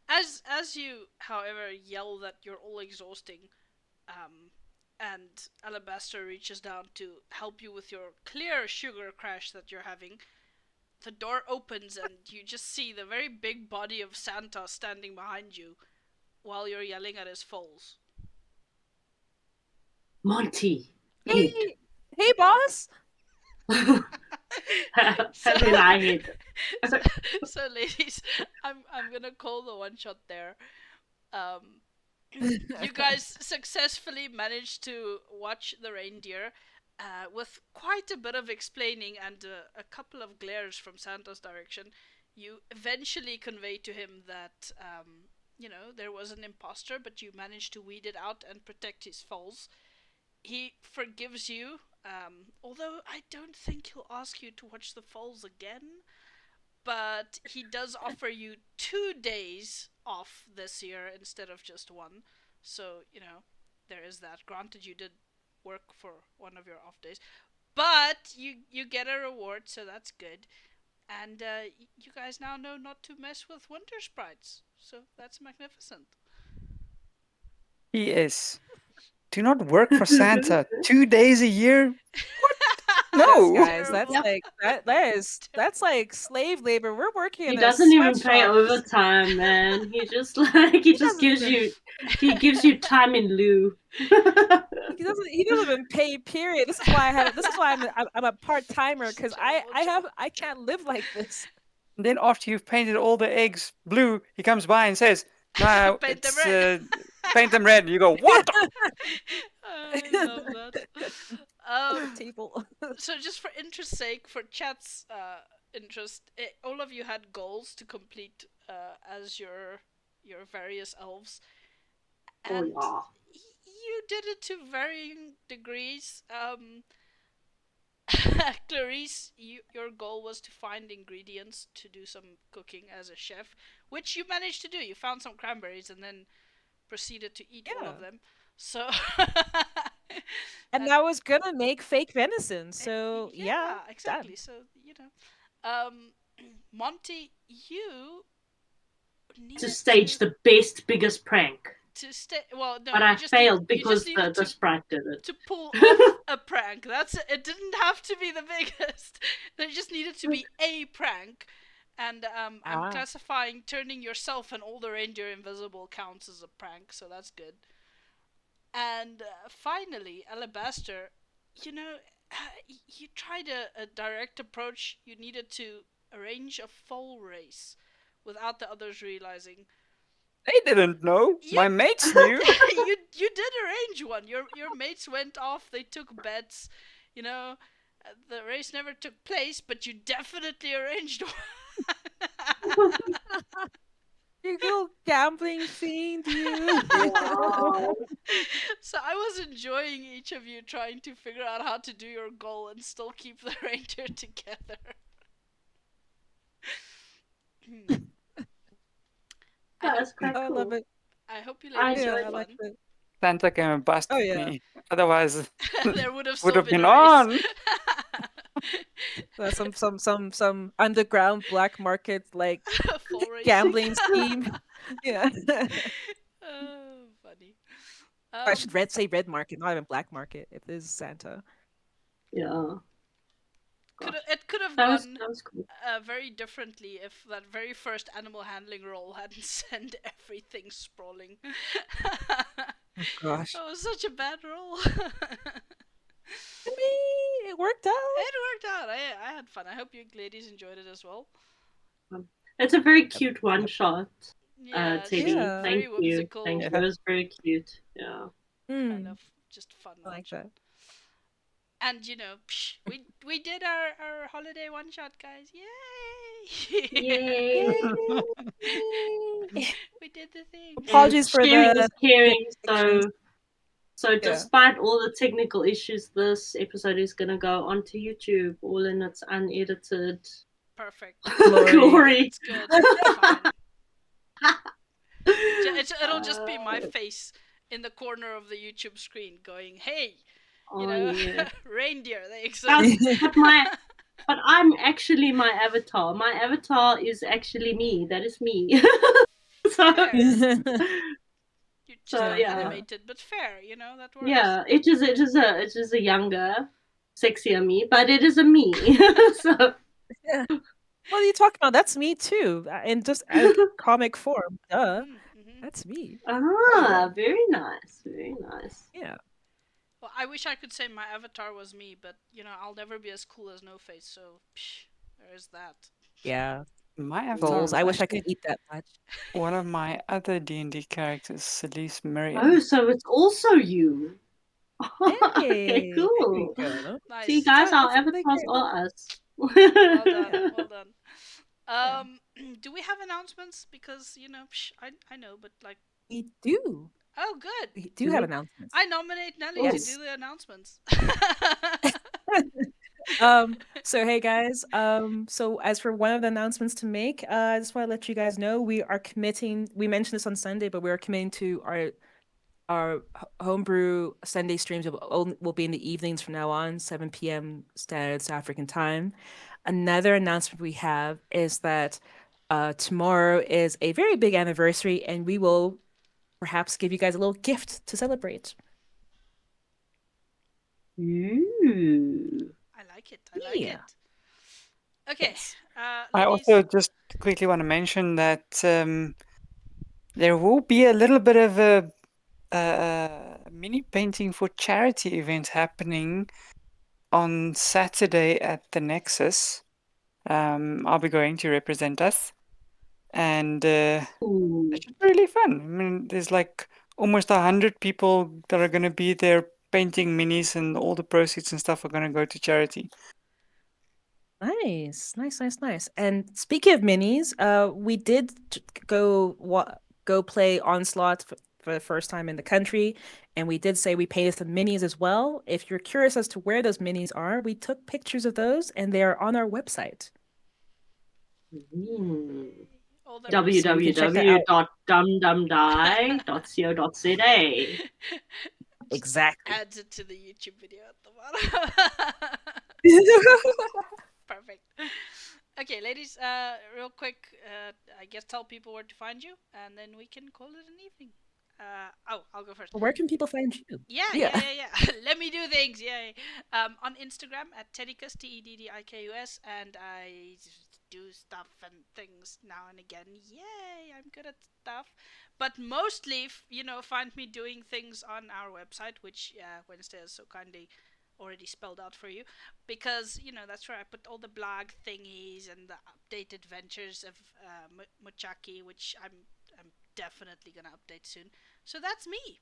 as you, however, yell that you're all exhausting, and Alabaster reaches down to help you with your clear sugar crash that you're having. The door opens and you just see the very big body of Santa standing behind you while you're yelling at his foals. Monty. Hey, hey, boss. Happy light. So ladies, I'm gonna call the one shot there. You guys successfully managed to watch the reindeer with quite a bit of explaining and a couple of glares from Santa's direction. You eventually convey to him that, there was an imposter, but you managed to weed it out and protect his foals. He forgives you, although I don't think he'll ask you to watch the foals again. But he does offer you 2 days off this year instead of just one. So, there is that. Granted, you did work for one of your off days. But you get a reward, so that's good. And you guys now know not to mess with winter sprites. So that's magnificent. P.S. Do not work for Santa 2 days a year. Yes, No. guys, that's Terrible. like that's like slave labor. We're working He in a doesn't even pay sweatshop. overtime, man. He just gives you time in lieu. He doesn't even pay. Period. This is why I'm a part timer because I can't live like this. And then after you've painted all the eggs blue, he comes by and says, "Now Paint them it's red." paint them red." And you go, "What?" I love that. Table. So just for interest's sake, for chat's interest, all of you had goals to complete as your various elves, Oh and yeah. you did it to varying degrees. Clarice, your goal was to find ingredients to do some cooking as a chef, which you managed to do. You found some cranberries and then proceeded to eat all of Yeah. them. So, And I was gonna make fake venison, so yeah, exactly. done. So um, Monty, you To needed stage the best, biggest prank. to stay. Well, no, But you I just failed you just because needed the sprite did it. to pull off a prank. That's it. It didn't have to be the biggest. There just needed to be a prank. And I'm Ah. classifying turning yourself and all the reindeer invisible counts as a prank, so that's good. And finally, Alabaster, you know, you tried a direct approach. You needed to arrange a foal race without the others realizing. They didn't know. You, My mates knew. you did arrange one. Your mates went off. They took bets. You know, the race never took place, but you definitely arranged one. You go gambling fiend, you. Wow. So I was enjoying each of you trying to figure out how to do your goal and still keep the reindeer together. That's quite I cool. love it. I hope you I ladies Yeah, had enjoyed I like fun. it. Santa came and busted Oh yeah. me. Otherwise, There would have would still have been been a race. on. Some underground black market like Full racing. gambling scheme. Yeah. Oh, funny. I should say red market, not even black market. If this is Santa. Yeah. It could have That gone was cool. very differently if that very first animal handling roll hadn't sent everything sprawling. Oh gosh. That was such a bad roll. I mean, it worked out. It worked out. I had fun. I hope you ladies enjoyed it as well. It's a very cute one shot. Yeah, Teddy. Yeah. Thank very you. whimsical. Thank you. Yeah. It was very cute. Yeah. Kind Mm, of just fun I one like shot. that. And we did our holiday one shot, guys. Yay! Yay. Yay! We did the thing. Apologies for sharing the is caring. pictures. So Yeah. despite all the technical issues, this episode is gonna go onto YouTube, all in its unedited Perfect. glory. It's good. It's fine. It'll just be my face in the corner of the YouTube screen going, "Hey, Yeah. reindeer, they Um, exist." but I'm actually my avatar. My avatar is actually me. That is me. So Fair. Just So not yeah, animated, but fair. That works. yeah. It is a younger, sexier me, but it is a me. So Yeah. What are you talking about? That's me too, in just comic form. Duh, Mm-hmm. that's me. very nice, very nice. Yeah. Well, I wish I could say my avatar was me, but I'll never be as cool as No Face. So there is that. Yeah. My avatar Goals. was I wish I could actually eat that much. one of my other D&D characters, Celeste Oh, Miriam. so it's also you. Okay, Hey, there we cool. go. See, Nice. guys, our It's really avatars great. are us. Well done. Yeah. Well done. Yeah. Do we have announcements? Because I know, but like, We do. oh, good. We do Do have we? announcements. I nominate Nelly to Yes. do the announcements. So hey guys, so as for one of the announcements to make, I just want to let you guys know we are committing, we mentioned this on Sunday, but we are committing to our homebrew Sunday streams will be in the evenings from now on, 7 p.m. Standard South African time. Another announcement we have is that tomorrow is a very big anniversary, and we will perhaps give you guys a little gift to celebrate. Ooh. I like it. I like Yeah. it. Okay, Yes. I ladies. also just quickly want to mention that there will be a little bit of a mini painting for charity event happening on Saturday at the Nexus. I'll be going to represent us, and Ooh. it should be really fun. I mean, there's like almost 100 people that are going to be there painting minis, and all the proceeds and stuff are going to go to charity. Nice, nice, nice, nice. And speaking of minis, we did go play Onslaught for the first time in the country, and we did say we painted some minis as well. If you're curious as to where those minis are, we took pictures of those, and they are on our website. All the Yeah, so you can check that out. www.dumdumdie.co.za. Exactly. adds it to the YouTube video at the bottom. Perfect. Okay, ladies. Real quick. I guess tell people where to find you, and then we can call it an evening. I'll go first. Where can people find you? Yeah, Yeah. yeah, yeah, yeah. Let me do things. Yay. On Instagram at Teddikus, Teddikus, and I do stuff and things now and again. Yay, I'm good at stuff. But mostly, find me doing things on our website, which Wednesday has so kindly already spelled out for you, because that's where I put all the blog thingies and the update adventures of Muchaki, which I'm definitely gonna update soon. So that's me.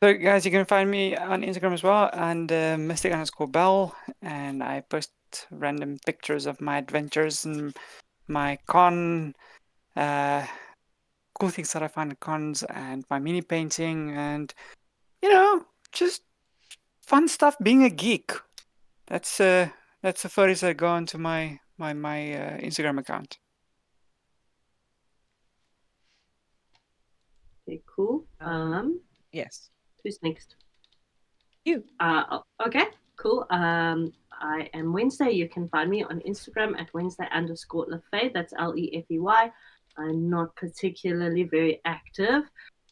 So, guys, you can find me on Instagram as well, and Mystic_Bell, and I post random pictures of my adventures and my con, cool things that I find at cons, and my mini painting, and just fun stuff. Being a geek. That's the photos that go onto my Instagram account. Okay, cool. Yes. Who's next? You. Okay, cool. I am Wednesday. You can find me on Instagram at Wednesday_Lefey. That's Lefey. I'm not particularly very active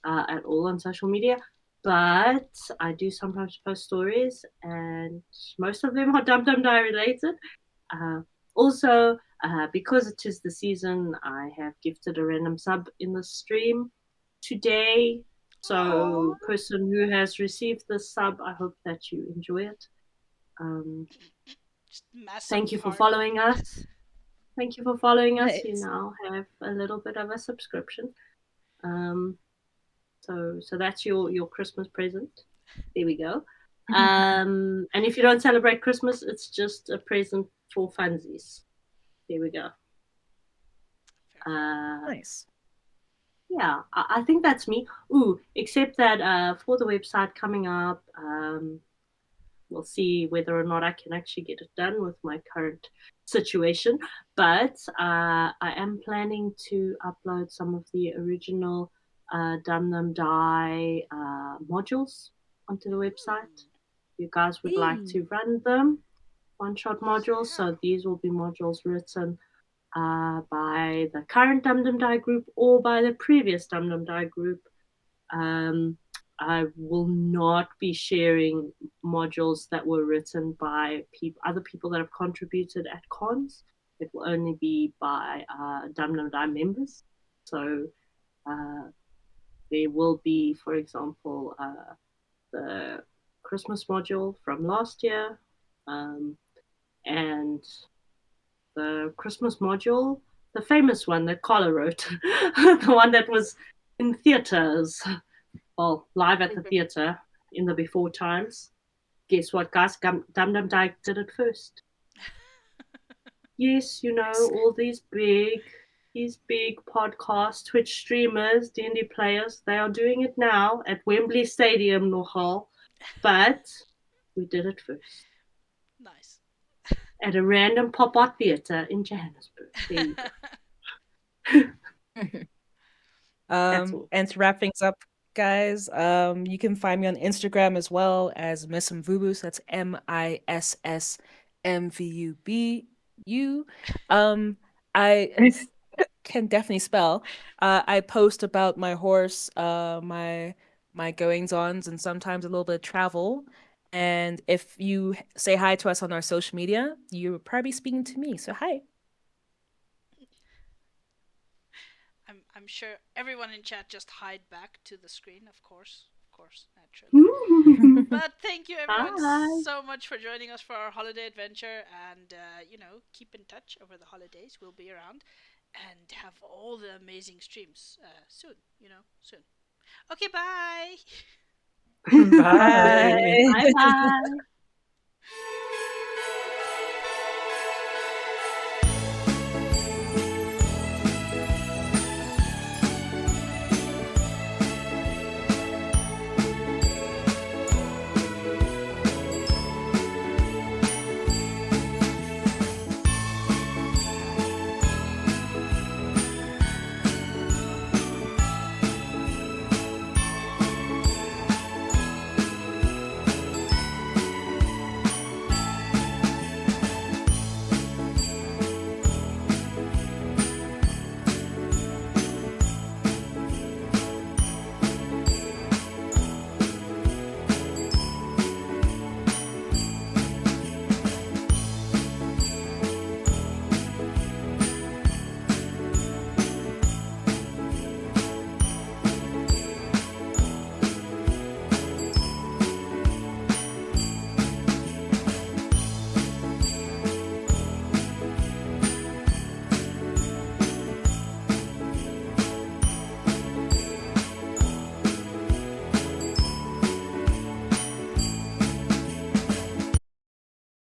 at all on social media, but I do sometimes post stories, and most of them are Dum Dum Die related. Also, because it is the season, I have gifted a random sub in the stream today. So, Aw. person who has received the sub, I hope that you enjoy it. Just massive Thank you for heart. following us. Thank you for following us. You Nice. now have a little bit of a subscription. So that's your Christmas present. There we go. And if you don't celebrate Christmas, it's just a present for funsies. There we go. Nice. Yeah, I think that's me. Ooh, except that for the website coming up, we'll see whether or not I can actually get it done with my current situation. But I am planning to upload some of the original Dum Dum Die modules onto the website. You guys would like to run them, one-shot modules. So these will be modules written by the current Dum Dum Die group or by the previous Dum Dum Die group. I will not be sharing modules that were written by other people that have contributed at cons. It will only be by Dum Dum Die members. So there will be, for example, the Christmas module from last year, and the Christmas module, the famous one that Carla wrote, the one that was in theaters, well, live at the theater in the before times. Guess what, guys? Dum Dum Dyke did it first. Yes, all these big podcast Twitch streamers, D&D players, they are doing it now at Wembley Stadium, nogal, but we did it first. Nice. At a random pop-art theater in Johannesburg. There you go. And to wrap things up, guys, you can find me on Instagram as well as Miss Mvubu. So that's MISSMVUBU. I can definitely spell. I post about my horse, my goings-ons, and sometimes a little bit of travel. And if you say hi to us on our social media, you're probably speaking to me. So hi. I'm sure everyone in chat just hide back to the screen, of course, naturally. But thank you everyone so much for joining us for our holiday adventure, and keep in touch over the holidays. We'll be around and have all the amazing streams soon. Soon. Okay, bye. Bye. Bye bye.